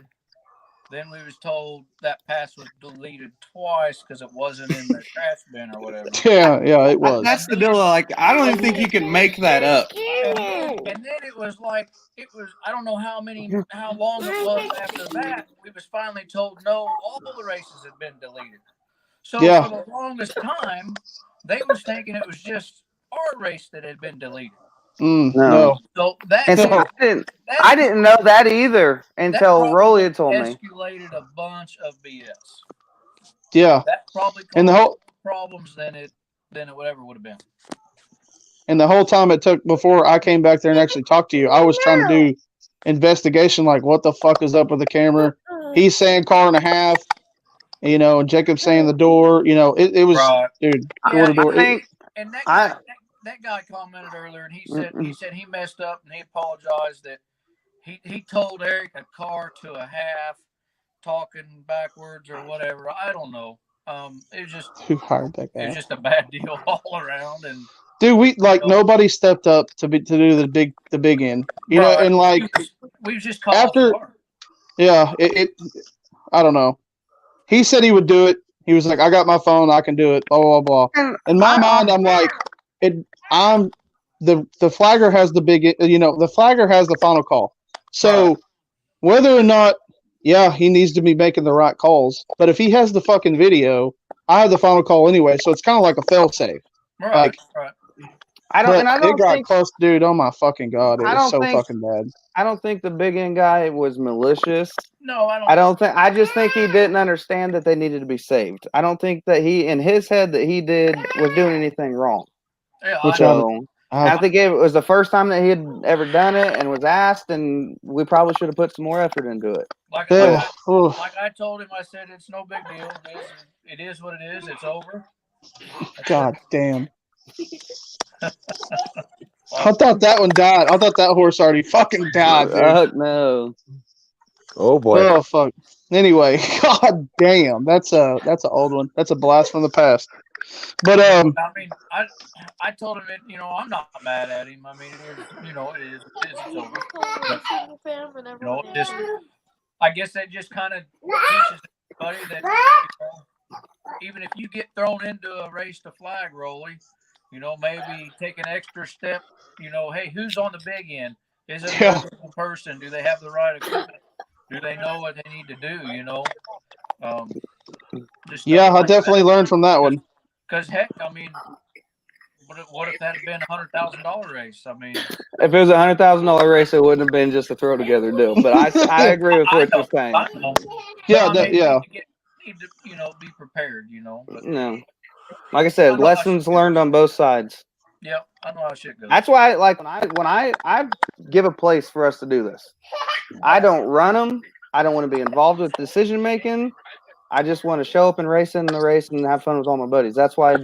Then we was told that pass was deleted twice because it wasn't in the trash bin or whatever. Yeah, it was. That's the deal. Like, I don't even think you can make that up. And then it was like, I don't know how long it was after that. We was finally told no, all the races had been deleted. So for the longest time, they was thinking it was just our race that had been deleted. No. So I didn't know that either until Rolly had told me. Escalated a bunch of BS. Yeah. That probably caused and the whole problems than it whatever would have been. And the whole time it took before I came back there and actually talked to you, I was trying to do investigation, like what the fuck is up with the camera. He's saying car and a half, you know, and Jacob's saying the door, you know, it was dude, door to door. And that guy commented earlier, and he said he messed up and he apologized that he told Eric a car to a half, talking backwards or whatever. I don't know. It was just who hired that guy? It was just a bad deal all around. And dude, we nobody stepped up to do the big end, you know, and like we just called after, it I don't know. He said he would do it. He was like, I got my phone, I can do it. Blah blah blah. In my mind, I'm like, the flagger has the big, you know, the flagger has the final call. So whether or not, he needs to be making the right calls. But if he has the fucking video, I have the final call anyway. So it's kind of like a fail safe. Right. I don't got think close, dude. Oh my fucking god, it was so fucking bad. I don't think the big end guy was malicious. No, I just think he didn't understand that they needed to be saved. I don't think that he, in his head, that he was doing anything wrong. Yeah, I think it was the first time that he had ever done it and was asked, and we probably should have put some more effort into it. Like I told him, I said it's no big deal. It is what it is. It's over. God damn. I thought that one died. I thought that horse already fucking died, dude. No. Oh boy. Oh fuck. Anyway, god damn. That's an old one. That's a blast from the past. But I mean, I told him it. You know, I'm not mad at him. I mean, it is. It's over. But, you know, I guess that just kind of teaches everybody that even if you get thrown into a race to flag, Rolly, you know, maybe take an extra step. You know, hey, who's on the big end? Is it a local person? Do they have the right equipment? Do they know what they need to do? You know. I definitely learned from that one. Because heck, I mean, what if that had been $100,000 race? I mean, if it was $100,000 race, it wouldn't have been just a throw together deal. But I agree with what you're saying. Need to, you know, be prepared. You know. But, no, like I said, lessons learned on both sides. Yep, I know how shit goes. That's why, like, when I give a place for us to do this, I don't run them. I don't want to be involved with decision making. I just want to show up and race in the race and have fun with all my buddies. That's why,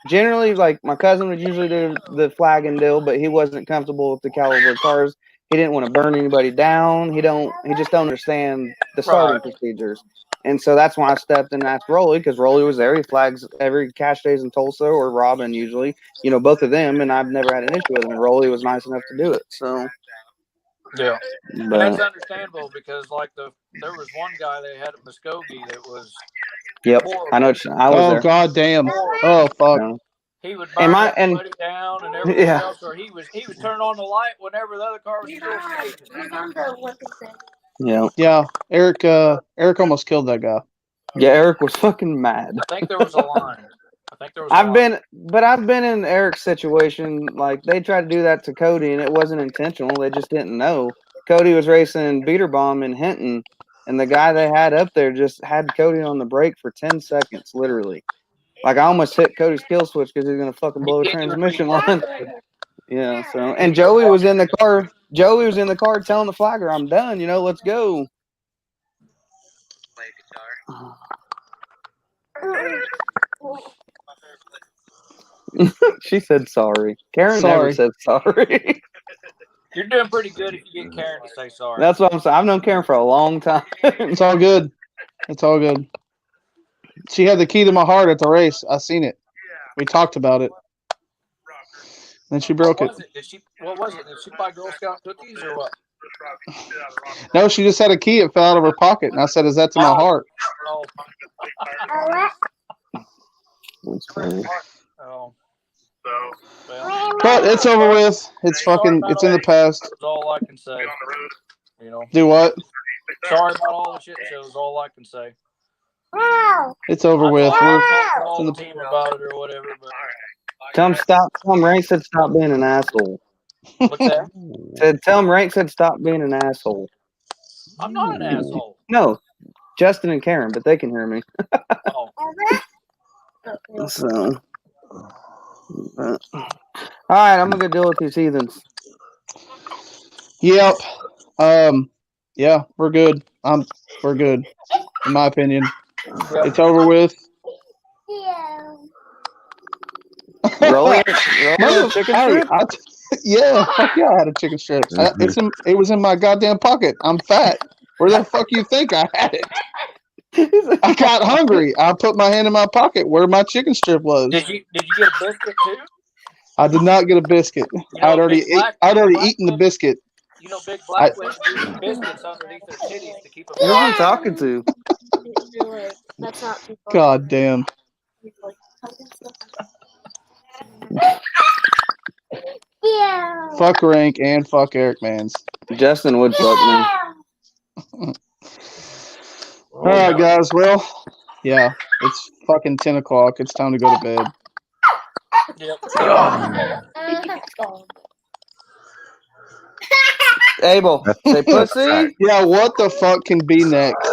generally, like, my cousin would usually do the flag and deal, but he wasn't comfortable with the caliber of cars. He didn't want to burn anybody down. He just don't understand the starting procedures. And so that's why I stepped in and asked Rolly, because Rolly was there. He flags every cash days in Tulsa, or Robin usually, you know, both of them, and I've never had an issue with him. And Rolly was nice enough to do it. So yeah, and that's understandable because like there was one guy they had at Muskogee that was horrible. I know. I was there. Oh god damn! Oh fuck! No. He would burn everybody down and everything else, or he was turning on the light whenever the other car was still. Yeah. Eric almost killed that guy. Yeah, Eric was fucking mad. I think there was a line. I've been in Eric's situation. Like, they tried to do that to Cody, and it wasn't intentional. They just didn't know. Cody was racing beater bomb in Hinton, and the guy they had up there just had Cody on the brake for 10 seconds, literally. Like I almost hit Cody's kill switch because he's gonna fucking blow a transmission line. Yeah. So and Joey was in the car. Joey was in the car telling the flagger, "I'm done. You know, let's go." She said sorry. Karen never said sorry. You're doing pretty good if you get Karen to say sorry. That's what I'm saying. I've known Karen for a long time. It's all good. It's all good. She had the key to my heart at the race. I seen it. We talked about it. And she broke it. What was it? Did she buy Girl Scout cookies or what? No, she just had a key. It fell out of her pocket. And I said, is that to my heart? Oh. But it's over with. It's fucking, it's in the past. That's all I can say. You know. Do what? Sorry about all the shit shows. All I can say. It's over with. We're all the team about it or whatever. But Tell him Rank said stop being an asshole. what's that? Tell him Rank said stop being an asshole. I'm not an asshole. No, Justin and Karen, but they can hear me. Oh. So, all right, I'm gonna go deal with these heathens. Yep. Yeah, we're good. We're good. In my opinion, it's over with. Roll a chicken strip? Yeah, fuck yeah, I had a chicken strip. It was in my goddamn pocket. I'm fat. Where the fuck you think I had it? I got hungry. I put my hand in my pocket where my chicken strip was. Did you get a biscuit too? I did not get a biscuit. I'd already eaten the biscuit. You know, big black women use biscuits underneath their titties to keep them. Who are you talking to? That's not too far. God damn. Yeah. Fuck Rank and fuck Eric Mans. Justin would fuck me. All right, guys. Well, yeah, it's fucking 10 o'clock. It's time to go to bed. Yep. Abel, say pussy. Yeah, what the fuck can be next?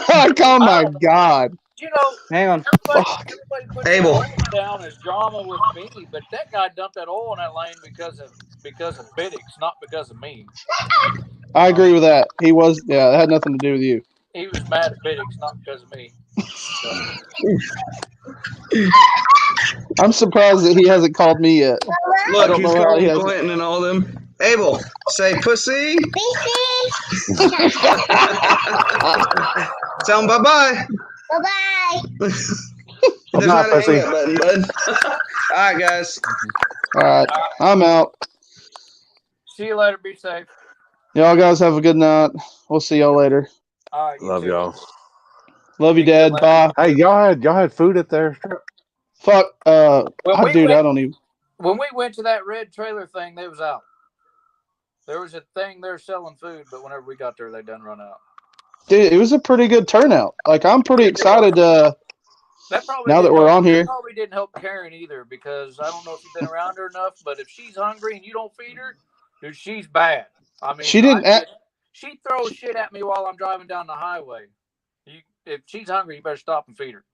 Like, oh my god. You know, hang on. Everybody puts Abel. that lane down as drama with me, but that guy dumped that oil in that lane because of Biddix, not because of me. I agree with that. He was, yeah, it had nothing to do with you. He was mad at Biddix, not because of me. I'm surprised that he hasn't called me yet. Look, he's calling Clinton and all them. Abel, say pussy. Tell him bye-bye. Bye-bye. There's not a hang up button, bud. All right, guys. All right, I'm out. See you later. Be safe. Y'all guys have a good night. We'll see y'all later. All right. Love y'all. Love you, Dad. Bye. Hey, y'all had food at there? Fuck. Dude, I don't even. When we went to that red trailer thing, they was out. There was a thing there selling food, but whenever we got there, they done run out. Dude, it was a pretty good turnout. Like, I'm pretty excited. Now that we're on here, that probably didn't help Karen either, because I don't know if you've been around her enough, but if she's hungry and you don't feed her, dude, she's bad. I mean, she didn't. She throws shit at me while I'm driving down the highway. If she's hungry, you better stop and feed her.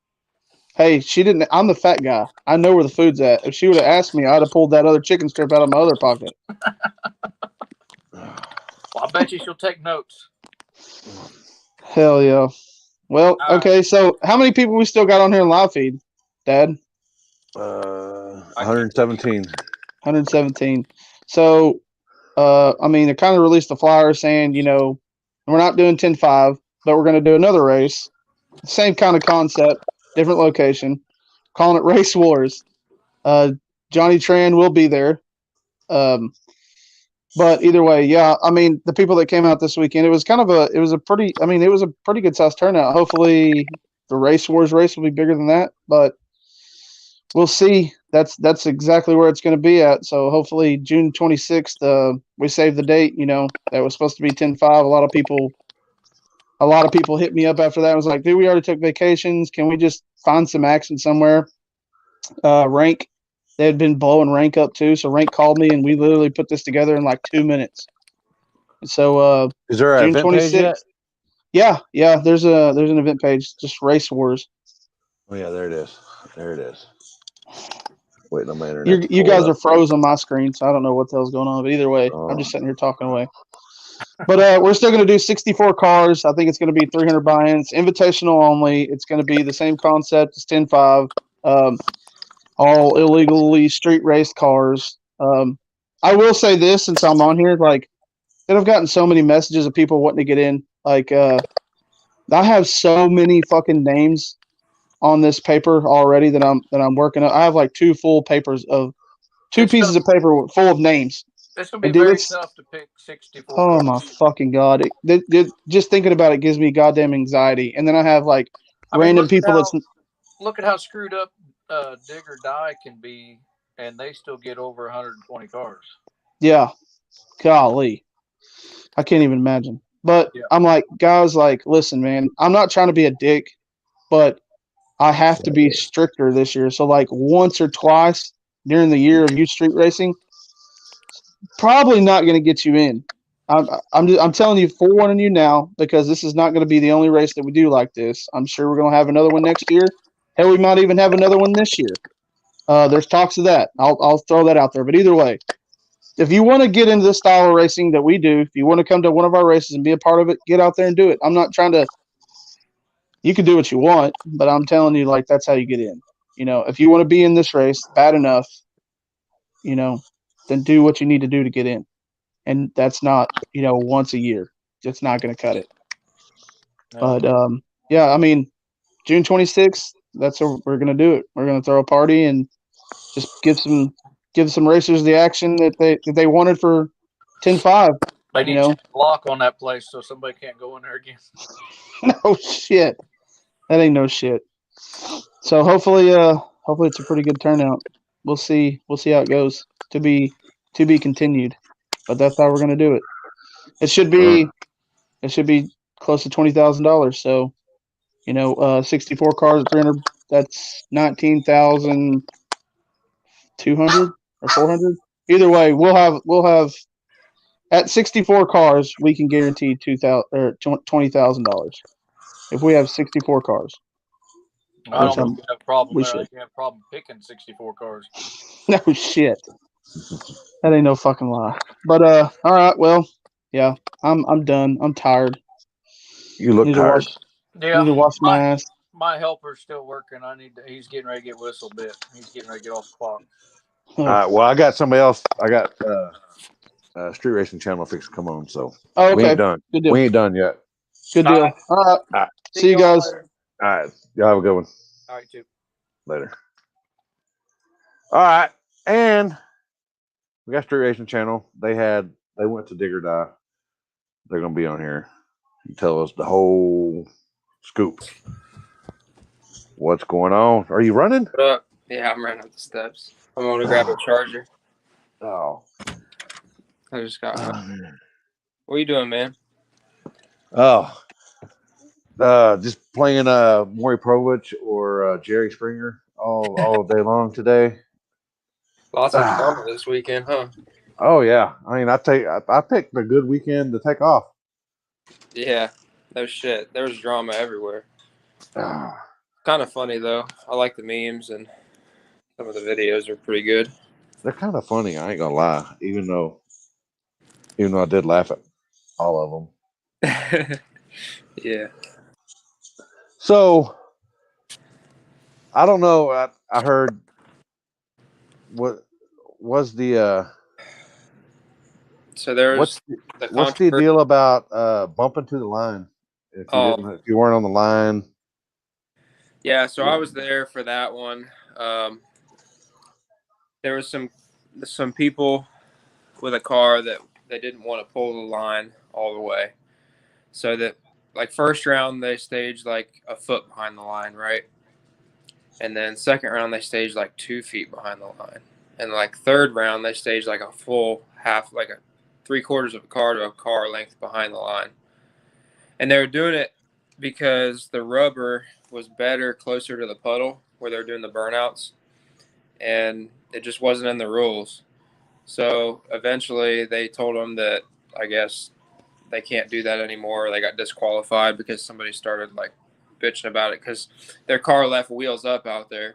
Hey, she didn't. I'm the fat guy. I know where the food's at. If she would have asked me, I'd have pulled that other chicken strip out of my other pocket. Well, I bet you she'll take notes. Hell yeah. Well, okay. So, how many people we still got on here in live feed, Dad? 117. 117. So, I mean, they kind of released the flyer saying, you know, we're not doing 10-5, but we're going to do another race. Same kind of concept, different location. Calling it Race Wars. Johnny Tran will be there. But either way, yeah, I mean, the people that came out this weekend, it was a pretty good sized turnout. Hopefully the Race Wars race will be bigger than that, but we'll see. That's exactly where it's going to be at. So hopefully June 26th, we saved the date, you know, that was supposed to be 10-5. A lot of people hit me up after that. I was like, dude, we already took vacations. Can we just find some action somewhere? Rank, they had been blowing Rank up too. So Rank called me and we literally put this together in like 2 minutes. So is there an June event page yet? 26th. Yeah. There's an event page, just Race Wars. Oh yeah, there it is. There it is. Waiting on my internet. You guys are froze on my screen, so I don't know what the hell's going on. But either way, I'm just sitting here talking away. But we're still going to do 64 cars. I think it's going to be 300 buy-ins, invitational only. It's going to be the same concept as 10-5, all illegally street raced cars. I will say this, since I'm on here, like, that I've gotten so many messages of people wanting to get in. Like, I have so many fucking names on this paper already that I'm working on. I have like two pieces of paper full of names. It's gonna be And dude, very tough to pick 64 oh cars. my fucking god! Just thinking about it gives me goddamn anxiety. And then I have like random people look at how screwed up Dig or Die can be, and they still get over 120 cars. Yeah, golly, I can't even imagine. But yeah. I'm like, guys, like, listen, man, I'm not trying to be a dick, but I have to be stricter this year. So like once or twice during the year of youth street racing, probably not going to get you in. I'm telling you, forewarning you now, because this is not going to be the only race that we do like this. I'm sure we're going to have another one next year. Hell, we might even have another one this year. There's talks of that. I'll throw that out there. But either way, if you want to get into the style of racing that we do, if you want to come to one of our races and be a part of it, get out there and do it. I'm not trying to. You can do what you want, but I'm telling you, like, that's how you get in. You know, if you want to be in this race bad enough, you know, then do what you need to do to get in. And that's not, once a year. It's not going to cut it. No. But, yeah, I mean, June 26th, that's what we're going to do it. We're going to throw a party and just give some racers the action that they wanted for 10-5. They need to lock on that place so somebody can't go in there again. No shit. That ain't no shit. So hopefully it's a pretty good turnout. We'll see how it goes. To be continued. But that's how we're gonna do it. It should be close to $20,000. So, 64 cars at 300. That's 19,200 or 400. Either way, we'll have at 64 cars we can guarantee $20,000 if we have 64 cars. I don't think we have a problem. We have a problem picking 64 cars. No shit. That ain't no fucking lie. But all right, well, yeah, I'm done. I'm tired. You look tired. Need to wash my ass. My helper's still working. He's getting ready to get whistle bit. He's getting ready to get off the clock. All right. Well, I got somebody else. I got Street Racing Channel fix to come on. So okay. We ain't done. Good deal. We ain't done yet. Good deal. All right. See you guys. Later. All right. Y'all have a good one. All right, too. Later. All right. And we got Street Racing Channel. They went to Dig or Die. They're gonna be on here and tell us the whole scoop. What's going on? Are you running? What up? Yeah, I'm running up the steps. I'm going to grab a charger. Oh. I just got What are you doing, man? Oh. Just playing Maury Povich or Jerry Springer all day long today. Lots of drama this weekend, huh? Oh yeah. I mean, I picked a good weekend to take off. Yeah. No shit. There's drama everywhere. Kind of funny though. I like the memes and some of the videos are pretty good. They're kind of funny. I ain't gonna lie. Even though I did laugh at all of them. Yeah. So I don't know. I heard what was the so there's what's the deal about bumping to the line if you weren't on the line? Yeah, so I was there for that one. There was some people with a car that they didn't want to pull the line all the way. So that like first round they staged like a foot behind the line, right? And then second round they staged like 2 feet behind the line. And like third round they staged like a full half, like a 3/4 of a car to a car length behind the line. And they were doing it because the rubber was better closer to the puddle where they're doing the burnouts, and it just wasn't in the rules. So eventually they told them that I guess they can't do that anymore. They got disqualified because somebody started like bitching about it because their car left wheels up out there,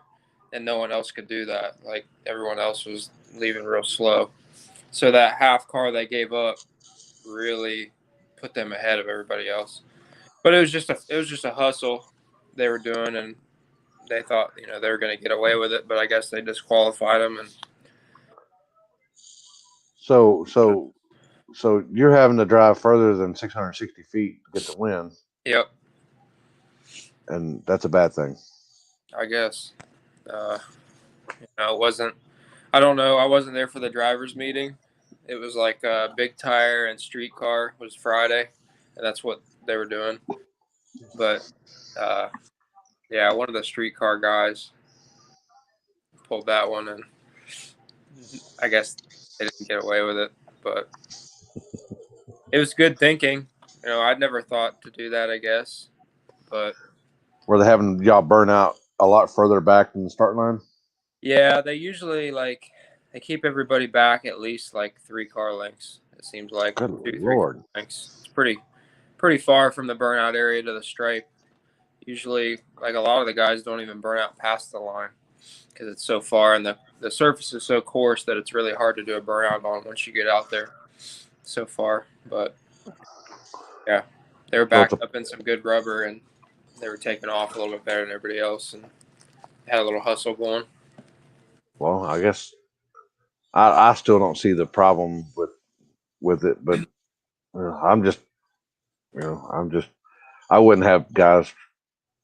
and no one else could do that. Like everyone else was leaving real slow, so that half car they gave up really put them ahead of everybody else. But it was just a hustle they were doing, and they thought they were going to get away with it, but I guess they disqualified them. And So you're having to drive further than 660 feet to get the win. Yep. And that's a bad thing. I guess. It wasn't. I don't know. I wasn't there for the drivers' meeting. It was like Big Tire and Streetcar was Friday, and that's what they were doing. But yeah, one of the Streetcar guys pulled that one, and I guess they didn't get away with it. But it was good thinking. I'd never thought to do that, I guess. But were they having y'all burn out a lot further back than the start line? Yeah, they usually they keep everybody back at least like 3 car lengths. It seems like Good 2, 3 Lord. car lengths. It's pretty far from the burnout area to the stripe. Usually, like a lot of the guys don't even burn out past the line because it's so far, and the surface is so coarse that it's really hard to do a burnout on once you get out there so far. But yeah, they were backed up in some good rubber, and they were taking off a little bit better than everybody else, and had a little hustle going. Well, I guess I still don't see the problem with it, but I wouldn't have guys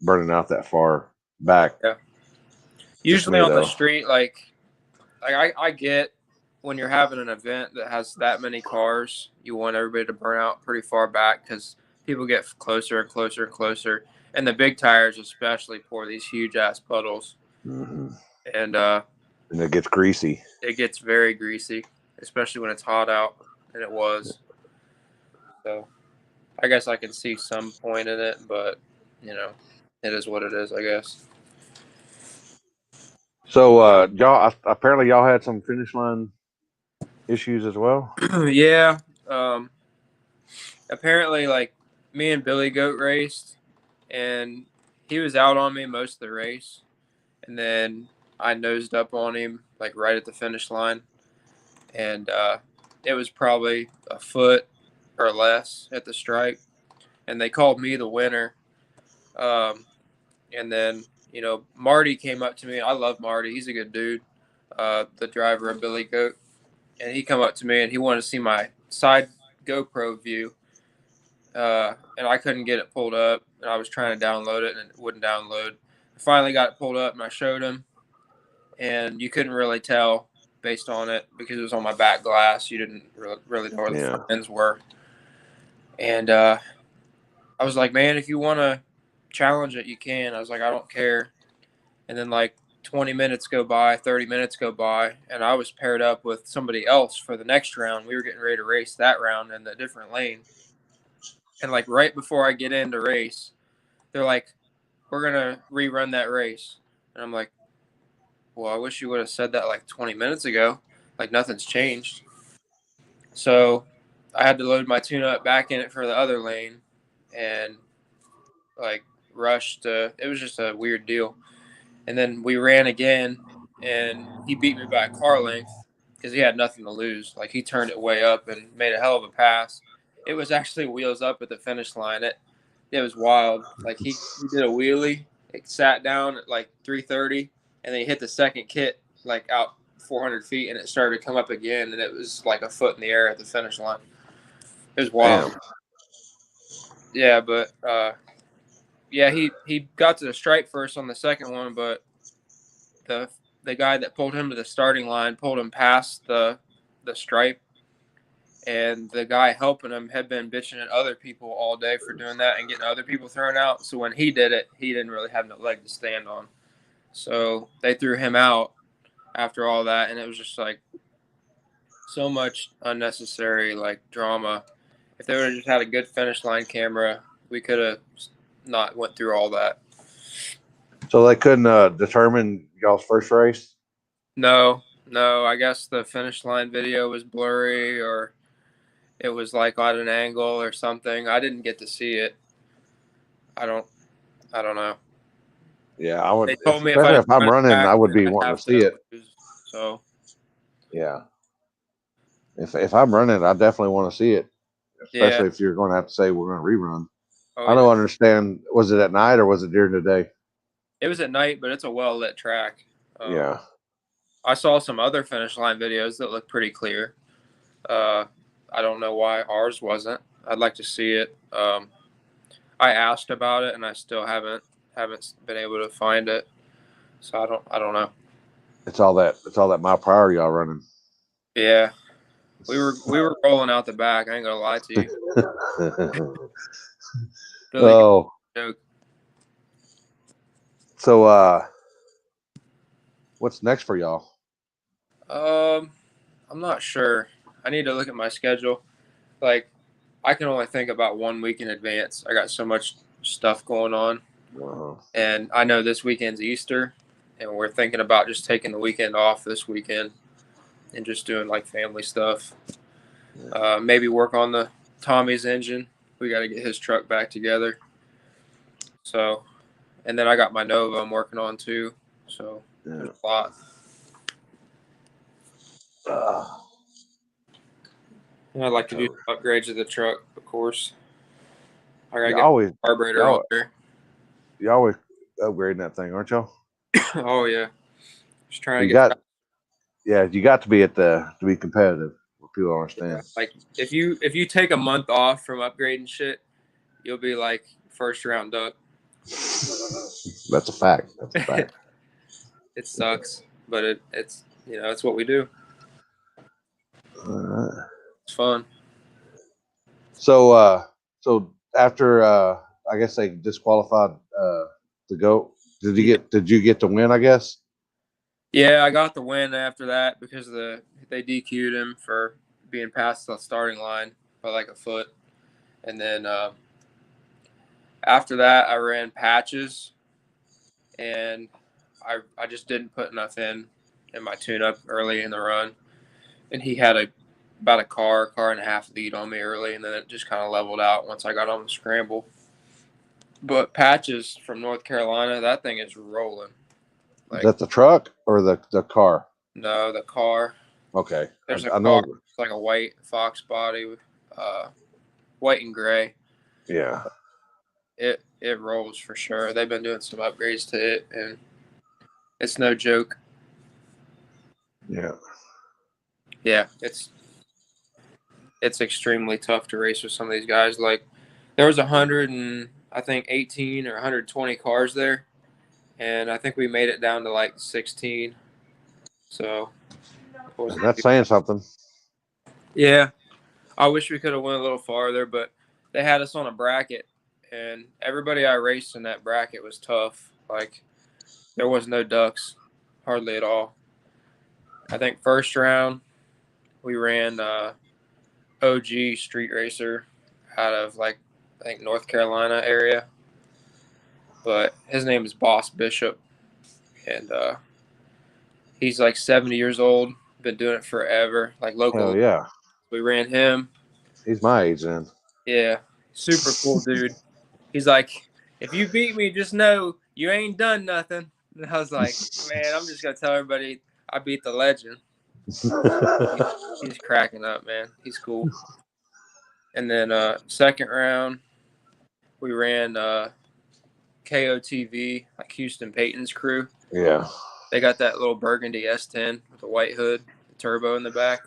burning out that far back. Yeah. Usually on the street, like I get when you're having an event that has that many cars, you want everybody to burn out pretty far back because people get closer and closer and closer, and the big tires especially pour these huge ass puddles, and it gets greasy. It gets very greasy, especially when it's hot out, and it was. So, I guess I can see some point in it, but it is what it is, I guess. So, y'all had some finish line issues as well. Yeah. Apparently, like me and Billy Goat raced, and he was out on me most of the race, and then I nosed up on him like right at the finish line, and it was probably a foot or less at the stripe, and they called me the winner. And then Marty came up to me. I love Marty; he's a good dude. The driver of Billy Goat, and he come up to me and he wanted to see my side GoPro view, and I couldn't get it pulled up, and I was trying to download it and it wouldn't download. I finally got it pulled up and I showed him, and you couldn't really tell based on it because it was on my back glass. You didn't really know where the front ends were. And I was like, man, if you want to challenge it, you can. I was like, I don't care. And then like 20 minutes go by, 30 minutes go by, and I was paired up with somebody else for the next round. We were getting ready to race that round in a different lane. And like right before I get in to race, they're like, we're going to rerun that race. And I'm like, well, I wish you would have said that like 20 minutes ago. Like nothing's changed. So I had to load my tune-up back in it for the other lane and like rushed. It was just a weird deal. And then we ran again, and he beat me by a car length because he had nothing to lose. Like he turned it way up and made a hell of a pass. It was actually wheels up at the finish line. It was wild. Like he did a wheelie, it sat down at like 330, and then he hit the second kit like out 400 feet, and it started to come up again, and it was like a foot in the air at the finish line. It was wild. Damn. Yeah, but yeah, he got to the stripe first on the second one, but the guy that pulled him to the starting line pulled him past the stripe, and the guy helping him had been bitching at other people all day for doing that and getting other people thrown out. So when he did it, he didn't really have no leg to stand on. So they threw him out after all that, and it was just like so much unnecessary like drama. If they would have just had a good finish line camera, we could have not went through all that. So they couldn't determine y'all's first race? No. I guess the finish line video was blurry, or it was like at an angle or something. I didn't get to see it. I don't know. Yeah, I would. They told me Especially if if I'm run it running, back, I would be I'd wanting have to see it. lose. So Yeah. If I'm running, I definitely want to see it. Especially if you're going to have to say we're going to rerun. Oh, I don't understand. Was it at night or was it during the day? it was at night, but it's a well lit track. Yeah. I saw some other finish line videos that look pretty clear. I don't know why ours wasn't. I'd like to see it. I asked about it and I still haven't been able to find it. So I don't know. It's all that mile per hour y'all running. Yeah. We were rolling out the back, I ain't gonna lie to you. Billy, Oh. joke. So what's next for y'all? I'm not sure. I need to look at my schedule. Like, I can only think about 1 week in advance. I got so much stuff going on. And I know this weekend's Easter, and we're thinking about just taking the weekend off this weekend and just doing like family stuff. Maybe work on the Tommy's engine. We got to get his truck back together. So, and then I got my Nova I'm working on too. So there's a lot. And I'd like to do some upgrades of the truck, of course. I gotta get the carburetor on there. You always upgrading that thing, aren't y'all? Oh yeah, just trying to You get. you got to be to be competitive. People understand. Like if you take a month off from upgrading shit, you'll be like first round duck. That's a fact. That's a fact. It sucks, but it's it's what we do. It's fun. So after I guess they disqualified the GOAT. Did you get the win? I guess. Yeah, I got the win after that because they DQ'd him for being past the starting line by like a foot, and then after that I ran patches, and I just didn't put enough in my tune-up early in the run, and he had about a car and a half lead on me early, and then it just kind of leveled out once I got on the scramble. But patches from North Carolina, that thing is rolling. Is that the truck or the car? No, the car. Okay. There's a I know. car. It's like a white Fox body with white and gray. Yeah. It rolls for sure. They've been doing some upgrades to it, and it's no joke. Yeah. Yeah, it's extremely tough to race with some of these guys. Like there was 18 or 120 cars there, and I think we made it down to like 16. So that's saying something. Yeah, I wish we could have went a little farther, but they had us on a bracket, and everybody I raced in that bracket was tough. Like there was no ducks, hardly at all. I think first round we ran OG Street Racer out of I think North Carolina area, but his name is Boss Bishop, and he's like 70 years old, been doing it forever, like local. Hell yeah. We ran him. He's my age then. Yeah, super cool dude. He's like, if you beat me, just know you ain't done nothing. And I was like, man, I'm just gonna tell everybody I beat the legend. He's cracking up, man. He's cool. And then second round, we ran KOTV, like Houston Payton's crew. Yeah. They got that little burgundy S10 with a white hood, turbo in the back.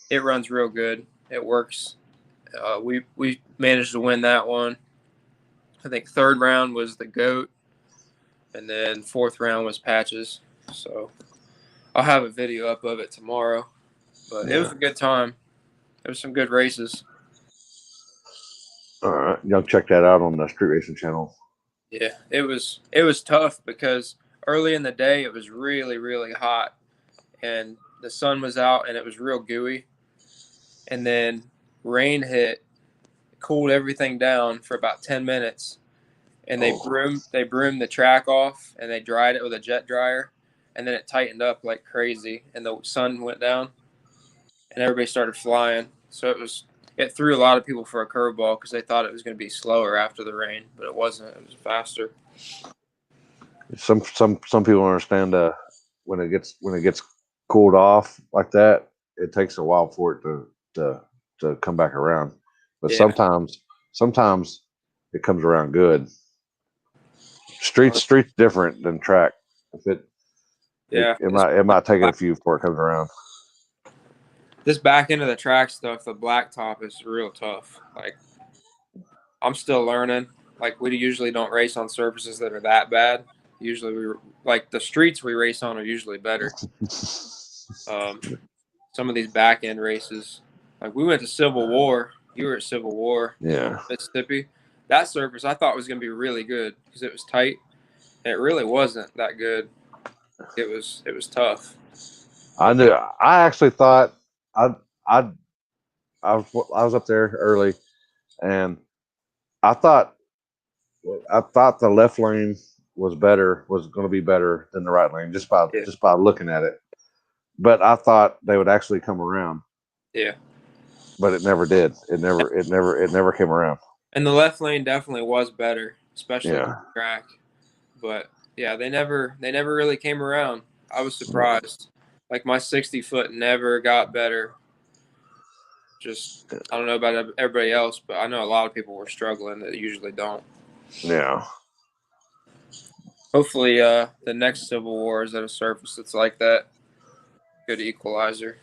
It runs real good. It works. We managed to win that one. I think third round was the GOAT, and then fourth round was patches. So I'll have a video up of it tomorrow. But it was a good time. There was some good races. All right, y'all check that out on the Street Racing channel. Yeah, it was tough because early in the day it was really, really hot, and the sun was out and it was real gooey. And then rain hit, cooled everything down for about 10 minutes, and they broomed the track off and they dried it with a jet dryer, and then it tightened up like crazy, and the sun went down and everybody started flying. So it it threw a lot of people for a curveball because they thought it was going to be slower after the rain, but it wasn't. It was faster. Some people don't understand when it gets cooled off like that, it takes a while for it to come back around. But Yeah. sometimes it comes around good. Street's different than track. If it might take it a few before it comes around. This back end of the track stuff, the blacktop is real tough. Like, I'm still learning. Like, we usually don't race on surfaces that are that bad. Usually, the streets we race on are usually better. Some of these back end races, like we went to Civil War. You were at Civil War, Yeah, Mississippi. That surface I thought was going to be really good because it was tight. And it really wasn't that good. It was tough. I actually thought I was up there early, and I thought the left lane was going to be better than the right lane just by looking at it. But I thought they would actually come around. Yeah. But it never did. It never came around. And the left lane definitely was better, especially on Yeah. the track. But yeah, they never really came around. I was surprised. Like my 60-foot never got better. Just I don't know about everybody else, but I know a lot of people were struggling that usually don't. Yeah. Hopefully, the next Civil War is at a surface that's like that. Good equalizer.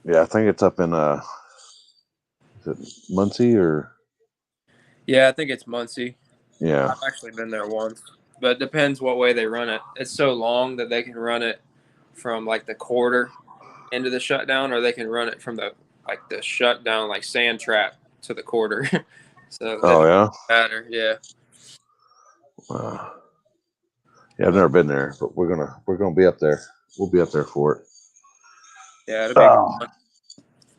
Yeah, I think it's up in is it Muncie or? Yeah, I think it's Muncie. Yeah. I've actually been there once, but it depends what way they run it. It's so long that they can run it from like the quarter into the shutdown, or they can run it from the shutdown like sand trap to the quarter. So it doesn't matter. Yeah. Yeah, I've never been there, but we're gonna be up there. We'll be up there for it. Yeah, it'll be fun.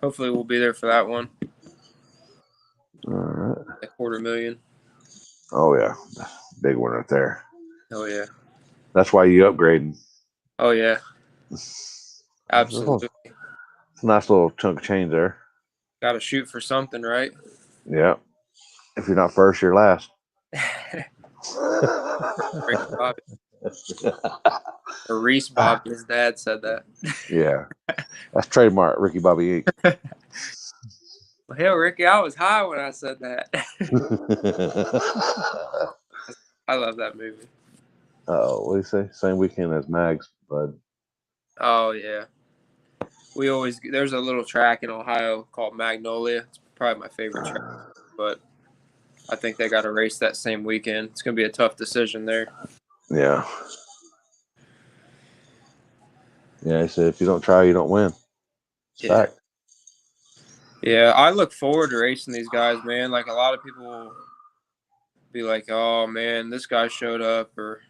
Hopefully we'll be there for that one. All right. A $250,000. Oh yeah, big one right there. Oh yeah. That's why you upgrading. Oh yeah. Absolutely. It's a nice little chunk of change there. Got to shoot for something, right? Yeah. If you're not first, you're last. Or Reese Bobby, his dad said that. Yeah. That's trademark, Ricky Bobby Inc. Well, hell, Ricky, I was high when I said that. I love that movie. Oh, what do you say? Same weekend as Mags, bud. Oh, yeah. There's a little track in Ohio called Magnolia. It's probably my favorite track, but I think they got to race that same weekend. It's going to be a tough decision there. Yeah. Yeah, he said if you don't try, you don't win. It's fact. Yeah, I look forward to racing these guys, man. Like, a lot of people will be like, oh, man, this guy showed up, or,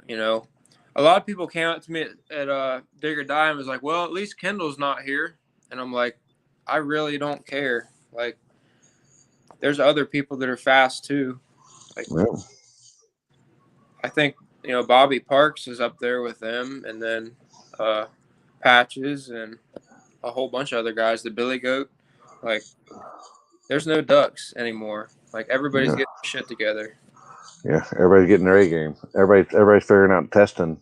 you know. A lot of people came up to me at Digger Die and was like, well, at least Kendall's not here. And I'm like, I really don't care. Like, there's other people that are fast, too. Like, I think, Bobby Parks is up there with them, and then Patches and a whole bunch of other guys, the Billy Goat. Like, there's no ducks anymore. Like, everybody's getting shit together. Yeah, everybody's getting their A game. Everybody's figuring out testing.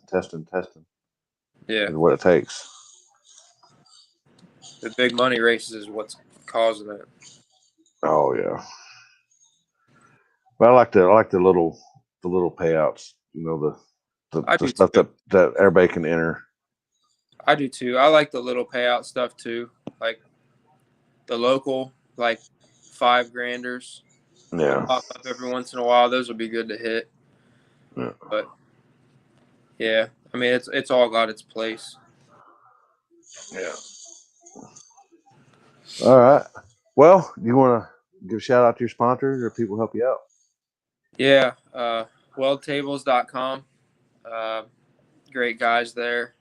Yeah. Is what it takes. The big money races is what's causing it. Oh yeah. But I like the little payouts. You know, the stuff that everybody can enter. I do too. I like the little payout stuff too. Like the local, like $5,000s. Yeah. Pop up every once in a while. Those will be good to hit. Yeah. But yeah, I mean it's all got its place. Yeah. All right. Well, you want to give a shout out to your sponsors or people help you out? Yeah. Weldtables.com. Great guys there.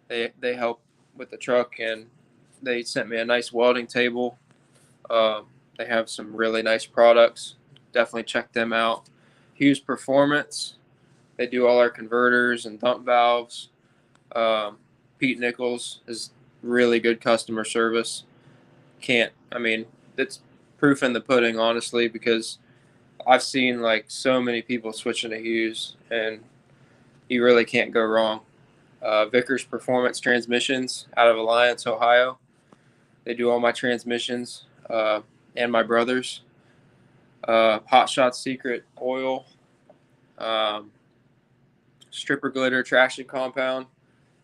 They help with the truck, and they sent me a nice welding table. They have some really nice products. Definitely check them out. Hughes Performance. They do all our converters and dump valves. Pete Nichols is really good customer service. It's proof in the pudding, honestly, because I've seen like so many people switching to Hughes, and you really can't go wrong. Vickers Performance Transmissions out of Alliance, Ohio. They do all my transmissions and my brother's. Hot Shot Secret Oil, Stripper Glitter Traction Compound.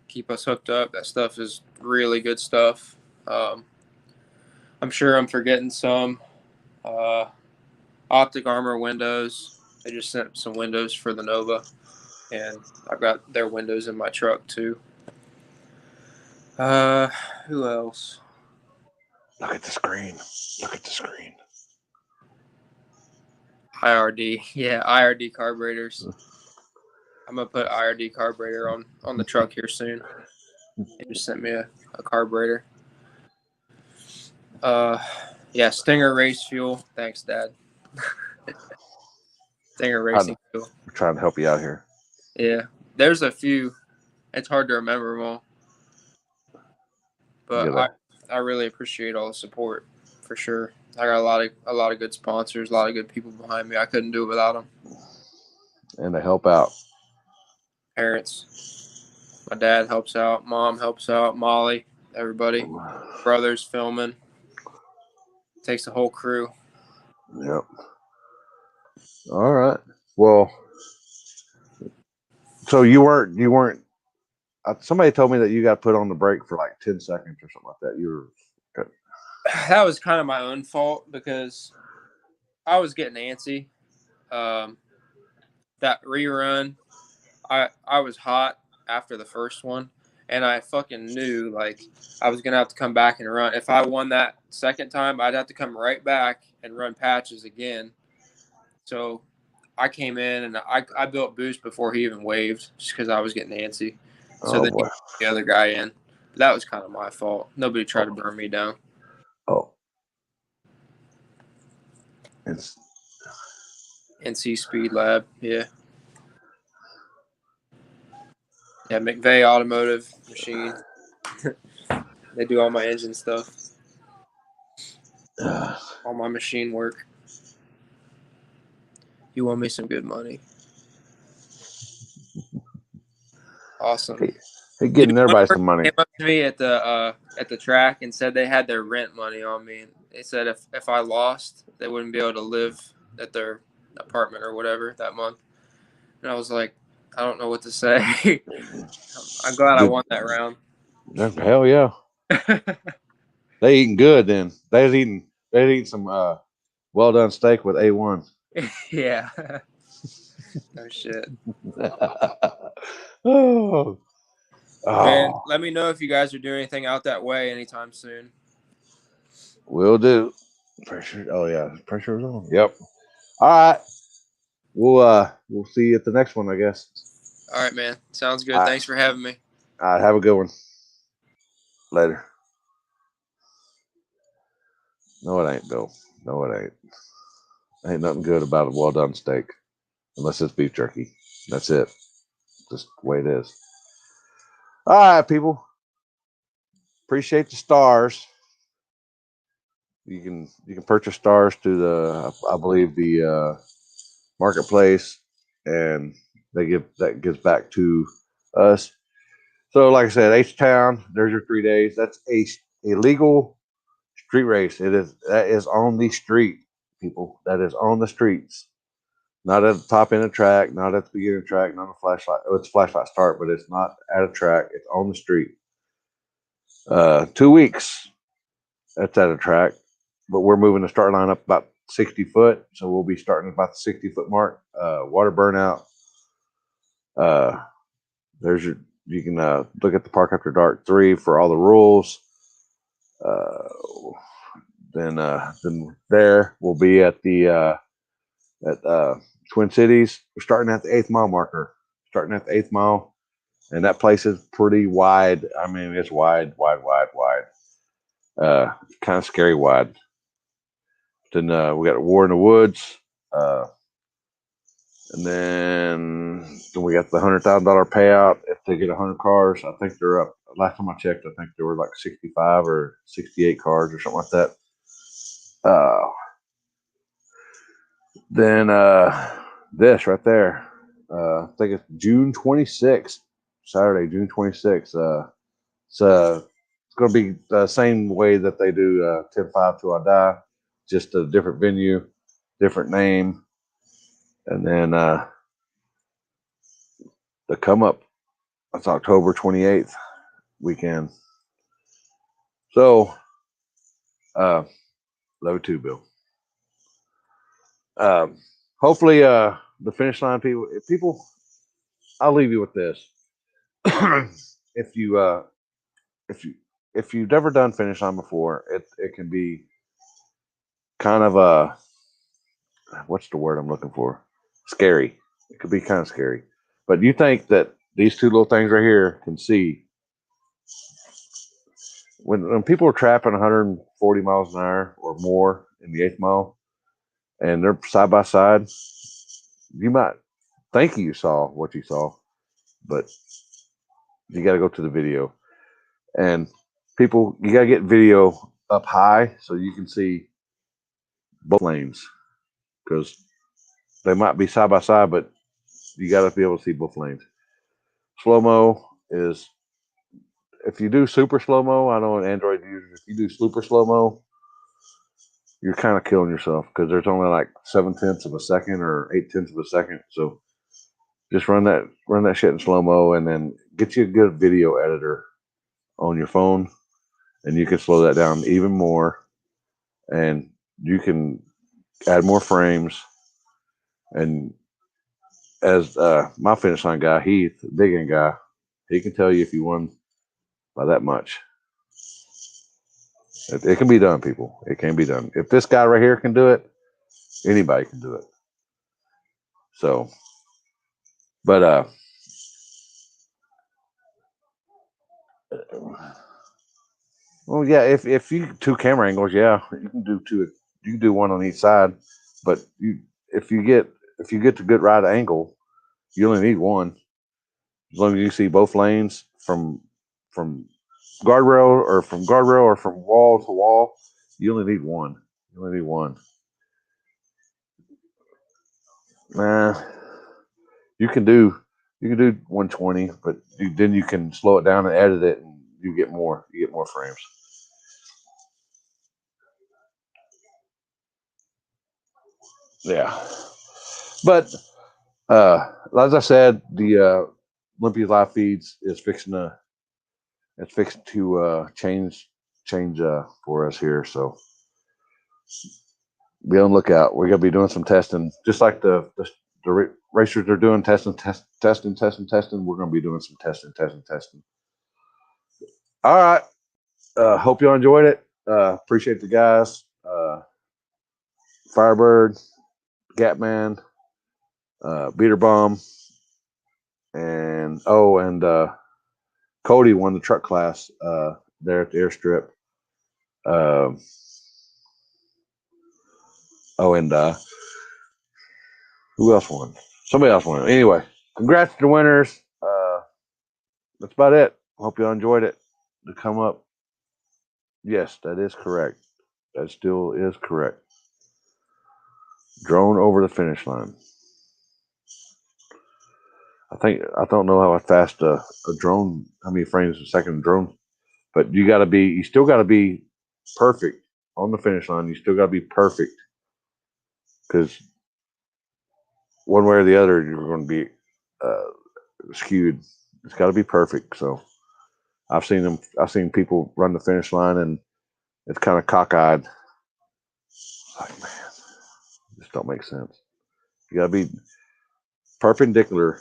Keep us hooked up. That stuff is really good stuff. I'm sure I'm forgetting some. Optic Armor windows. They just sent some windows for the Nova, and I've got their windows in my truck too. Who else? Look at the screen. Look at the screen. IRD. Yeah, IRD carburetors. I'm going to put IRD carburetor on the truck here soon. They just sent me a carburetor. Yeah, Stinger race fuel. Thanks, Dad. Stinger racing fuel. We're trying to help you out here. Yeah, there's a few. It's hard to remember them all. But I really appreciate all the support, for sure. I got a lot of good sponsors, a lot of good people behind me. I couldn't do it without them. And they help out. Parents. My dad helps out. Mom helps out. Molly. Everybody. Brothers filming. Takes the whole crew. Yep. All right. Well, so you weren't. Somebody told me that you got put on the brake for like 10 seconds or something like that. You were. That was kind of my own fault because I was getting antsy. That rerun, I was hot after the first one, and I fucking knew like I was gonna have to come back and run. If I won that second time, I'd have to come right back and run patches again. So I came in and I built boost before he even waved, just because I was getting antsy. So then he put the other guy in. That was kind of my fault. Nobody tried to burn me down. Oh. It's NC Speed Lab, yeah. Yeah, McVeigh Automotive Machine. They do all my engine stuff. All my machine work. You owe me some good money. Awesome. Hey, getting everybody some money. Came up to me at the track and said they had their rent money on me. And they said if I lost, they wouldn't be able to live at their apartment or whatever that month. And I was like, I don't know what to say. I'm glad I won that round. Hell yeah. They eating good then. They was eating some well done steak with A1. Yeah. No shit. Oh. Man, let me know if you guys are doing anything out that way anytime soon. Will do. Pressure. Oh yeah, pressure is on. Yep. All right. We'll see you at the next one, I guess. All right, man. Sounds good. All right. Thanks for having me. All right. Have a good one. Later. No, it ain't though. No, it ain't. Ain't nothing good about a well done steak, unless it's beef jerky. That's it. Just the way it is. All right, people. Appreciate the stars. You can purchase stars through the I believe the marketplace, and that gives back to us. So, like I said, H-Town. There's your 3 days. That's a illegal street race. That is on the street, people. That is on the streets. Not at the top end of the track, not at the beginning of the track, not a flashlight. Oh, it's a flashlight start, but it's not at a track. It's on the street. 2 weeks. That's at a track, but we're moving the start line up about 60 foot, so we'll be starting about the 60-foot mark. Water burnout. You can look at the Park After Dark 3 for all the rules. Then there we'll be at the Twin Cities. We're starting at the 8th mile marker. Starting at the 8th mile, and that place is pretty wide. I mean, it's wide. Kind of scary wide. Then we got War in the Woods, and then we got the $100,000 payout if they get 100 cars. I think they're up. Last time I checked, I think there were like 65 or 68 cars or something like that. Then this right there. I think it's June 26th, Saturday, June 26th. It's going to be the same way that they do 10-5 till I die, just a different venue, different name. And then the come up, that's October 28th weekend. So, love you too, Bill. Hopefully, the finish line people, I'll leave you with this. if you've never done finish line before, it can be kind of what's the word I'm looking for? Scary. It could be kind of scary. But you think that these two little things right here can see when people are trapping 140 miles an hour or more in the 8th mile and they're side by side, you might think you saw what you saw, but you got to go to the video. And people, you got to get video up high so you can see both lanes, because they might be side by side, but you got to be able to see both lanes. Slow-mo is, if you do super slow-mo, I know an Android user, if you do super slow-mo, you're kind of killing yourself because there's only like 7/10 of a second or 8/10 of a second. So just run that shit in slow-mo and then get you a good video editor on your phone, and you can slow that down even more, and you can add more frames. And as my finish line guy, Heath, big end guy, he can tell you if you won by that much. It can be done, people. It can be done. If this guy right here can do it, anybody can do it. So, but well, yeah. If you two camera angles, yeah, you can do two. You can do one on each side. But if you get to good right angle, you only need one. As long as you see both lanes from guardrail or from wall to wall, you only need one. You only need one. Nah, you can do 120, but then you can slow it down and edit it, and you get more frames. Yeah, but as I said, the Olympia live feeds is fixing to change for us here. So be on the lookout. We're gonna be doing some testing, just like the racers are doing testing. We're gonna be doing some testing. All right. Hope y'all enjoyed it. Appreciate the guys. Firebird, Gatman, Beater Bomb, and Cody won the truck class there at the airstrip. And who else won? Somebody else won. Anyway, congrats to the winners. That's about it. Hope y'all enjoyed it. To come up. Yes, that is correct. That still is correct. Drone over the finish line. I don't know how fast a drone, how many frames a second drone, but you still got to be perfect on the finish line. You still got to be perfect, because one way or the other, you're going to be skewed. It's got to be perfect. So I've seen people run the finish line and it's kind of cockeyed. Like, man, this don't make sense. You got to be perpendicular,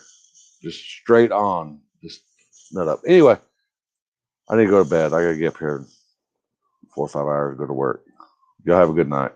just straight on, just nut up. Anyway, I need to go to bed. I got to get up here in 4 or 5 hours to go to work. Y'all have a good night.